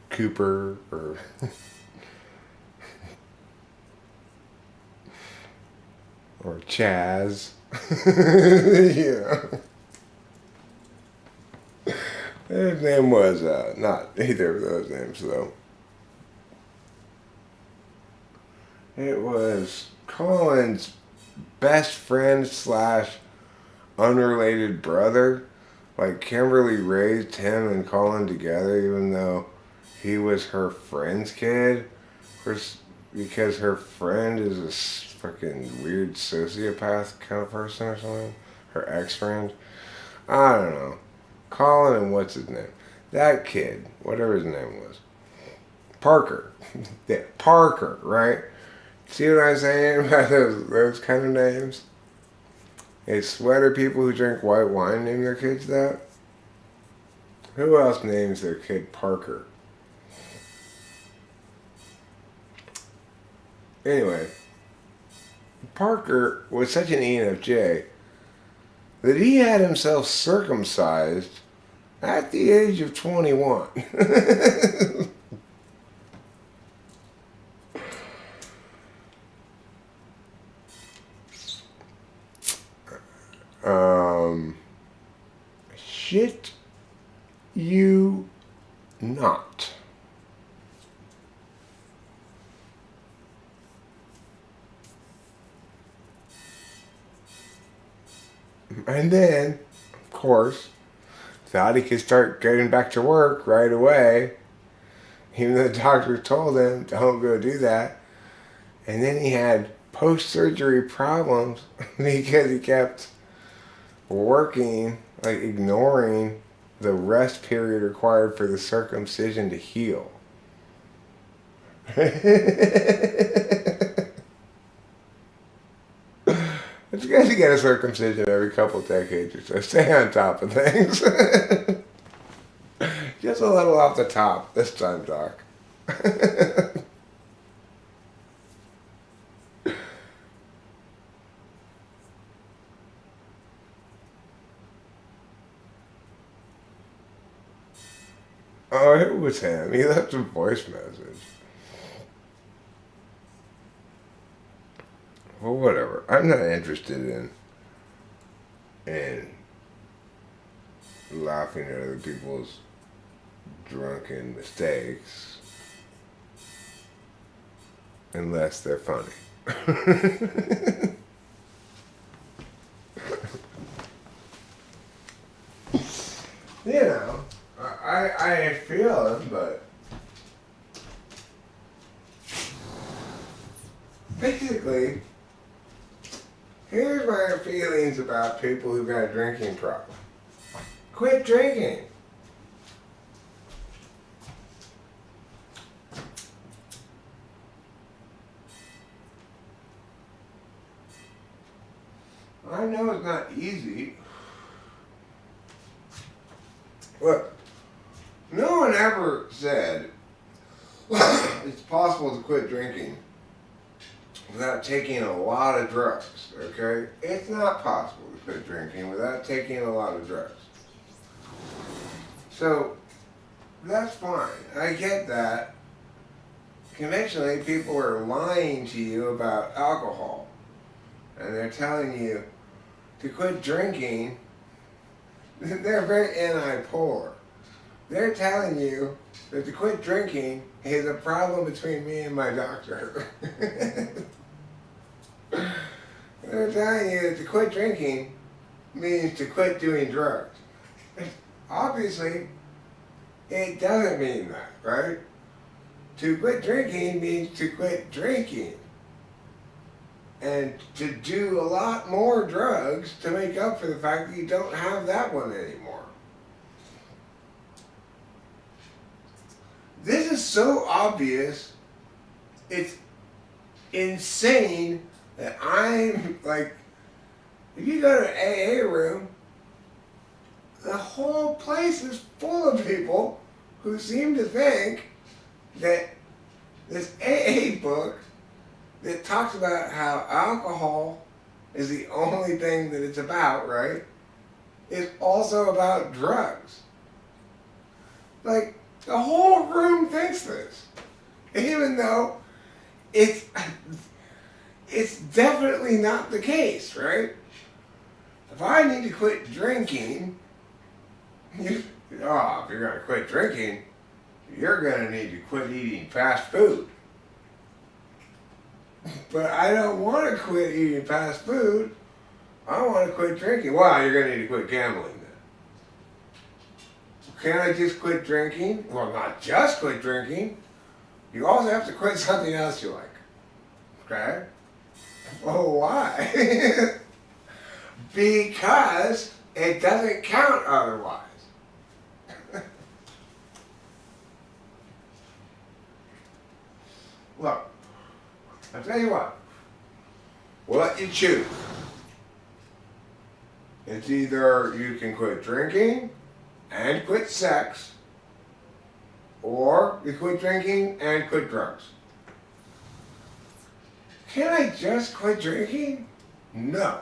Cooper or or Chaz. You know. His name was not either of those names, though. It was Colin's best friend / unrelated brother. Like, Kimberly raised him and Colin together, even though he was her friend's kid. Because her friend is a fucking weird sociopath kind of person or something. Her ex-friend. I don't know. Colin and what's his name? That kid, whatever his name was. Parker. Yeah, Parker, right? See what I'm saying about those kind of names? It's sweater people who drink white wine name their kids that? Who else names their kid Parker? Anyway, Parker was such an ENFJ that he had himself circumcised at the age of 21. Shit you not. And then, of course, thought he could start getting back to work right away, even though the doctor told him, don't go do that. And then he had post-surgery problems because he kept working, like ignoring the rest period required for the circumcision to heal. It's good to get a circumcision every couple decades or so. Stay on top of things. Just a little off the top this time, Doc. Oh, it was him. He left a voice message. Well, whatever. I'm not interested in laughing at other people's drunken mistakes unless they're funny. You know, I feel him, but basically, here's my feelings about people who got a drinking problem. Quit drinking. I know it's not easy. Look, no one ever said it's possible to quit drinking without taking a lot of drugs, okay? It's not possible to quit drinking without taking a lot of drugs. So, that's fine. I get that. Conventionally, people are lying to you about alcohol. And they're telling you to quit drinking. They're very anti-PoLR. They're telling you that to quit drinking is a problem between me and my doctor. They're telling you that to quit drinking means to quit doing drugs. Obviously, it doesn't mean that, right? To quit drinking means to quit drinking. And to do a lot more drugs to make up for the fact that you don't have that one anymore. This is so obvious, it's insane that I'm like, if you go to an AA room, the whole place is full of people who seem to think that this AA book that talks about how alcohol is the only thing that it's about, right, is also about drugs. Like, the whole room thinks this. Even though it's definitely not the case, right? If I need to quit drinking, if you're going to quit drinking, you're going to need to quit eating fast food. But I don't want to quit eating fast food. I want to quit drinking. Well, you're going to need to quit gambling then. Can't I just quit drinking? Well, not just quit drinking. You also have to quit something else you like. Okay? Well, why? Because it doesn't count otherwise. Look, I'll tell you what. We'll let you choose. It's either you can quit drinking and quit sex, or you quit drinking and quit drugs. Can I just quit drinking? No.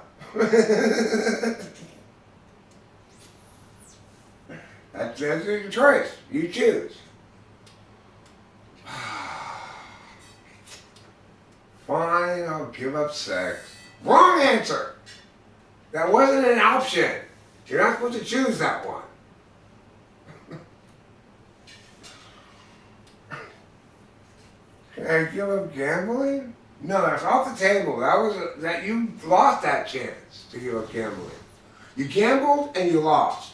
That's your choice. You choose. Fine, I'll give up sex. Wrong answer! That wasn't an option. You're not supposed to choose that one. Can I give up gambling? No, that's off the table. That you lost that chance to give up gambling. You gambled and you lost.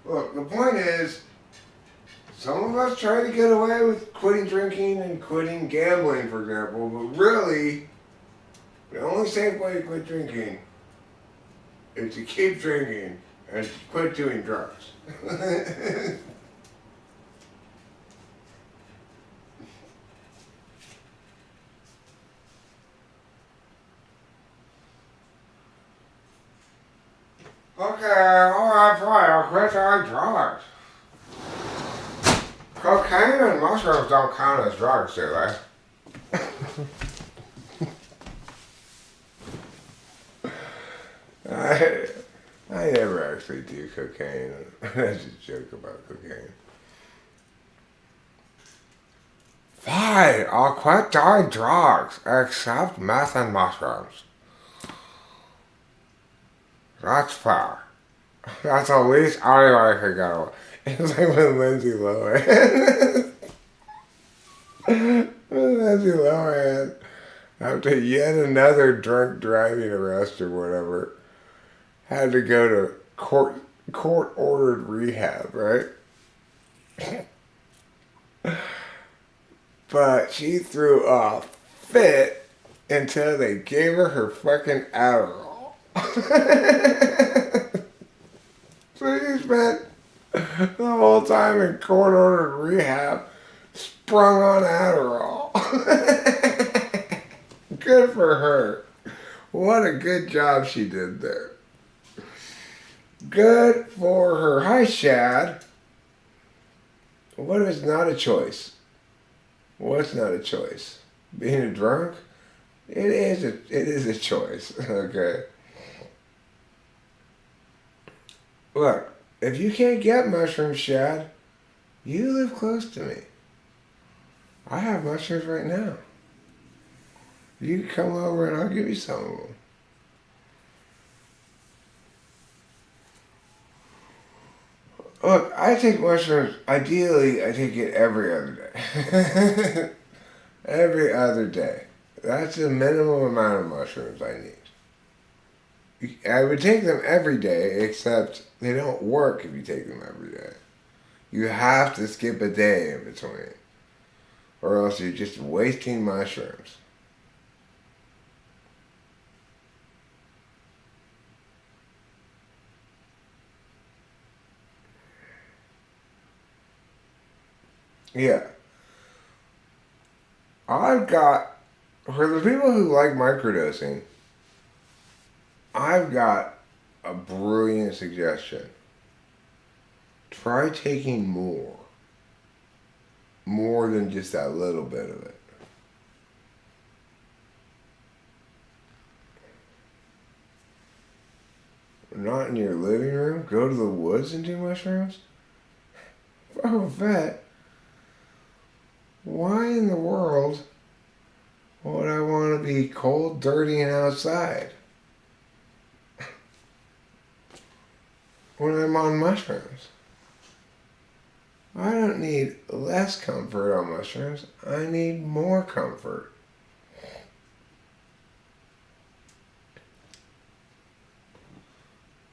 Look, the point is, some of us try to get away with quitting drinking and quitting gambling, for example, but really, the only safe way to quit drinking is to keep drinking and quit doing drugs. Okay, alright, fine, I'll quit doing drugs. Cocaine and mushrooms don't count as drugs, do they? I never actually do cocaine. That's a joke about cocaine. Fine, I'll quit doing drugs, except meth and mushrooms. That's fair. That's the least anybody could get away. It's like with Lindsay Lohan. Lindsay Lohan, after yet another drunk driving arrest or whatever, had to go to court-ordered rehab, right? But she threw a fit until they gave her fucking Adderall. So she spent the whole time in court-ordered rehab, sprung on Adderall. Good for her. What a good job she did there. Good for her. Hi, Shad. What if it's not a choice? What's not a choice? Being a drunk? It is a choice. Okay. Look, if you can't get mushrooms, Shad, you live close to me. I have mushrooms right now. You can come over and I'll give you some of them. Look, I take mushrooms, ideally I take it every other day. Every other day. That's the minimum amount of mushrooms I need. I would take them every day, except they don't work if you take them every day. You have to skip a day in between, or else you're just wasting mushrooms. Yeah. I've got, for the people who like microdosing, I've got a brilliant suggestion. Try taking more. More than just that little bit of it. Not in your living room? Go to the woods and do mushrooms? Oh, vet. Why in the world would I want to be cold, dirty, and outside when I'm on mushrooms? I don't need less comfort on mushrooms. I need more comfort.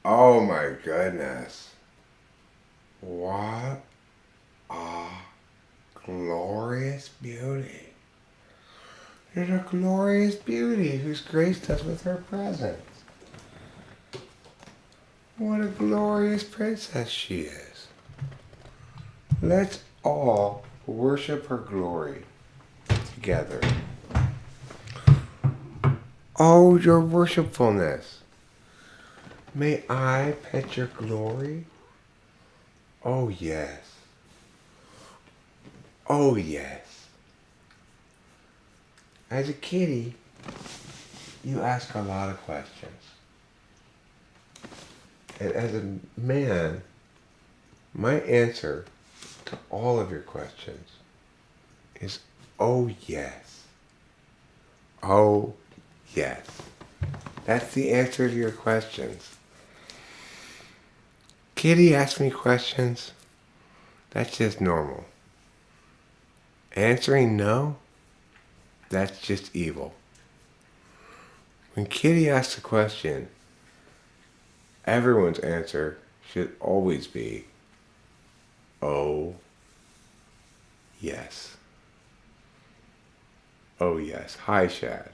Oh my goodness. What a glorious beauty. There's a glorious beauty who's graced us with her presence. What a glorious princess she is. Let's all worship her glory together. Oh, your worshipfulness. May I pet your glory? Oh, yes. Oh, yes. As a kitty, you ask a lot of questions. And as a man, my answer to all of your questions is, oh, yes. Oh, yes. That's the answer to your questions. Kitty asks me questions. That's just normal. Answering no, that's just evil. When Kitty asks a question, everyone's answer should always be, oh, yes. Oh, yes. Hi, Shad.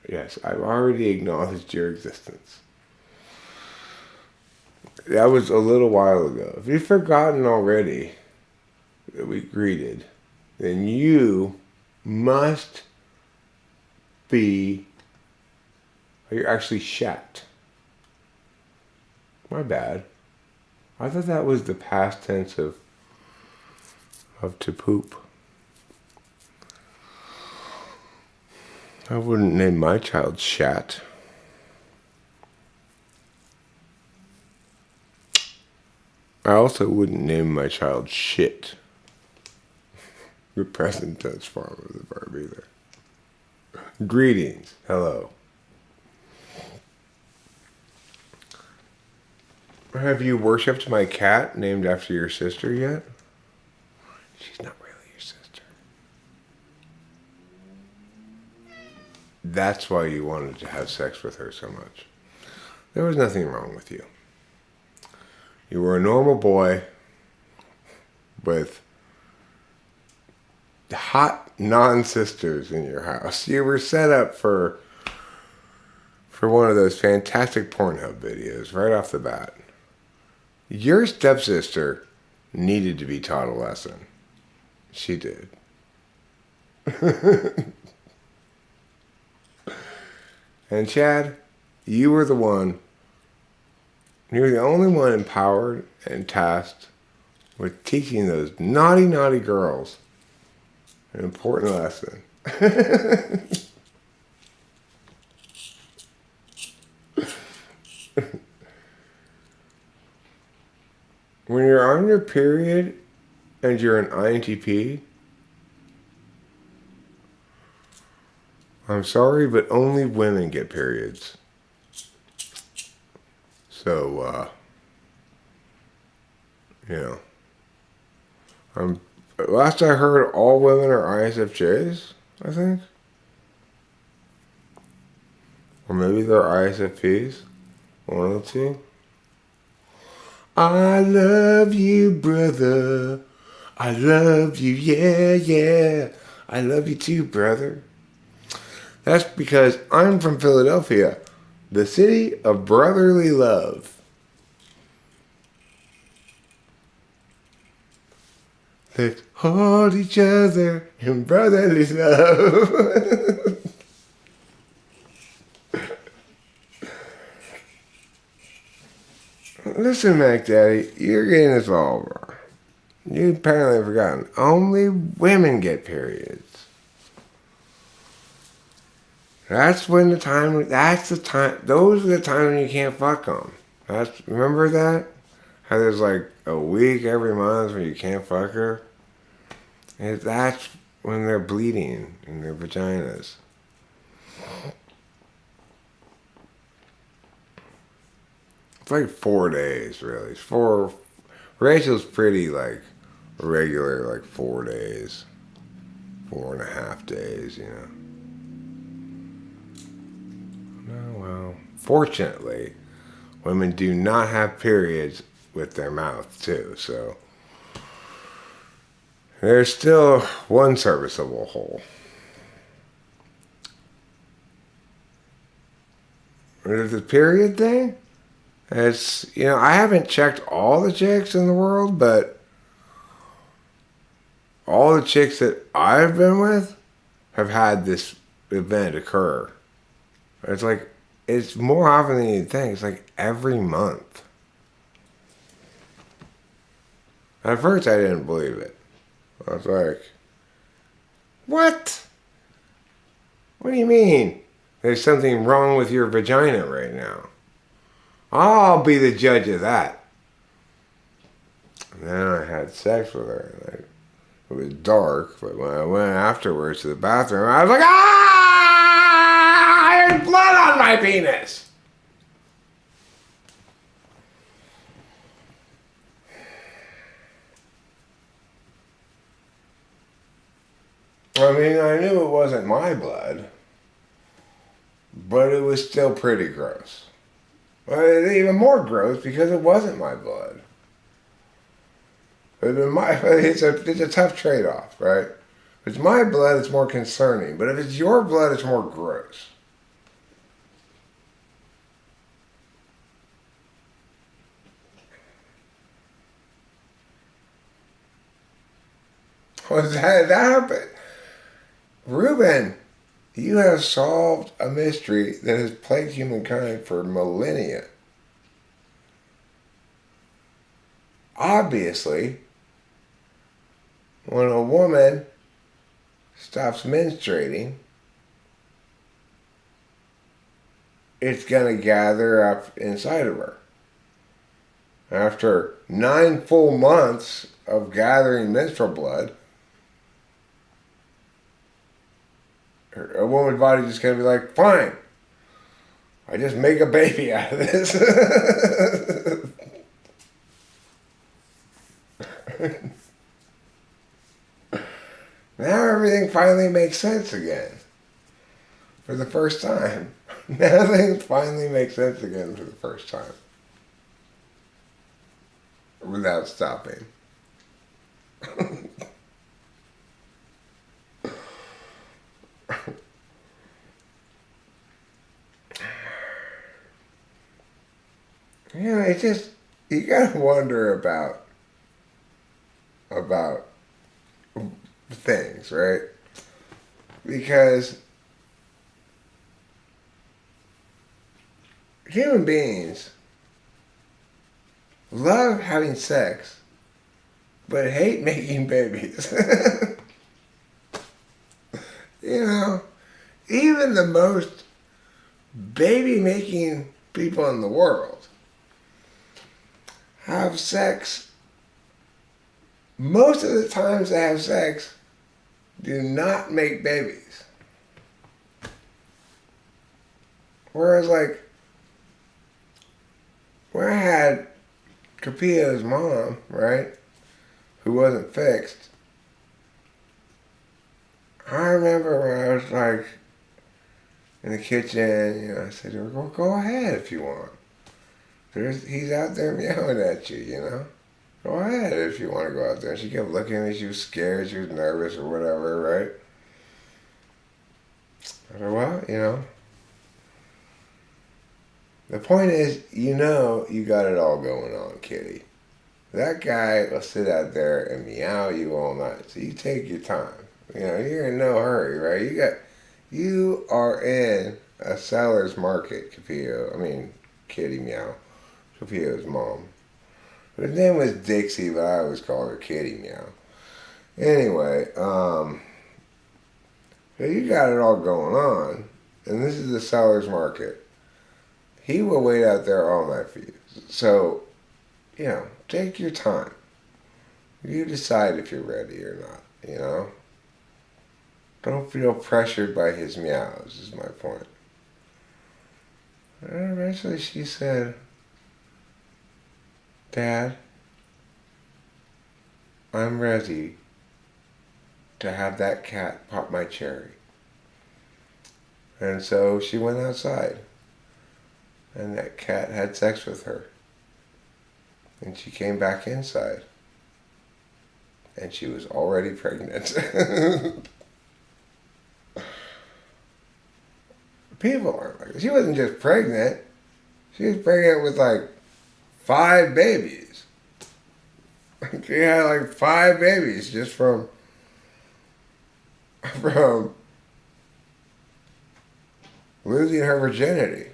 Yes, I've already acknowledged your existence. That was a little while ago. If you've forgotten already that we greeted, then you must be, you're actually shat. My bad. I thought that was the past tense of to poop. I wouldn't name my child Shat. I also wouldn't name my child Shit. The present tense form of the verb either. Greetings. Hello. Have you worshipped my cat named after your sister yet? She's not really your sister. That's why you wanted to have sex with her so much. There was nothing wrong with you. You were a normal boy with hot non-sisters in your house. You were set up for one of those fantastic Pornhub videos right off the bat. Your stepsister needed to be taught a lesson. She did. And Chad, you were the one. You're the only one empowered and tasked with teaching those naughty, naughty girls an important lesson. When you're on your period and you're an INTP, I'm sorry, but only women get periods. So, you know, last I heard, all women are ISFJs, I think. Or maybe they're ISFPs. One of the two. I love you, brother. I love you, yeah, yeah. I love you too, brother. That's because I'm from Philadelphia, the city of brotherly love. Let's hold each other in brotherly love. Listen, Mac Daddy, you're getting this all wrong. You apparently have forgotten. Only women get periods. That's when the time. That's the time. Those are the times when you can't fuck them. Remember that? How there's like a week every month when you can't fuck her. And that's when they're bleeding in their vaginas. It's like 4 days, really. Rachel's pretty like regular, like 4 days, 4.5 days, you know. Oh well. Fortunately, women do not have periods with their mouth too, so there's still one serviceable hole. There's the period thing. It's, you know, I haven't checked all the chicks in the world, but all the chicks that I've been with have had this event occur. It's like, it's more often than you'd think. It's like every month. At first, I didn't believe it. I was like, what? What do you mean? There's something wrong with your vagina right now. I'll be the judge of that. And then I had sex with her. It was dark, but when I went afterwards to the bathroom, I was like, ah! There's blood on my penis! I mean, I knew it wasn't my blood, but it was still pretty gross. It's even more gross because it wasn't my blood. It's a tough trade-off, right? If it's my blood, it's more concerning. But if it's your blood, it's more gross. Was that happened? Ruben, you have solved a mystery that has plagued humankind for millennia. Obviously, when a woman stops menstruating, it's going to gather up inside of her. After 9 full months of gathering menstrual blood, a woman's body just going to be like, fine, I just make a baby out of this. Now everything finally makes sense again. For the first time. Now things finally make sense again for the first time. Without stopping. You know, it's just, you gotta wonder about things, right? Because human beings love having sex, but hate making babies. You know, even the most baby-making people in the world have sex. Most of the times they have sex do not make babies. Whereas, like, when I had Capillo's mom, right, who wasn't fixed, I remember when I was, like, in the kitchen, you know, I said to her, well, go ahead if you want. He's out there meowing at you, you know. Go ahead if you want to go out there. And she kept looking at me. She was scared. She was nervous or whatever, right? I said, well, you know. The point is, you know you got it all going on, kitty. That guy will sit out there and meow you all night. So you take your time. You know, you're in no hurry, right? You are in a seller's market, Capillo. I mean, Kitty Meow. Capillo's mom. Her name was Dixie, but I always call her Kitty Meow. Anyway, so you got it all going on, and this is the seller's market. He will wait out there all night for you. So, you know, take your time. You decide if you're ready or not, you know? Don't feel pressured by his meows, is my point. And eventually she said, Dad, I'm ready to have that cat pop my cherry. And so she went outside, and that cat had sex with her. And she came back inside, and she was already pregnant. People aren't like this. She wasn't just pregnant. She was pregnant with like 5 babies. She had like 5 babies just from losing her virginity.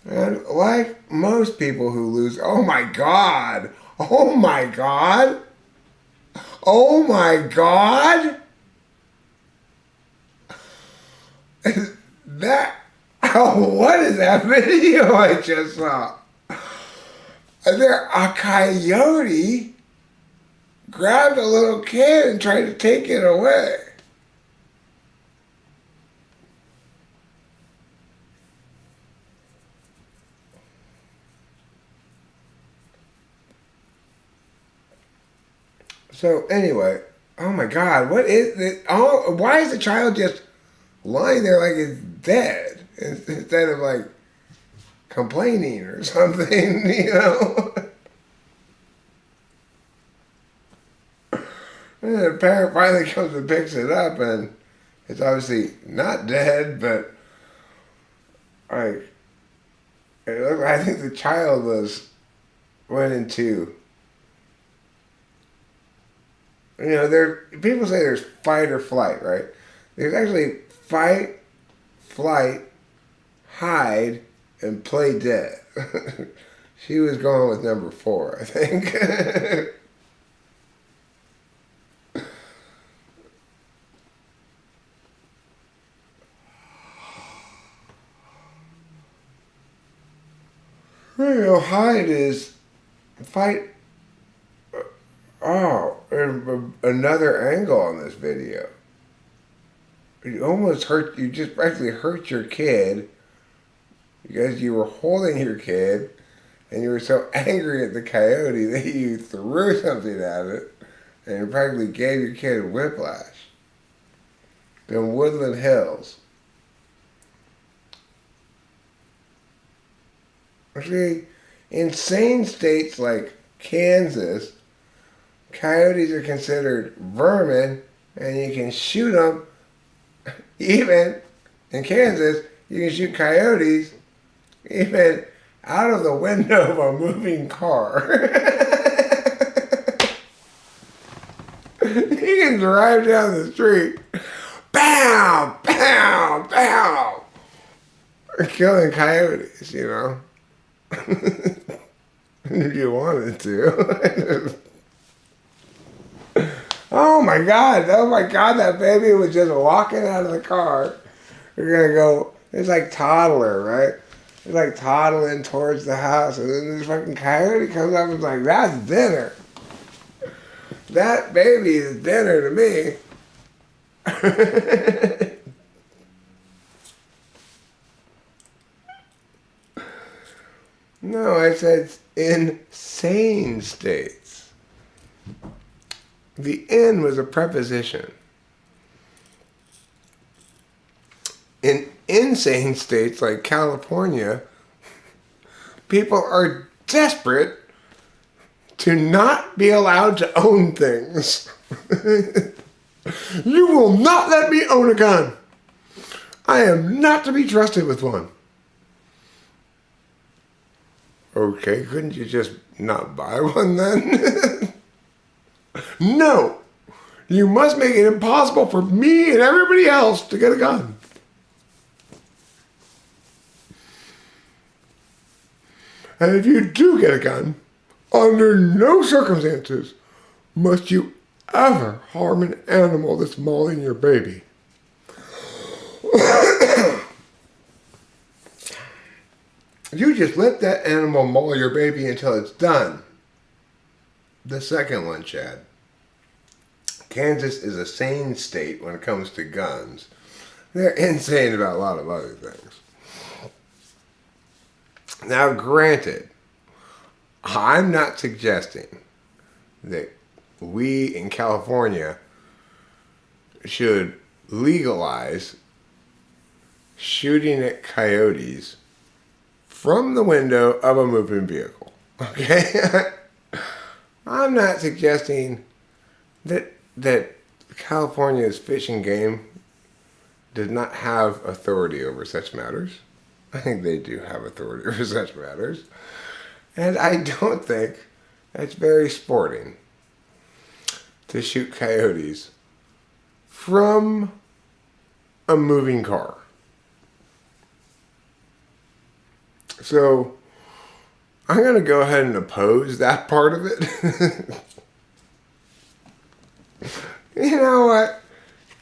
And like most people who lose, oh my God, oh my God, oh my God. What is that video I just saw? A coyote grabbed a little kid and tried to take it away. So anyway, oh my God, what is it? Oh, why is the child just lying there like it's dead instead of like complaining or something, you know? And the parent finally comes and picks it up, and it's obviously not dead, but like I think the child went into, you know, people say there's fight or flight, right? There's actually fight, flight, hide, and play dead. She was going with number 4, I think. You know, hide is fight. Oh, and another angle on this video. You just practically hurt your kid because you were holding your kid and you were so angry at the coyote that you threw something at it and you practically gave your kid whiplash. In Woodland Hills. Actually, in sane states like Kansas, coyotes are considered vermin and you can shoot them. Even in Kansas, you can shoot coyotes even out of the window of a moving car. You can drive down the street, pow, pow, pow, killing coyotes, you know. If you wanted to. Oh my God, that baby was just walking out of the car. We're gonna go, it's like toddler, right? It's like toddling towards the house, and then this fucking coyote comes up and is like, that's dinner. That baby is dinner to me. No, I said insane states. The in was a preposition. In insane states like California, people are desperate to not be allowed to own things. You will not let me own a gun. I am not to be trusted with one. Okay, couldn't you just not buy one then? No! You must make it impossible for me and everybody else to get a gun. And if you do get a gun, under no circumstances must you ever harm an animal that's mauling your baby. You just let that animal maul your baby until it's done. The second one, Chad. Kansas is a sane state when it comes to guns. They're insane about a lot of other things. Now, granted, I'm not suggesting that we in California should legalize shooting at coyotes from the window of a moving vehicle. Okay? I'm not suggesting that California's Fish and Game does not have authority over such matters. I think they do have authority over such matters. And I don't think it's very sporting to shoot coyotes from a moving car. So I'm going to go ahead and oppose that part of it. You know what?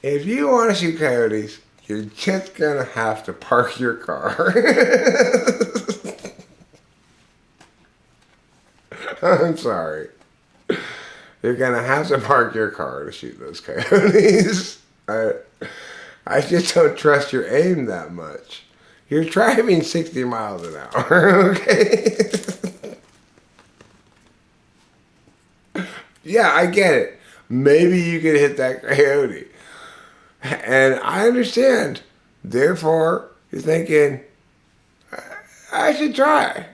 If you want to shoot coyotes, you're just going to have to park your car. I'm sorry. You're going to have to park your car to shoot those coyotes. I just don't trust your aim that much. You're driving 60 miles an hour, okay? Yeah, I get it. Maybe you could hit that coyote. And I understand. Therefore, you're thinking, I should try.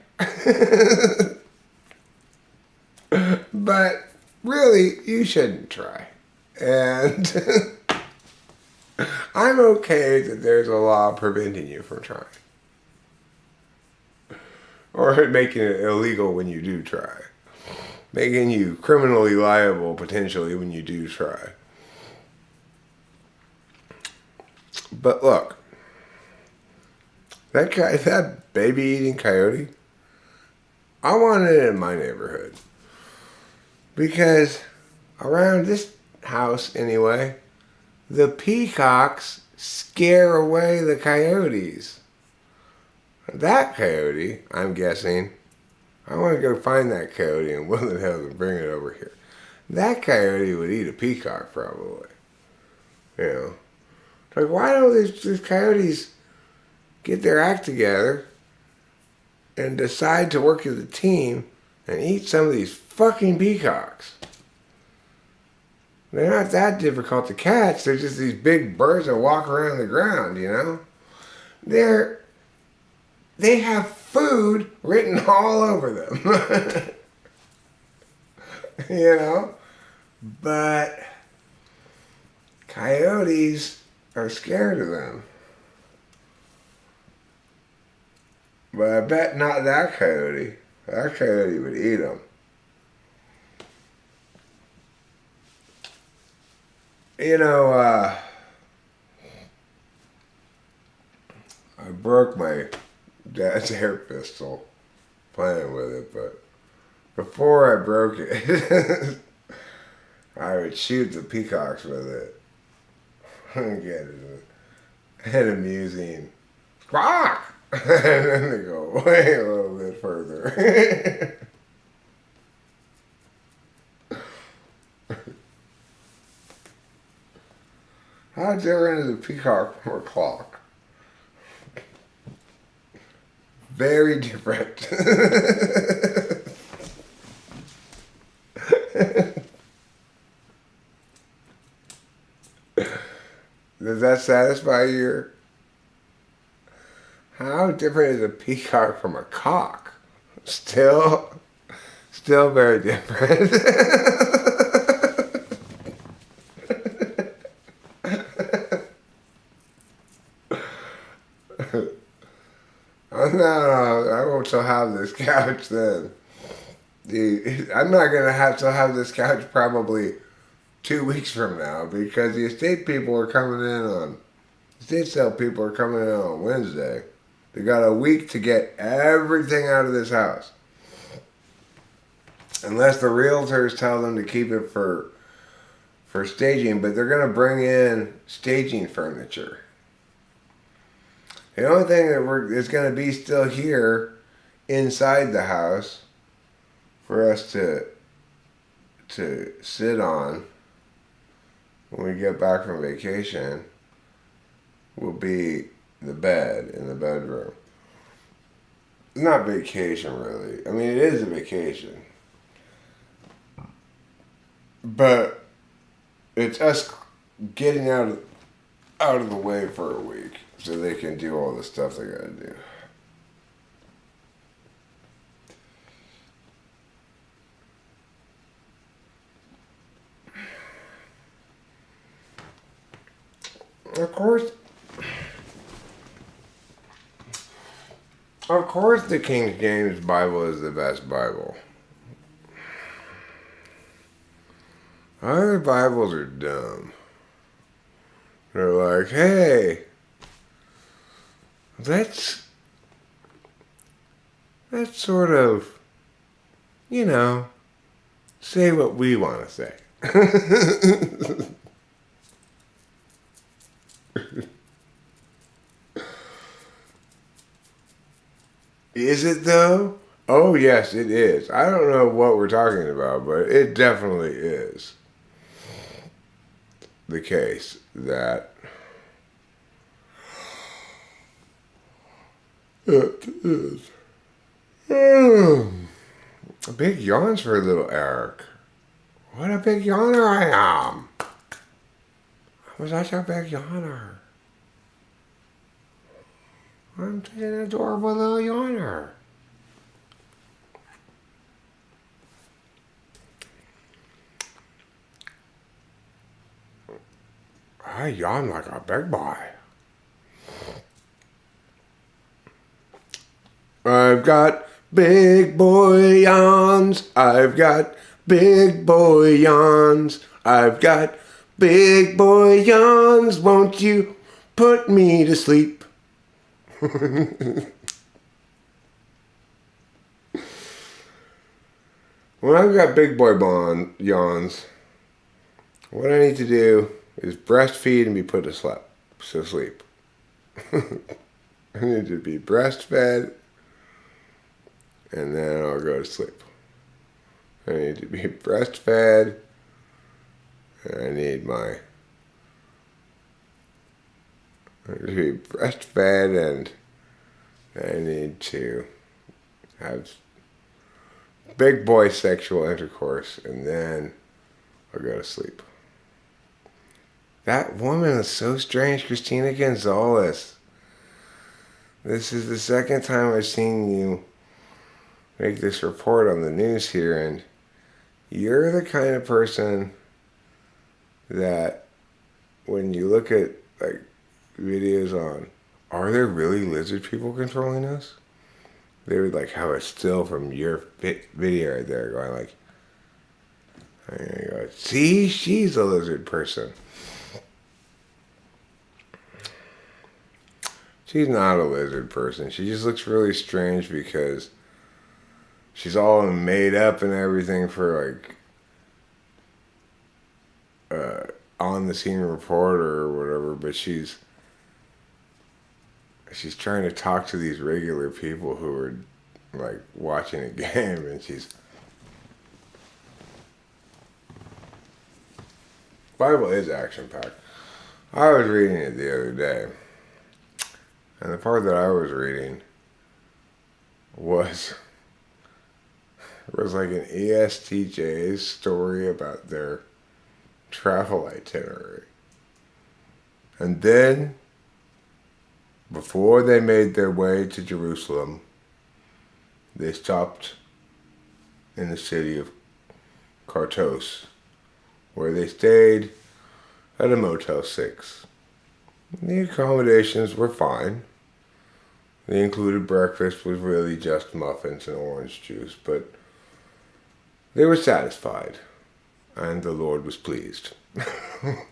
But really, you shouldn't try. And I'm okay that there's a law preventing you from trying. Or making it illegal when you do try. Making you criminally liable, potentially, when you do try. But look, that baby-eating coyote, I want it in my neighborhood. Because around this house, anyway, the peacocks scare away the coyotes. That coyote, I'm guessing, I want to go find that coyote in Woodland Hills and bring it over here. That coyote would eat a peacock, probably. You know. Like, why don't these coyotes get their act together and decide to work as a team and eat some of these fucking peacocks? They're not that difficult to catch. They're just these big birds that walk around the ground, you know? They have food written all over them. You know? But coyotes are scared of them. But I bet not that coyote. That coyote would eat them. You know, I broke my dad's air pistol playing with it, but before I broke it, I would shoot the peacocks with it. And get it. And amusing. Squawk! And then they go away a little bit further. How different is a peacock from a clock? Very different. Does that satisfy you? How different is a peacock from a cock? Still very different. I won't still have this couch then. I'm not going to still have this couch probably 2 weeks from now because the estate people are coming in on, estate sale people are coming in on Wednesday. They got a week to get everything out of this house. Unless the realtors tell them to keep it for staging, but they're going to bring in staging furniture. The only thing that is going to be still here inside the house for us to sit on when we get back from vacation will be the bed in the bedroom. Not vacation, really. I mean, it is a vacation. But it's us getting out of the way for a week so they can do all the stuff they gotta do. Of course the King James Bible is the best Bible. Other Bibles are dumb. They're like, hey, let's sort of, say what we want to say. Is it though? Oh yes, it is. I don't know what we're talking about, but it definitely is the case that it is. Big yawns for little Eric. What a big yawner I am. I was such a big yawner. I'm such an adorable little yawner. I yawn like a big boy. I've got big boy yawns. I've got big boy yawns. I've got big boy yawns. Won't you put me to sleep? When I've got big boy yawns, what I need to do is breastfeed and be put to sleep. I need to be breastfed and then I'll go to sleep. I need to be breastfed and I need to be breastfed and I need to have big boy sexual intercourse and then I'll go to sleep. That woman is so strange, Christina Gonzalez. This is the second time I've seen you make this report on the news here, and you're the kind of person that when you look at like videos on, are there really lizard people controlling us? They would like have a still from your video right there going like, I'm gonna go, see, she's a lizard person. She's not a lizard person. She just looks really strange because she's all made up and everything for on the scene reporter or whatever, but she's trying to talk to these regular people who are like watching a game, and Bible is action packed. I was reading it the other day, and the part that I was reading was like an ESTJ's story about their travel itinerary. And then, before they made their way to Jerusalem, they stopped in the city of Kartos, where they stayed at a Motel 6. The accommodations were fine. They included breakfast with really just muffins and orange juice, but they were satisfied, and the Lord was pleased. It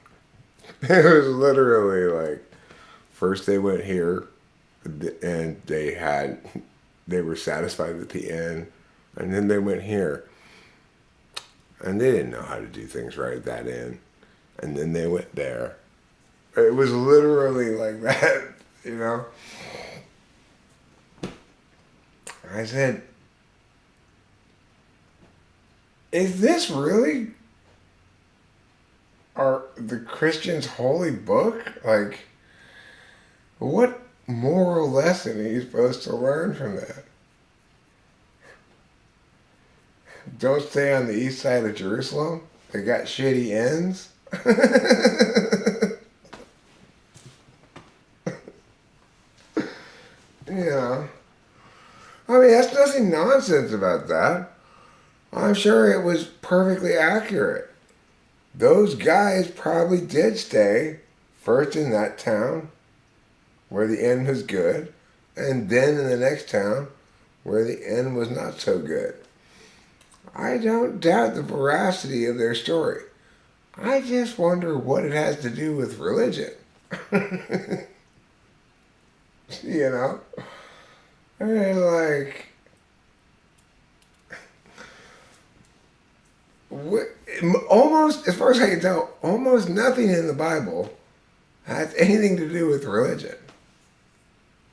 was literally like, first they went here, and they were satisfied with the inn, and then they went here, and they didn't know how to do things right at that inn, and then they went there. It was literally like that, you know? I said, is this really the Christian's holy book? Like, what moral lesson are you supposed to learn from that? Don't stay on the east side of Jerusalem? They got shitty inns? You know, I mean, that's nothing nonsense about that. I'm sure it was perfectly accurate. Those guys probably did stay first in that town where the inn was good, and then in the next town where the inn was not so good. I don't doubt the veracity of their story. I just wonder what it has to do with religion. You know? I mean, like, almost, as far as I can tell, almost nothing in the Bible has anything to do with religion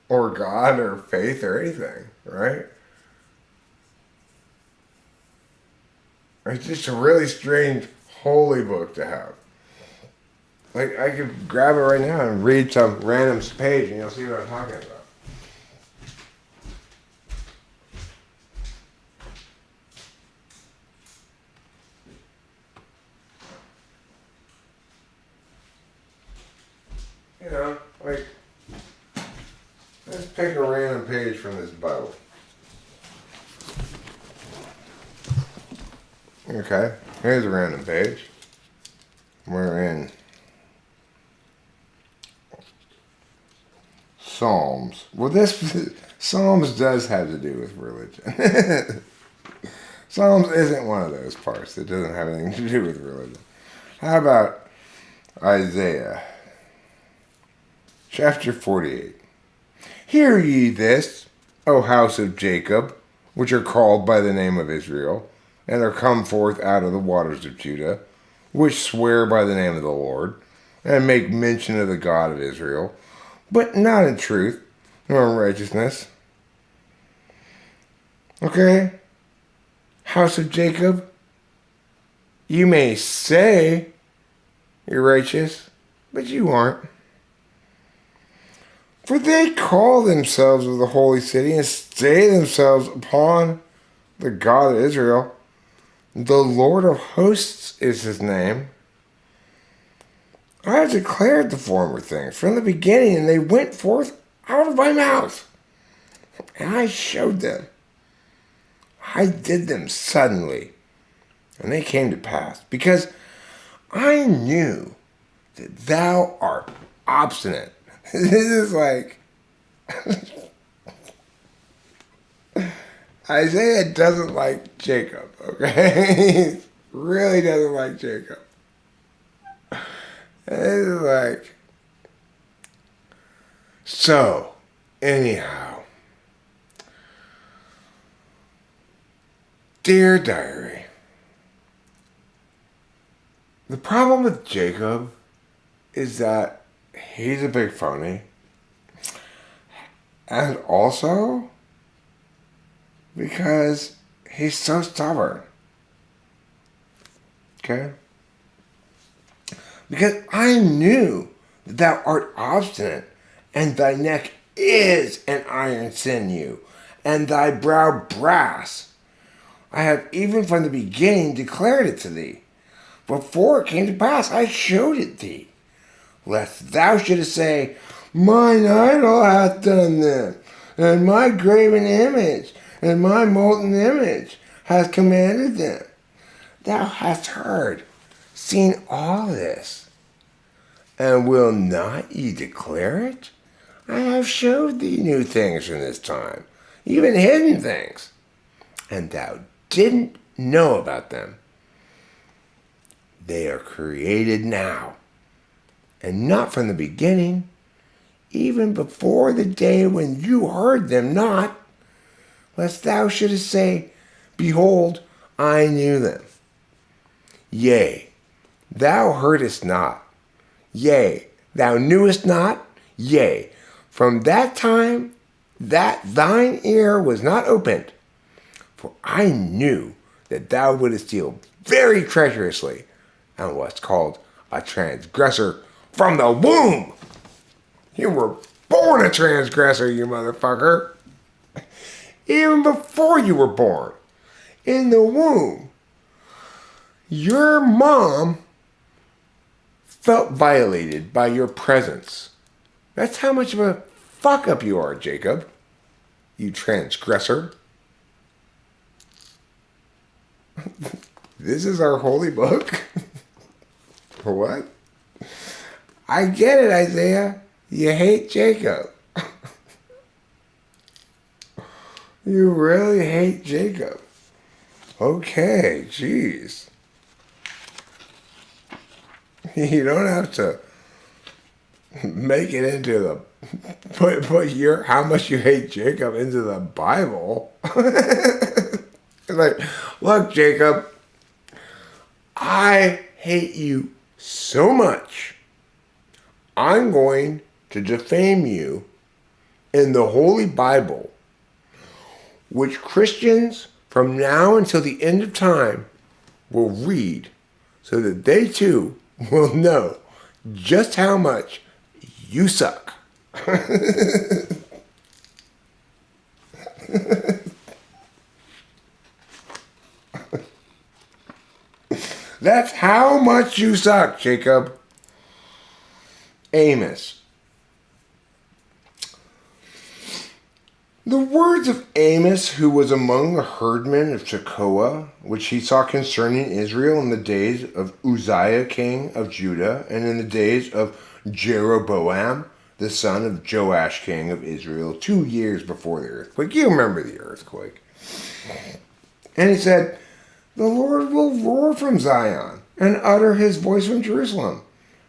or God or faith or anything, right? It's just a really strange holy book to have. Like, I could grab it right now and read some random page and you'll see what I'm talking about. You know, like, let's pick a random page from this Bible. Okay, here's a random page. We're in Psalms. Well, this Psalms does have to do with religion. Psalms isn't one of those parts that doesn't have anything to do with religion. How about Isaiah chapter 48? Hear ye this, O house of Jacob, which are called by the name of Israel, and are come forth out of the waters of Judah, which swear by the name of the Lord, and make mention of the God of Israel, but not in truth, nor in righteousness. Okay? House of Jacob, you may say you're righteous, but you aren't. For they call themselves of the holy city and stay themselves upon the God of Israel. The Lord of hosts is his name. I have declared the former things from the beginning, and they went forth out of my mouth. And I showed them. I did them suddenly, and they came to pass, because I knew that thou art obstinate. This is like Isaiah doesn't like Jacob, okay? He really doesn't like Jacob. And this is like, so, anyhow, Dear Diary, the problem with Jacob is that he's a big phony. And also because he's so stubborn. Okay? Because I knew that thou art obstinate, and thy neck is an iron sinew, and thy brow brass. I have even from the beginning declared it to thee. Before it came to pass, I showed it thee. Lest thou shouldest say, mine idol hath done this, and my graven image, and my molten image hath commanded them. Thou hast heard, seen all this, and will not ye declare it? I have showed thee new things from this time, even hidden things, and thou didn't know about them. They are created now, and not from the beginning, even before the day when you heard them not, lest thou shouldest say, behold, I knew them. Yea, thou heardest not. Yea, thou knewest not. Yea, from that time that thine ear was not opened. For I knew that thou wouldest deal very treacherously, and wast called a transgressor from the womb. You were born a transgressor, you motherfucker. Even before you were born, in the womb, your mom felt violated by your presence. That's how much of a fuck up you are, Jacob. You transgressor. This is our holy book? For what? I get it, Isaiah. You hate Jacob. You really hate Jacob. Okay, jeez. You don't have to make it into the put your how much you hate Jacob into the Bible. Like, look, Jacob, I hate you so much. I'm going to defame you in the Holy Bible, which Christians from now until the end of time will read so that they too will know just how much you suck. That's how much you suck, Jacob. Amos. The words of Amos, who was among the herdmen of Tekoa, which he saw concerning Israel in the days of Uzziah king of Judah, and in the days of Jeroboam, the son of Joash king of Israel, 2 years before the earthquake. You remember the earthquake. And he said, the Lord will roar from Zion, and utter his voice from Jerusalem,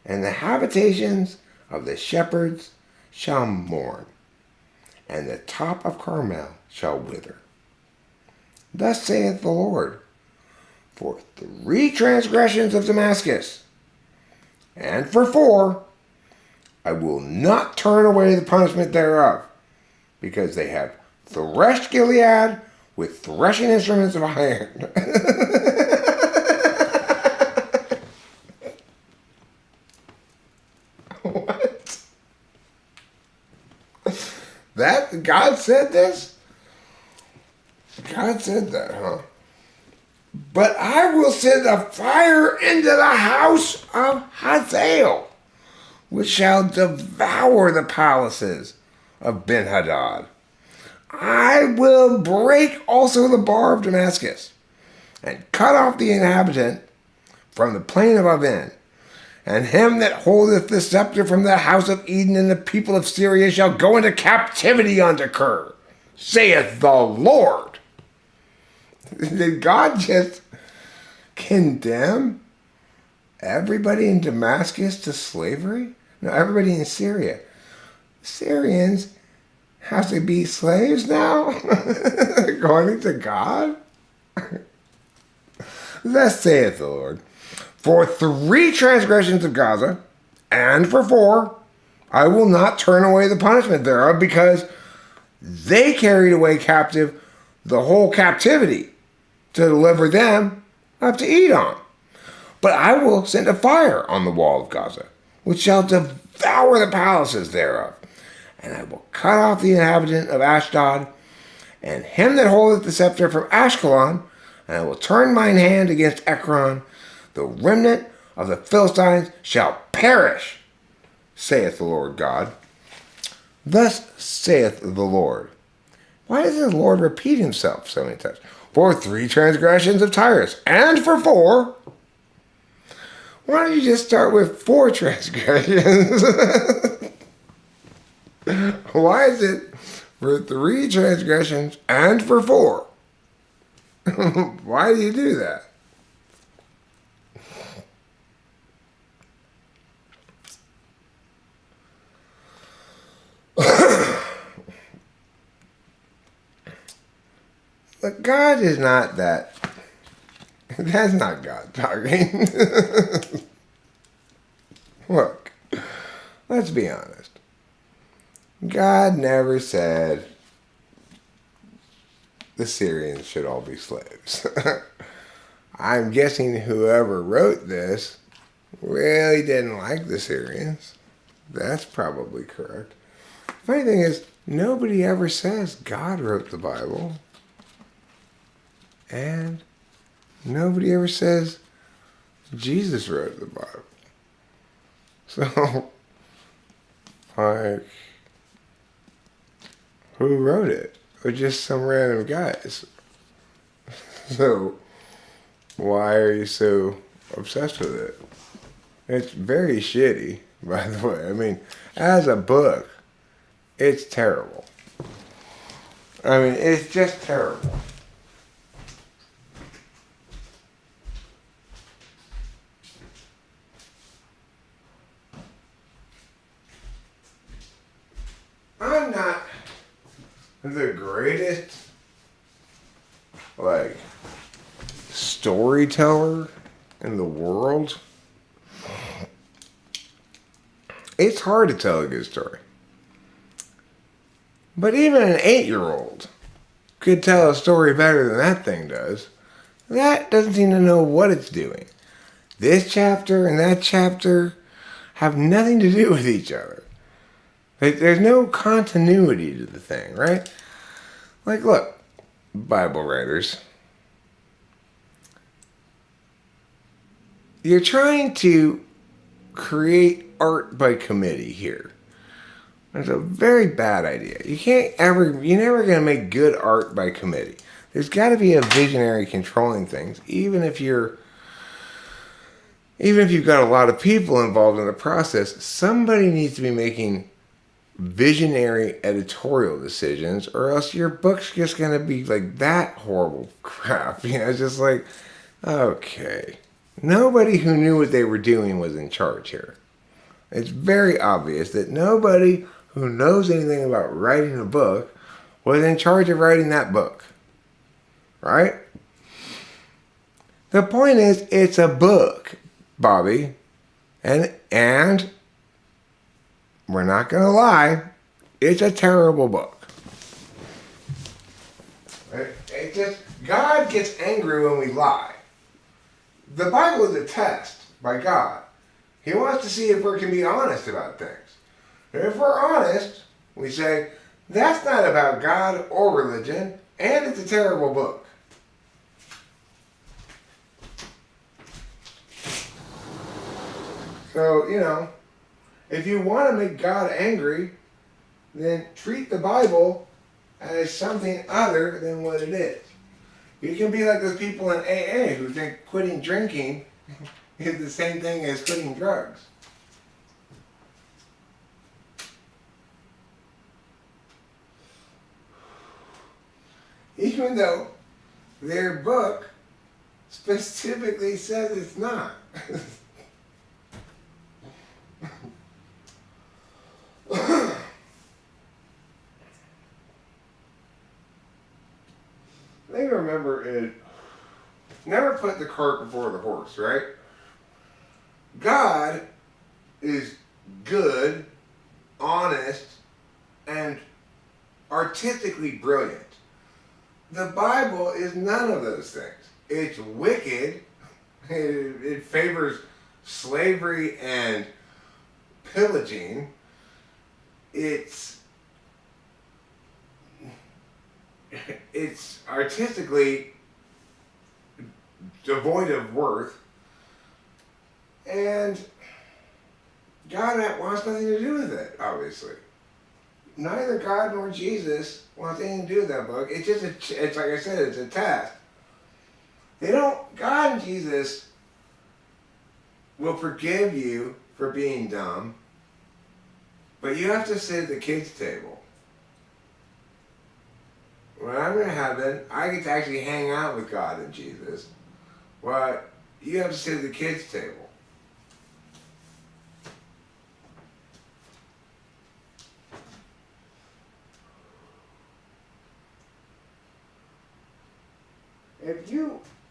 and the habitations of the shepherds shall mourn, and the top of Carmel shall wither. Thus saith the Lord, for 3 transgressions of Damascus, and for 4, I will not turn away the punishment thereof, because they have threshed Gilead with threshing instruments of iron. What? That God said this? God said that, huh? But I will send a fire into the house of Hazael, which shall devour the palaces of Ben-Hadad. I will break also the bar of Damascus, and cut off the inhabitant from the plain of Aven, and him that holdeth the scepter from the house of Eden, and the people of Syria shall go into captivity unto Kir, saith the Lord. Did God just condemn everybody in Damascus to slavery? No, everybody in Syria. have to be slaves now? According to God? Thus saith the Lord, for 3 transgressions of Gaza, and for 4, I will not turn away the punishment thereof, because they carried away captive the whole captivity to deliver them up to Edom. But I will send a fire on the wall of Gaza, which shall devour the palaces thereof. And I will cut off the inhabitant of Ashdod, and him that holdeth the scepter from Ashkelon, and I will turn mine hand against Ekron. The remnant of the Philistines shall perish, saith the Lord God. Thus saith the Lord. Why does the Lord repeat himself so many times? For 3 transgressions of Tyrus, and for 4. Why don't you just start with 4 transgressions? Why is it for 3 transgressions and for 4? Why do you do that? But God is not that. That's not God talking. Look, let's be honest. God never said the Syrians should all be slaves. I'm guessing whoever wrote this really didn't like the Syrians. That's probably correct. Funny thing is, nobody ever says God wrote the Bible. And nobody ever says Jesus wrote the Bible. So, like, who wrote it? Or just some random guys? So, why are you so obsessed with it? It's very shitty, by the way. I mean, as a book, it's terrible. I mean, it's just terrible. I'm not the greatest, like, storyteller in the world. It's hard to tell a good story. But even an 8-year-old could tell a story better than that thing does. That doesn't seem to know what it's doing. This chapter and that chapter have nothing to do with each other. There's no continuity to the thing, right? Like, look, Bible writers. You're trying to create art by committee here. That's a very bad idea. You're never going to make good art by committee. There's got to be a visionary controlling things, even if you've got a lot of people involved in the process. Somebody needs to be making visionary editorial decisions, or else your book's just going to be like that horrible crap. It's just like, okay. Nobody who knew what they were doing was in charge here. It's very obvious that nobody who knows anything about writing a book was in charge of writing that book. Right? The point is, it's a book, Bobby. And we're not going to lie, it's a terrible book. God gets angry when we lie. The Bible is a test by God. He wants to see if we can be honest about things. And if we're honest, we say, that's not about God or religion, and it's a terrible book. So, if you want to make God angry, then treat the Bible as something other than what it is. You can be like those people in AA who think quitting drinking is the same thing as quitting drugs. Even though their book specifically says it's not. I remember it never put the cart before the horse, right? God is good, honest, and artistically brilliant. The Bible is none of those things. It's wicked. It favors slavery and pillaging. It's artistically devoid of worth, and God wants nothing to do with it, obviously. Neither God nor Jesus wants anything to do with that book. It's just, it's like I said, it's a test. God and Jesus will forgive you for being dumb, but you have to sit at the kids' table. When I'm in heaven, I get to actually hang out with God and Jesus, but you have to sit at the kids' table.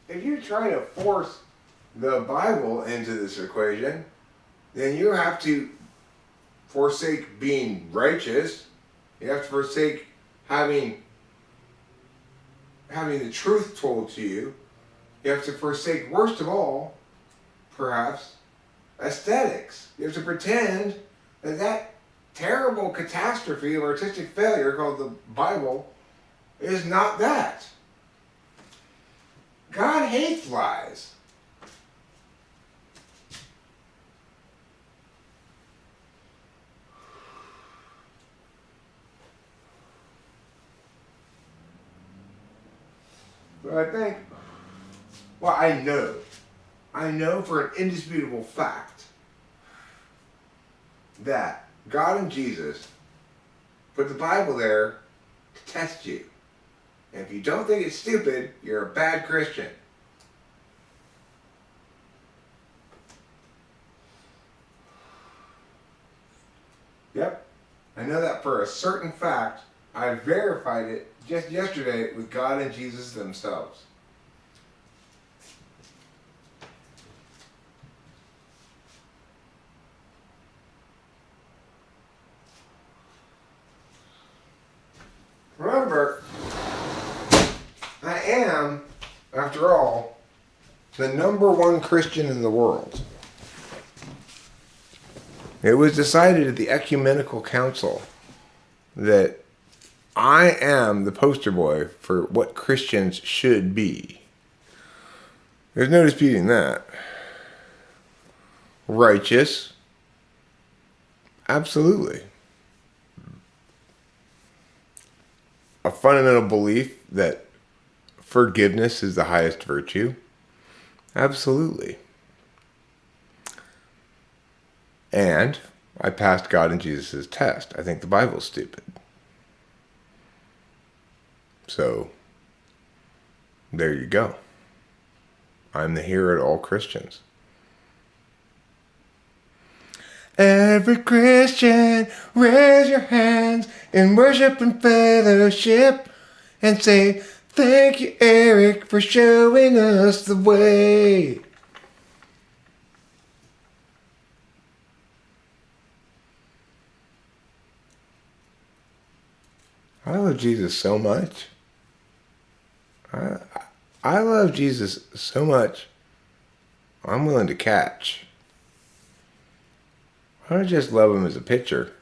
If you try to force the Bible into this equation, then you have to forsake being righteous. You have to forsake having the truth told to you. You have to forsake, worst of all, perhaps, aesthetics. You have to pretend that terrible catastrophe of artistic failure called the Bible is not that. God hates lies. But I think, well, I know for an indisputable fact that God and Jesus put the Bible there to test you. And if you don't think it's stupid, you're a bad Christian. Yep. I know that for a certain fact. I verified it just yesterday with God and Jesus themselves. Remember, I am, after all, the #1 Christian in the world. It was decided at the Ecumenical Council that I am the poster boy for what Christians should be. There's no disputing that. Righteous. Absolutely. A fundamental belief that forgiveness is the highest virtue. Absolutely. And I passed God and Jesus' test. I think the Bible's stupid. So, there you go. I'm the hero to all Christians. Every Christian, raise your hands in worship and fellowship and say, thank you, Eric, for showing us the way. I love Jesus so much. I love Jesus so much, I'm willing to catch. I don't just love him as a pitcher.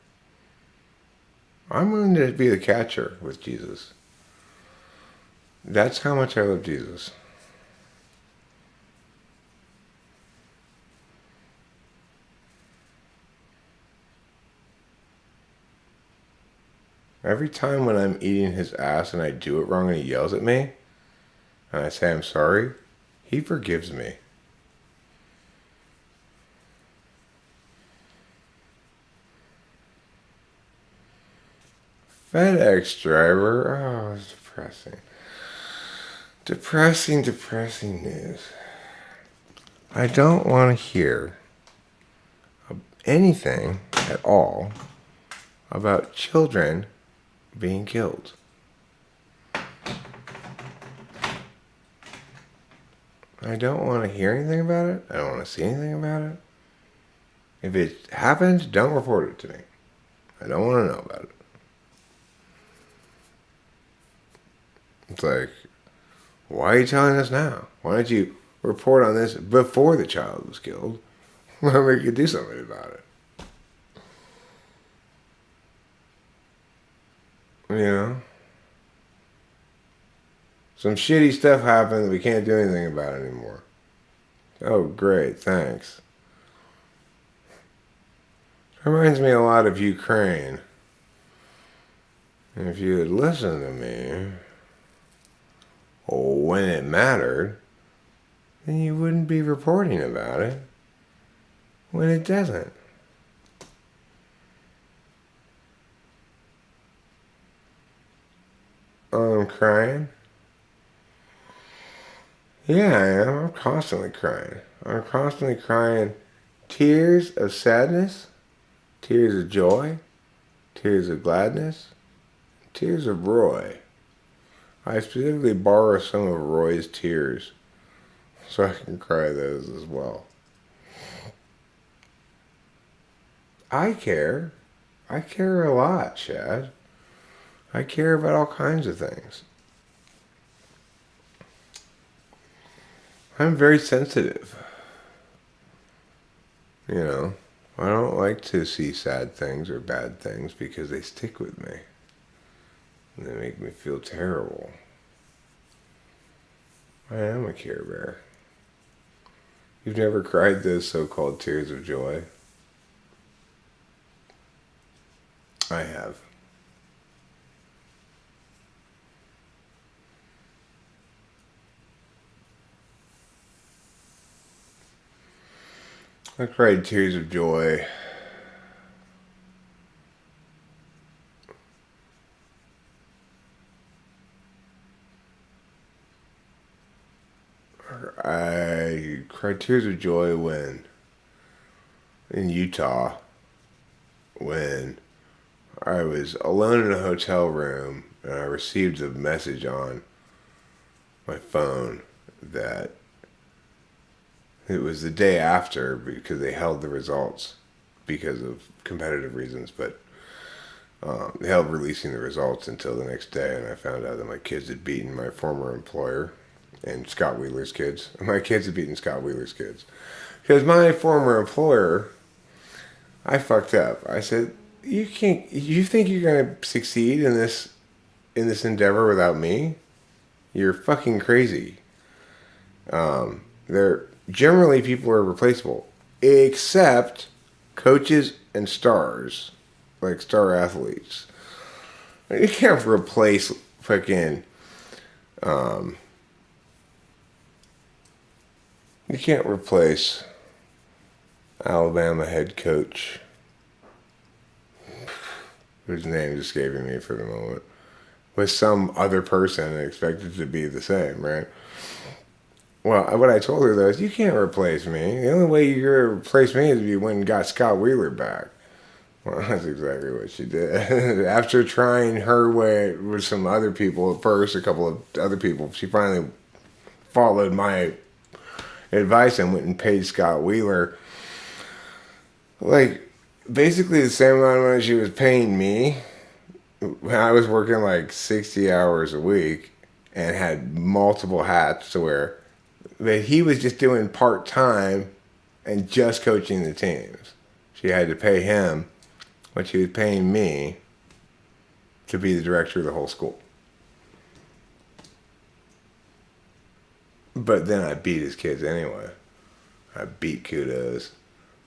I'm willing to be the catcher with Jesus. That's how much I love Jesus. Every time when I'm eating his ass and I do it wrong and he yells at me, and I say I'm sorry, he forgives me. FedEx driver, oh, it's depressing. Depressing news. I don't want to hear anything at all about children being killed. I don't want to hear anything about it. I don't want to see anything about it. If it happens, don't report it to me. I don't want to know about it. It's like, why are you telling us now? Why don't you report on this before the child was killed? Then we could do something about it. You know? Some shitty stuff happened that we can't do anything about anymore. Oh, great, thanks. Reminds me a lot of Ukraine. And if you had listened to me when it mattered, then you wouldn't be reporting about it when it doesn't. Oh, I'm crying? Yeah, I am. I'm constantly crying. I'm constantly crying tears of sadness, tears of joy, tears of gladness, tears of Roy. I specifically borrow some of Roy's tears so I can cry those as well. I care. I care a lot, Chad. I care about all kinds of things. I'm very sensitive. You know, I don't like to see sad things or bad things because they stick with me. And they make me feel terrible. I am a Care Bear. You've never cried those so-called tears of joy? I have. I cried tears of joy. I cried tears of joy when, in Utah, when I was alone in a hotel room and I received a message on my phone that it was the day after because they held the results because of competitive reasons, but they held releasing the results until the next day, and I found out that my kids had beaten my former employer and Scott Wheeler's kids. My kids had beaten Scott Wheeler's kids. Because my former employer, I fucked up. I said, you think you're going to succeed in this endeavor without me? You're fucking crazy. Generally people are replaceable, except coaches and stars, like star athletes. You can't replace fucking, you can't replace Alabama head coach, whose name is escaping me for the moment, with some other person and expect it to be the same, right? Well, what I told her though is, you can't replace me. The only way you're going to replace me is if you went and got Scott Wheeler back. Well, that's exactly what she did. After trying her way with some other people at first, a couple of other people, she finally followed my advice and went and paid Scott Wheeler, like, basically the same amount of money she was paying me when I was working like 60 hours a week and had multiple hats to wear. But he was just doing part-time and just coaching the teams. She had to pay him what she was paying me to be the director of the whole school. But then I beat his kids anyway. I beat Kudos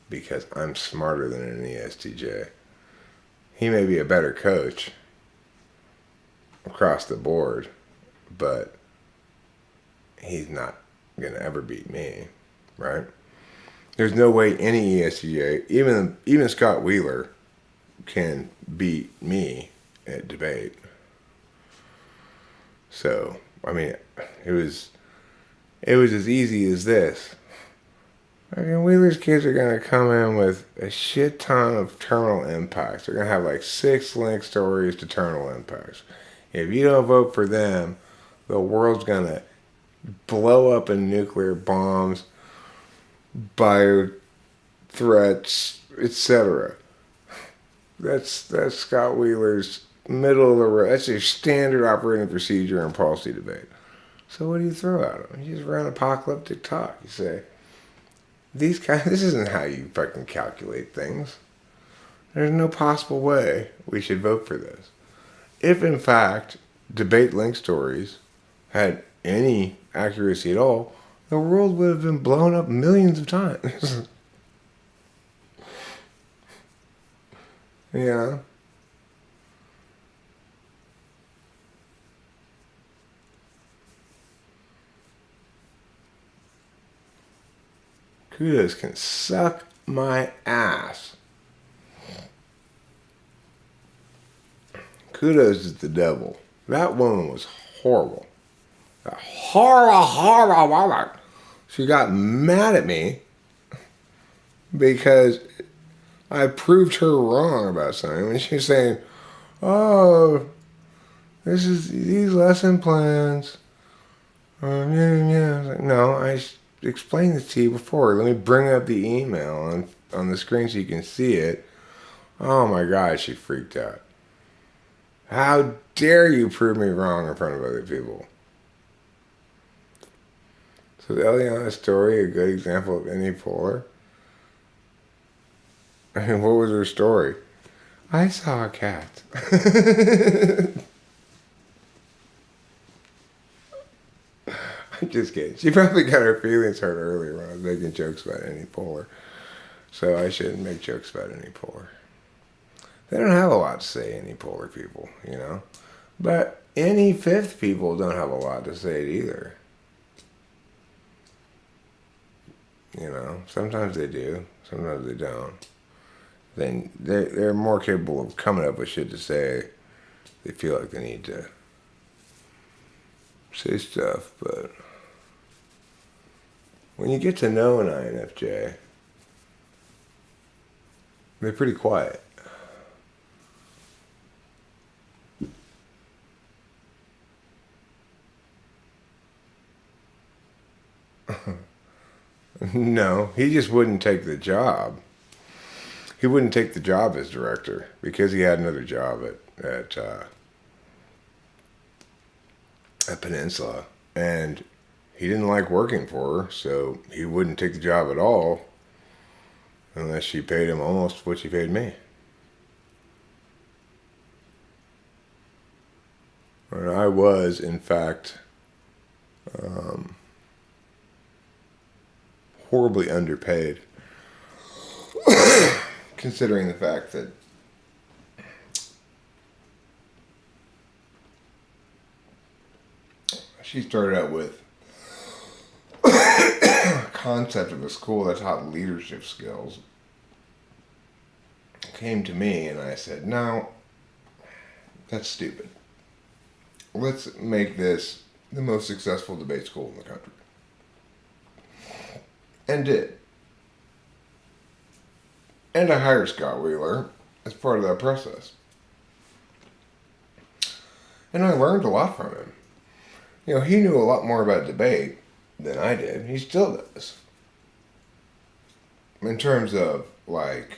because I'm smarter than an ESTJ. He may be a better coach across the board, but he's not going to ever beat me, right? There's no way any ESTJ, even Scott Wheeler, can beat me at debate. So, I mean, it was as easy as this. I mean, Wheeler's kids are going to come in with a shit ton of terminal impacts. They're going to have like 6 link stories to terminal impacts. If you don't vote for them, the world's going to blow up in nuclear bombs, bio threats, etc. That's Scott Wheeler's middle of the road. That's your standard operating procedure in policy debate. So what do you throw at them? You just run apocalyptic talk. You say, these guys, this isn't how you fucking calculate things. There's no possible way we should vote for this. If in fact debate link stories had any accuracy at all, the world would have been blown up millions of times. Yeah. Kudos can suck my ass. Kudos is the devil. That woman was horrible. Horrible. She got mad at me because I proved her wrong about something. When she was saying, oh, these lesson plans. Yeah. I was like, no, I explained this to you before. Let me bring up the email on the screen so you can see it. Oh my God, she freaked out. How dare you prove me wrong in front of other people? So is Eliana's story a good example of any PoLR? I mean, what was her story? I saw a cat. I'm just kidding. She probably got her feelings hurt earlier when I was making jokes about any PoLR. So I shouldn't make jokes about any PoLR. They don't have a lot to say, any PoLR people, you know? But any fifth people don't have a lot to say either. You know, sometimes they do, sometimes they don't. Then they're more capable of coming up with shit to say. They feel like they need to say stuff, but when you get to know an INFJ, they're pretty quiet. No, he just wouldn't take the job. He wouldn't take the job as director because he had another job at Peninsula, and he didn't like working for her, so he wouldn't take the job at all unless she paid him almost what she paid me. And I was, in fact, horribly underpaid. Considering the fact that she started out with a concept of a school that taught leadership skills, came to me and I said, no, that's stupid. Let's make this the most successful debate school in the country. And did. And I hired Scott Wheeler as part of that process. And I learned a lot from him. You know, he knew a lot more about debate than I did. He still does. In terms of, like,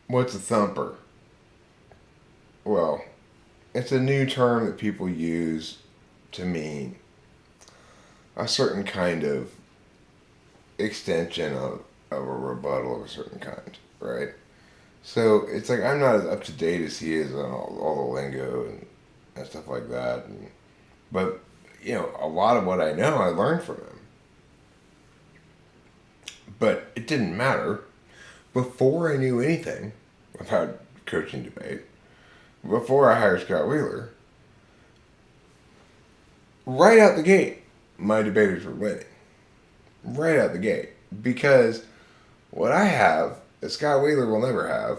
what's a thumper? Well, it's a new term that people use to mean a certain kind of extension of a rebuttal of a certain kind, right? So it's like I'm not as up to date as he is on all the lingo and stuff like that. But, you know, a lot of what I know I learned from him. But it didn't matter. Before I knew anything about coaching debate, before I hired Scott Wheeler, right out the gate, my debaters were winning. Right out the gate. Because what I have that Scott Wheeler will never have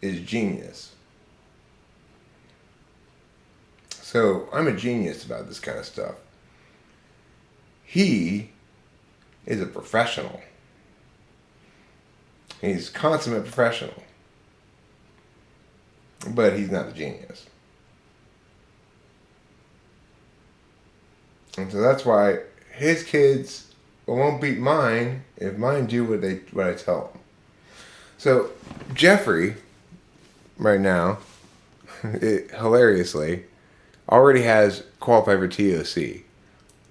is genius. So I'm a genius about this kind of stuff. He is a professional. He's a consummate professional. But he's not a genius. And so that's why his kids won't beat mine if mine do what I tell them. So Jeffrey, right now, hilariously, already has qualified for TOC.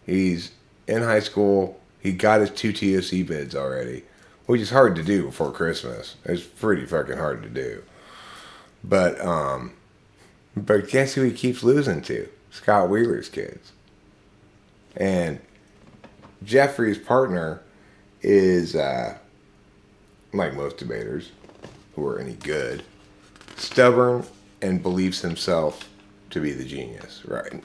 He's in high school. He got his 2 TOC bids already, which is hard to do before Christmas. It's pretty fucking hard to do. But guess who he keeps losing to? Scott Wheeler's kids. And Jeffrey's partner is, like most debaters who are any good, stubborn and believes himself to be the genius, right?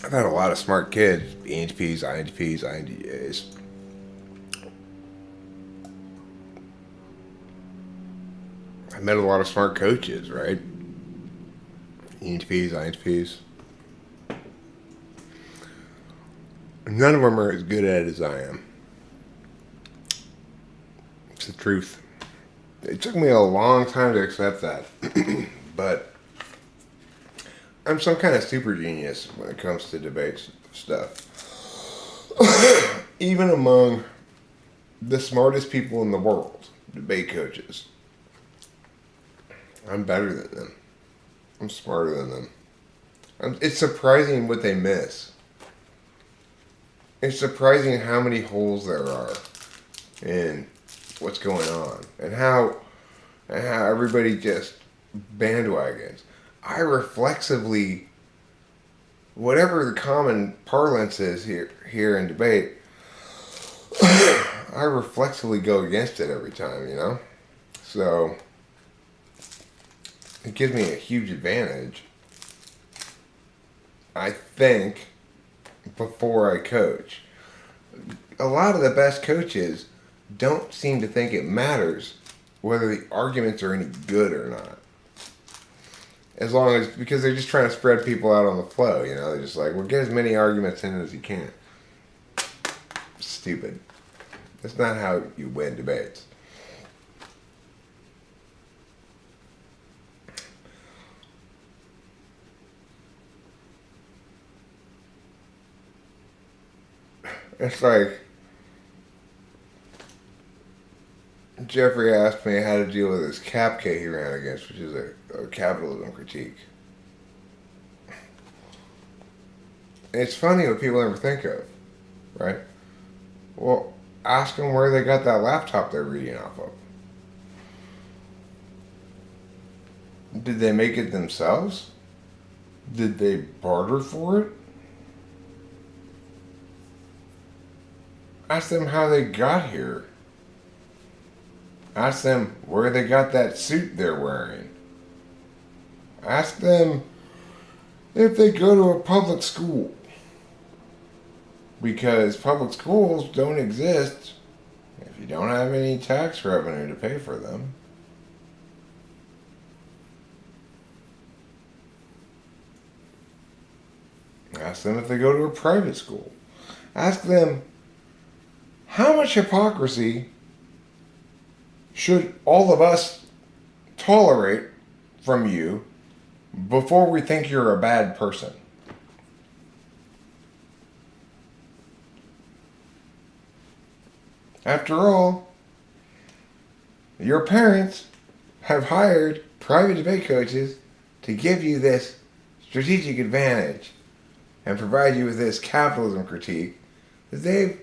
I've had a lot of smart kids, ENTPs, INTPs, INTJs. I met a lot of smart coaches, right? ENTPs, INTPs. None of them are as good at it as I am. It's the truth. It took me a long time to accept that. But I'm some kind of super genius when it comes to debate stuff. Even among the smartest people in the world, debate coaches, I'm better than them. I'm smarter than them. It's surprising what they miss. It's surprising how many holes there are in what's going on and how everybody just bandwagons. I reflexively, whatever the common parlance is here in debate, I reflexively go against it every time, you know? So it gives me a huge advantage, I think, before I coach. A lot of the best coaches don't seem to think it matters whether the arguments are any good or not. Because they're just trying to spread people out on the flow, you know? They're just like, well, get as many arguments in as you can. Stupid. That's not how you win debates. It's like Jeffrey asked me how to deal with this CAPK he ran against, which is a capitalism critique. It's funny what people never think of, right? Well, ask them where they got that laptop they're reading off of. Did they make it themselves? Did they barter for it? Ask them how they got here. Ask them where they got that suit they're wearing. Ask them if they go to a public school. Because public schools don't exist if you don't have any tax revenue to pay for them. Ask them if they go to a private school. Ask them, how much hypocrisy should all of us tolerate from you before we think you're a bad person? After all, your parents have hired private debate coaches to give you this strategic advantage and provide you with this capitalism critique that they've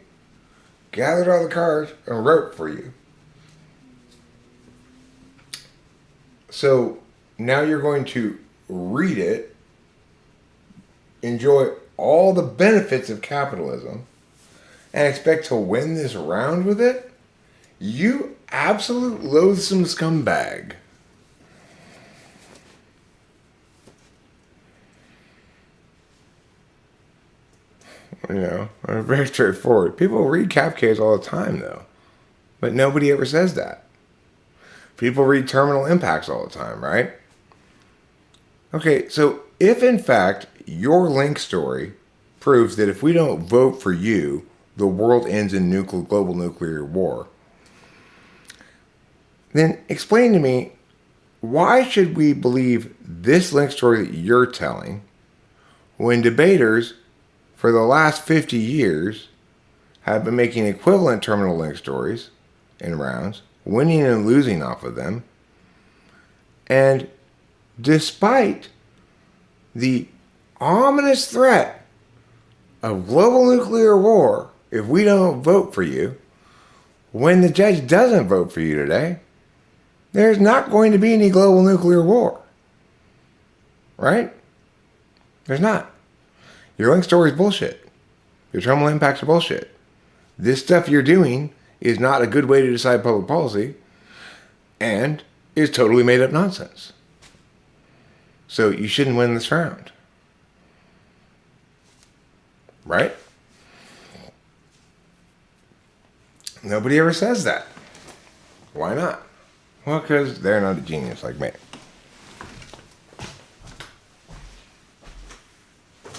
gathered all the cards and wrote for you. So now you're going to read it, enjoy all the benefits of capitalism, and expect to win this round with it? You absolute loathsome scumbag. You know, very straightforward. People read CAPKs all the time, though. But nobody ever says that. People read terminal impacts all the time, right? Okay, so if in fact your link story proves that if we don't vote for you, the world ends in global nuclear war, then explain to me, why should we believe this link story that you're telling when debaters for the last 50 years have been making equivalent terminal link stories in rounds, winning and losing off of them, and despite the ominous threat of global nuclear war if we don't vote for you, when the judge doesn't vote for you today, there's not going to be any global nuclear war. Right? There's not. Your link story is bullshit. Your terminal impacts are bullshit. This stuff you're doing is not a good way to decide public policy and is totally made up nonsense. So you shouldn't win this round. Right? Nobody ever says that. Why not? Well, because they're not a genius like me.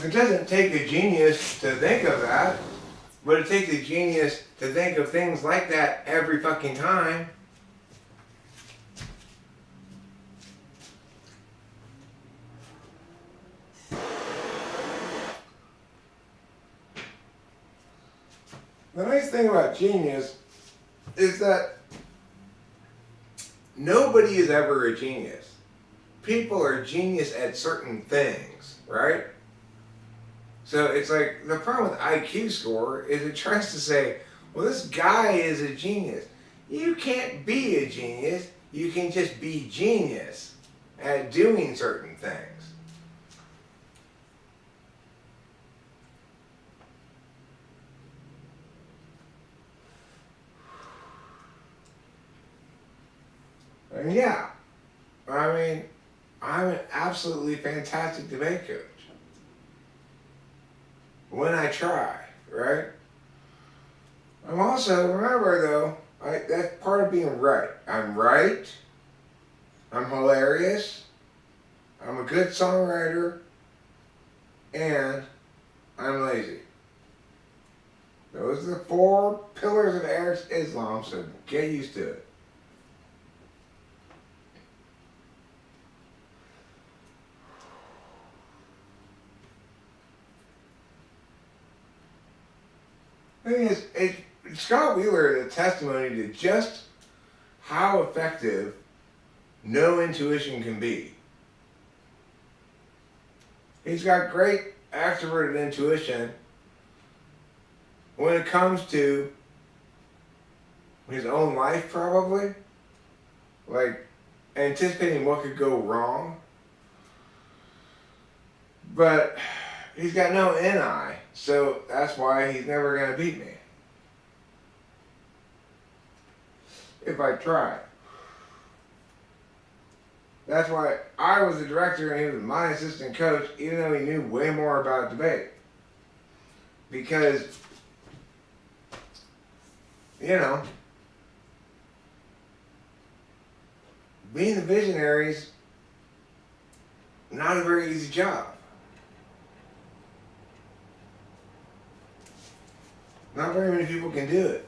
It doesn't take a genius to think of that, but it takes a genius to think of things like that every fucking time. The nice thing about genius is that nobody is ever a genius. People are genius at certain things, right? So it's like, the problem with IQ score is it tries to say, well, this guy is a genius. You can't be a genius. You can just be genius at doing certain things. And yeah, I mean, I'm an absolutely fantastic debate coach. When I try, right? I'm also, remember though, that's part of being right. I'm right. I'm hilarious. I'm a good songwriter. And I'm lazy. Those are the 4 pillars of Islam, so get used to it. The thing is, Scott Wheeler is a testimony to just how effective no intuition can be. He's got great extroverted intuition when it comes to his own life, probably. Like, anticipating what could go wrong. But he's got no NI, so that's why he's never going to beat me. If I try. That's why I was the director and he was my assistant coach, even though he knew way more about debate. Because, you know, being the visionary's not a very easy job. Not very many people can do it.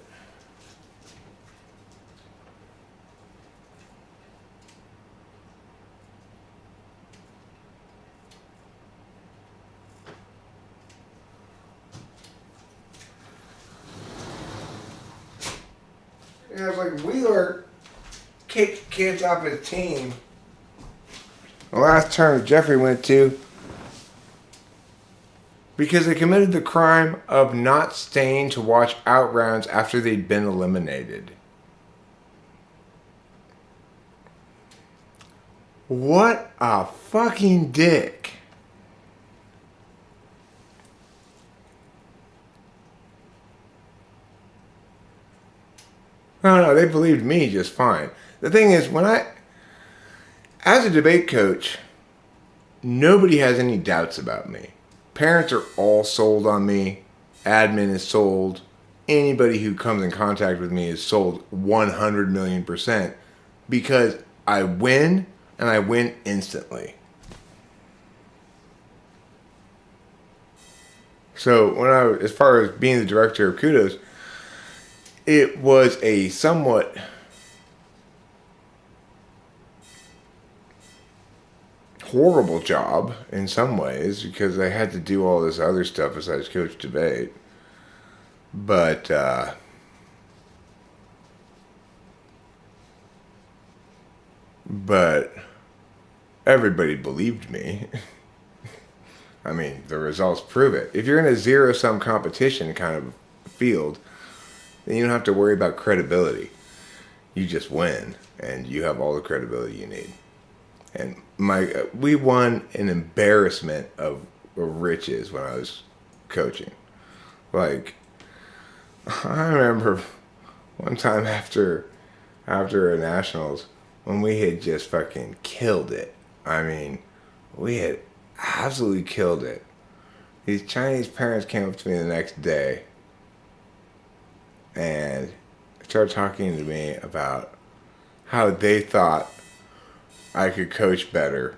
You know, it's like Wheeler kicked kids off his team. The last term Jeffrey went to because they committed the crime of not staying to watch out rounds after they'd been eliminated. What a fucking dick. No, they believed me just fine. The thing is, as a debate coach, nobody has any doubts about me. Parents are all sold on me. Admin is sold. Anybody who comes in contact with me is sold 100 million %, because I win, and I win instantly. So as far as being the director of Kudos, it was a somewhat horrible job in some ways because I had to do all this other stuff besides coach debate. But everybody believed me. I mean, the results prove it. If you're in a zero-sum competition kind of field, then you don't have to worry about credibility. You just win, and you have all the credibility you need. And we won an embarrassment of riches when I was coaching. Like, I remember one time after a nationals when we had just fucking killed it. I mean, we had absolutely killed it. These Chinese parents came up to me the next day and started talking to me about how they thought I could coach better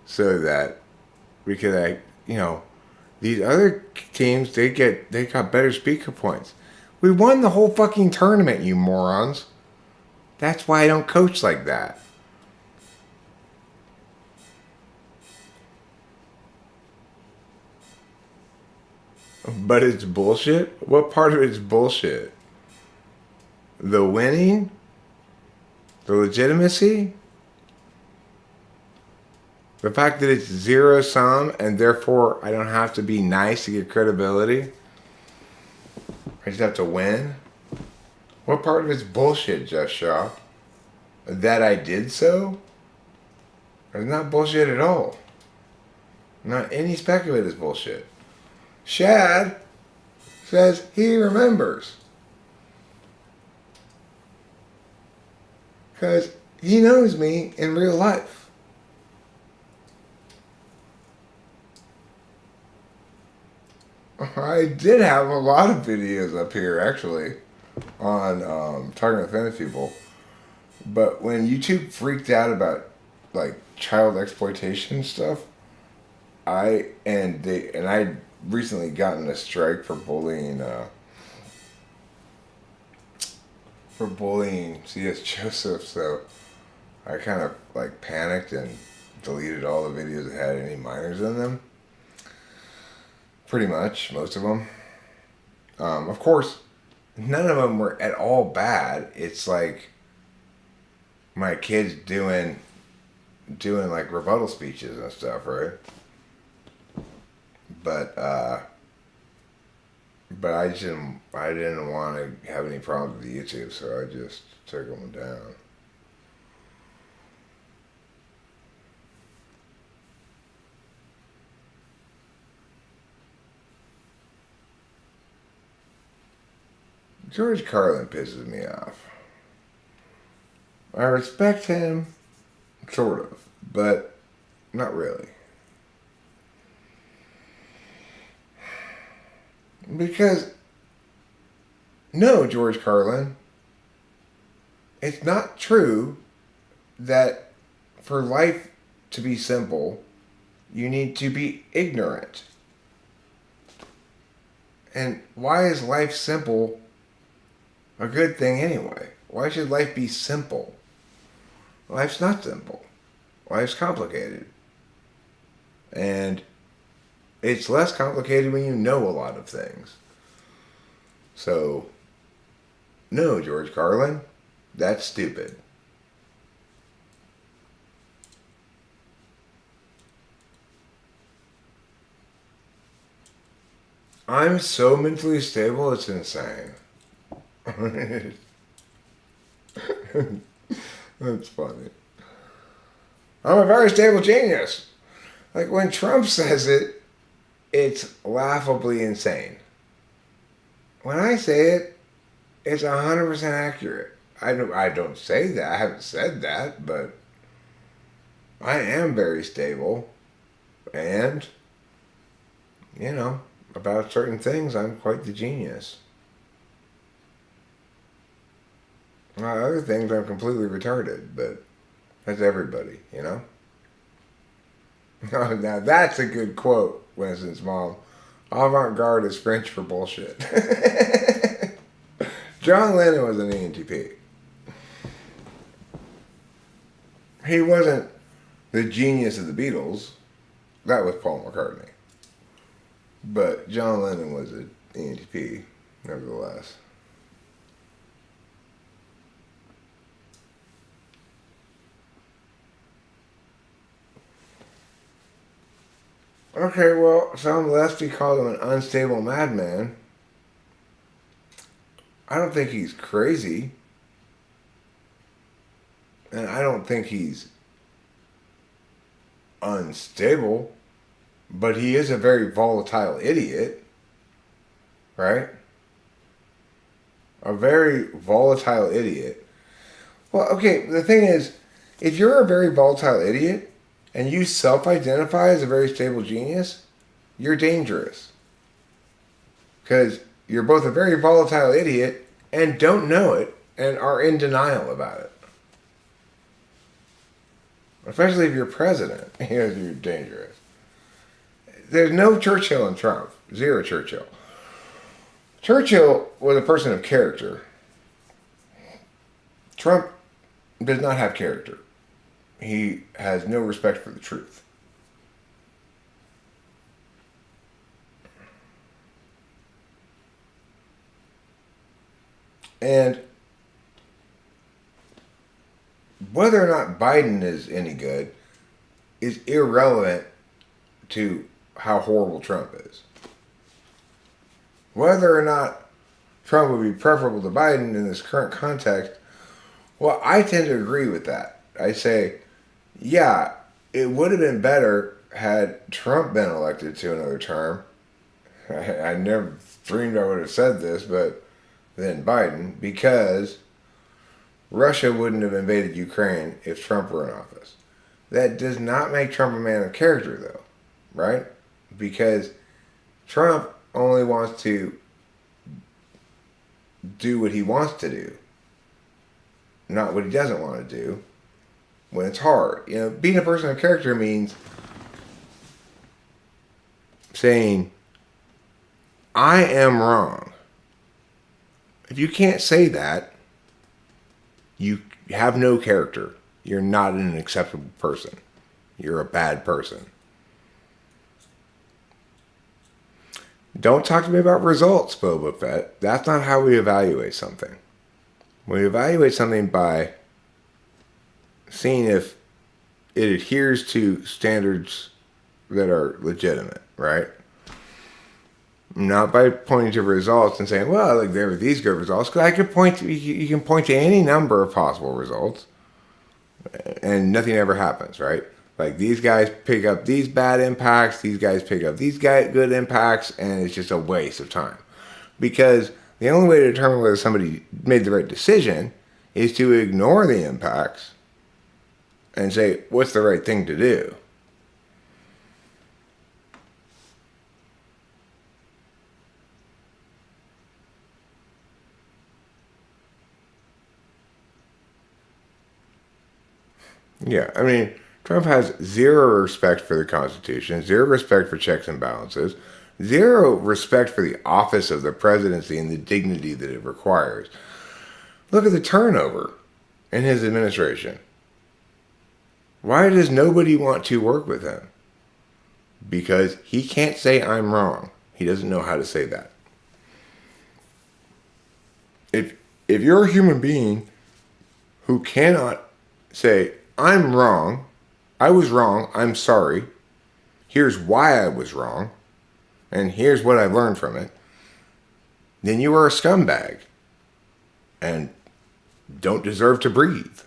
so that because these other teams they got better speaker points. We won the whole fucking tournament, you morons. That's why I don't coach like that. But it's bullshit? What part of it's bullshit? The winning? The legitimacy? The fact that it's zero sum and therefore I don't have to be nice to get credibility? I just have to win? What part of it's bullshit, Jeff Shaw? That I did so? It's not bullshit at all. Not any speculative bullshit. Shad says he remembers. Because he knows me in real life. I did have a lot of videos up here, actually, on talking to famous people. But when YouTube freaked out about, like, child exploitation stuff, I recently gotten a strike for bullying C.S. Joseph, so I kind of like panicked and deleted all the videos that had any minors in them. Pretty much, most of them. Of course, none of them were at all bad. It's like my kids doing like rebuttal speeches and stuff, right? But I didn't want to have any problems with YouTube, so I just took them down. George Carlin pisses me off. I respect him, sort of, but not really. Because, no, George Carlin, it's not true that for life to be simple, you need to be ignorant. And why is life simple a good thing anyway? Why should life be simple? Life's not simple. Life's complicated. And it's less complicated when you know a lot of things. So, no, George Carlin, that's stupid. I'm so mentally stable, it's insane. That's funny. I'm a very stable genius. Like when Trump says it, it's laughably insane. When I say it, it's 100% accurate. I don't say that. I haven't said that, but I am very stable. And, about certain things, I'm quite the genius. About other things, I'm completely retarded, but that's everybody, Oh, now that's a good quote, Winston's mom. Avant-garde is French for bullshit. John Lennon was an ENTP. He wasn't the genius of the Beatles. That was Paul McCartney. But John Lennon was an ENTP, nevertheless. Okay, well, some lefty called him an unstable madman. I don't think he's crazy. And I don't think he's unstable. But he is a very volatile idiot. Right? A very volatile idiot. Well, okay, the thing is, if you're a very volatile idiot, and you self-identify as a very stable genius, you're dangerous. Because you're both a very volatile idiot and don't know it and are in denial about it. Especially if you're president, you're dangerous. There's no Churchill in Trump. Zero Churchill. Churchill was a person of character. Trump does not have character. He has no respect for the truth. And whether or not Biden is any good is irrelevant to how horrible Trump is. Whether or not Trump would be preferable to Biden in this current context, well, I tend to agree with that. I say, yeah, it would have been better had Trump been elected to another term. I never dreamed I would have said this, but then Biden, because Russia wouldn't have invaded Ukraine if Trump were in office. That does not make Trump a man of character, though, right? Because Trump only wants to do what he wants to do, not what he doesn't want to do. When it's hard. You know, being a person of character means saying, I am wrong. If you can't say that, you have no character. You're not an acceptable person. You're a bad person. Don't talk to me about results, Boba Fett. That's not how we evaluate something. We evaluate something by seeing if it adheres to standards that are legitimate, right? Not by pointing to results and saying, well, like there were these good results, because I could point to, you can point to any number of possible results, and nothing ever happens, right? Like these guys pick up these bad impacts, these guys pick up these good impacts, and it's just a waste of time. Because the only way to determine whether somebody made the right decision is to ignore the impacts and say, what's the right thing to do? Yeah, I mean, Trump has zero respect for the Constitution, zero respect for checks and balances, zero respect for the office of the presidency and the dignity that it requires. Look at the turnover in his administration. Why does nobody want to work with him? Because he can't say I'm wrong. He doesn't know how to say that. If you're a human being who cannot say, I'm wrong, I was wrong, I'm sorry, here's why I was wrong, and here's what I learned from it, then you are a scumbag and don't deserve to breathe.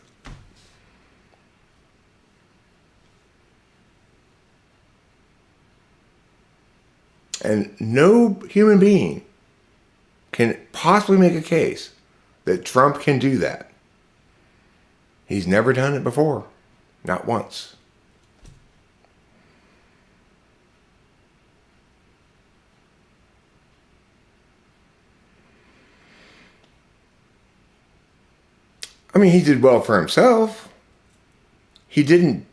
And no human being can possibly make a case that Trump can do that. He's never done it before. Not once. I mean, he did well for himself. He didn't,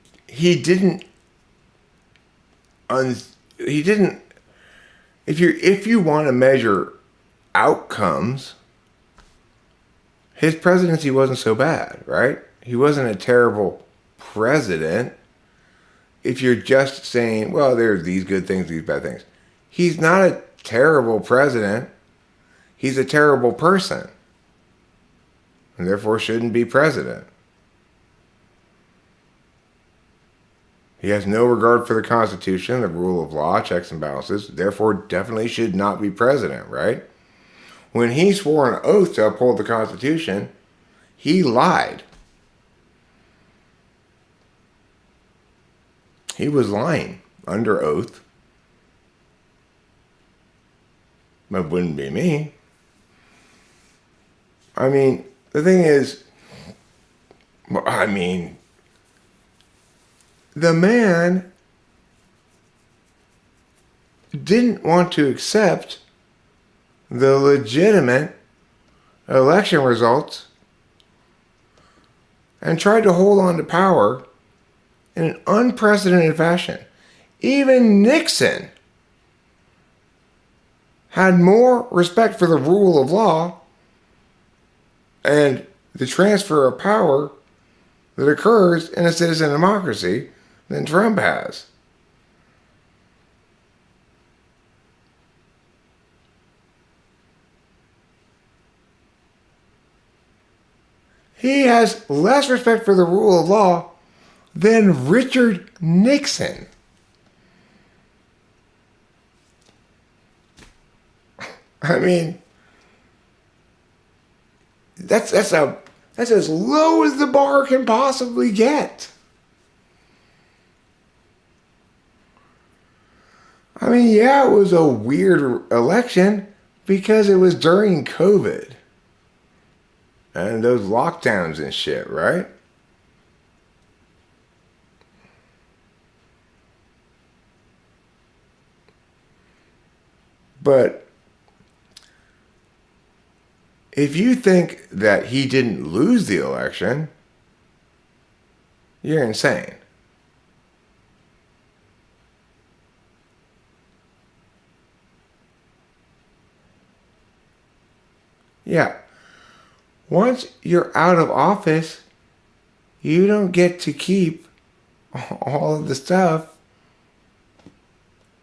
if you want to measure outcomes, his presidency wasn't so bad, right? He wasn't a terrible president. If you're just saying, well, there's these good things, these bad things. He's not a terrible president. He's a terrible person. And therefore shouldn't be president. He has no regard for the Constitution, the rule of law, checks and balances. Therefore definitely should not be president, right? When he swore an oath to uphold the Constitution, he lied. He was lying under oath. It wouldn't be me. I mean, the thing is, the man didn't want to accept the legitimate election results and tried to hold on to power in an unprecedented fashion. Even Nixon had more respect for the rule of law and the transfer of power that occurs in a citizen democracy than Trump has. He has less respect for the rule of law than Richard Nixon. I mean, that's as low as the bar can possibly get. I mean, yeah, it was a weird election because it was during COVID and those lockdowns and shit, right? But if you think that he didn't lose the election, you're insane. Yeah. Once you're out of office, you don't get to keep all of the stuff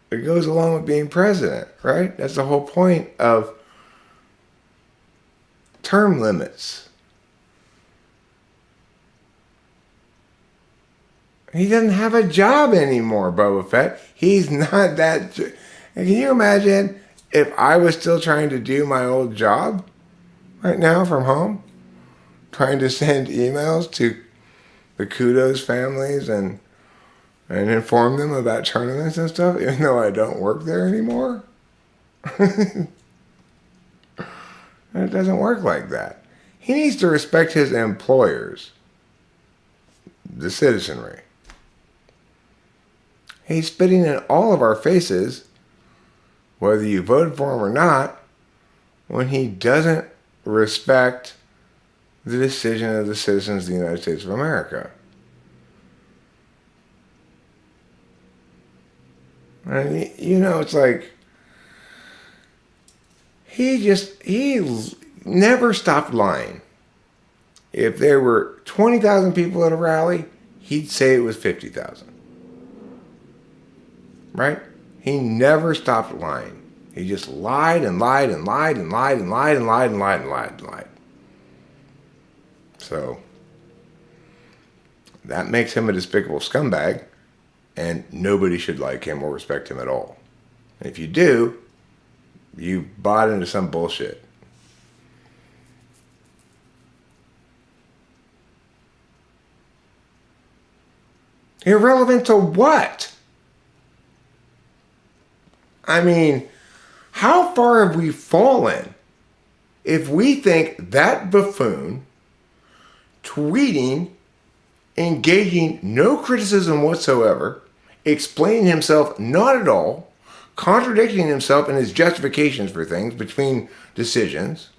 that goes along with being president, right? That's the whole point of term limits. He doesn't have a job anymore, Boba Fett. He's not that. Can you imagine if I was still trying to do my old job right now from home? Trying to send emails to the Kudos families and inform them about tournaments and stuff, even though I don't work there anymore? It doesn't work like that. He needs to respect his employers, the citizenry. He's spitting in all of our faces, whether you voted for him or not, when he doesn't respect the decision of the citizens of the United States of America. And, you know, it's like, he never stopped lying. If there were 20,000 people at a rally, he'd say it was 50,000. Right? He never stopped lying. He just lied and lied and lied and lied and lied and lied and lied and lied and lied. So, that makes him a despicable scumbag, and nobody should like him or respect him at all. And if you do, you bought into some bullshit. Irrelevant to what? I mean, how far have we fallen if we think that buffoon tweeting, engaging no criticism whatsoever, explaining himself not at all, contradicting himself in his justifications for things between decisions,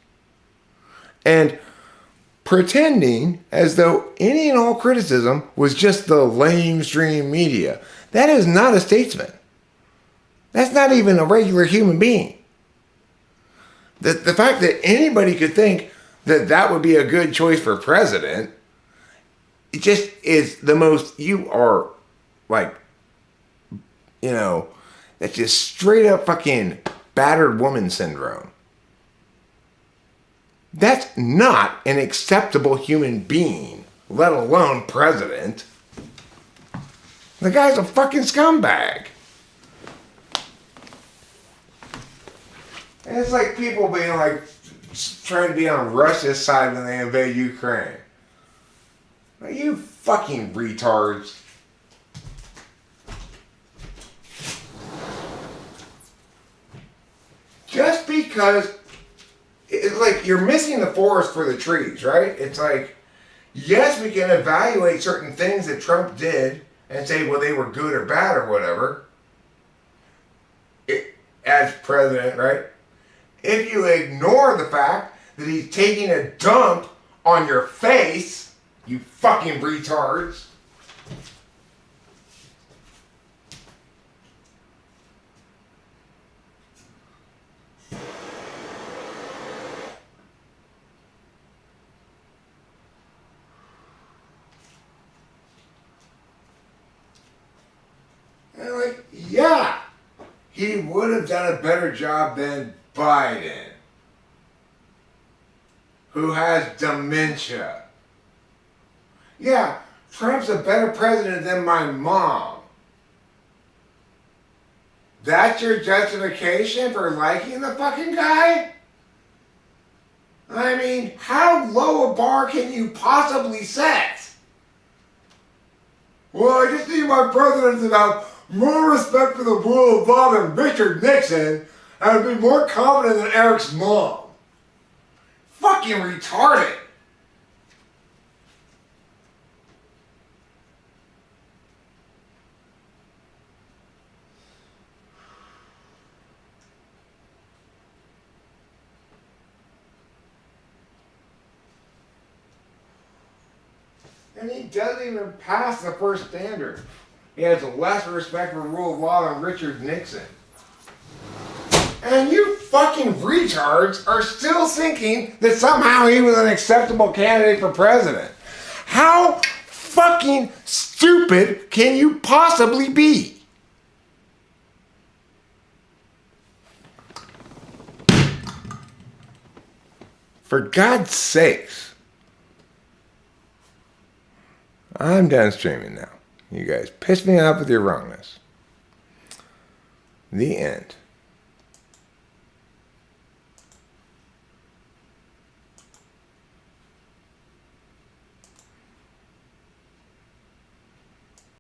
and pretending as though any and all criticism was just the lamestream media. That is not a statesman. That's not even a regular human being. The fact that anybody could think that that would be a good choice for president, it just is the most, you are like, you know, that's just straight up fucking battered woman syndrome. That's not an acceptable human being, let alone president. The guy's a fucking scumbag. And it's like people being like, trying to be on Russia's side when they invade Ukraine. Are you fucking retards? Just because it's like you're missing the forest for the trees, right? It's like, yes, we can evaluate certain things that Trump did and say, well, they were good or bad or whatever, as president, right? If you ignore the fact that he's taking a dump on your face, you fucking retards. And like, yeah, he would have done a better job than Biden, who has dementia. Yeah, Trump's a better president than my mom. That's your justification for liking the fucking guy? I mean, how low a bar can you possibly set? Well, I just need my president to have more respect for the rule of law than Richard Nixon and be more confident than Eric's mom. Fucking retarded. And he doesn't even pass the first standard. He has less respect for rule of law than Richard Nixon. And you fucking retards are still thinking that somehow he was an acceptable candidate for president. How fucking stupid can you possibly be? For God's sakes. I'm done streaming now. You guys pissed me off with your wrongness. The end.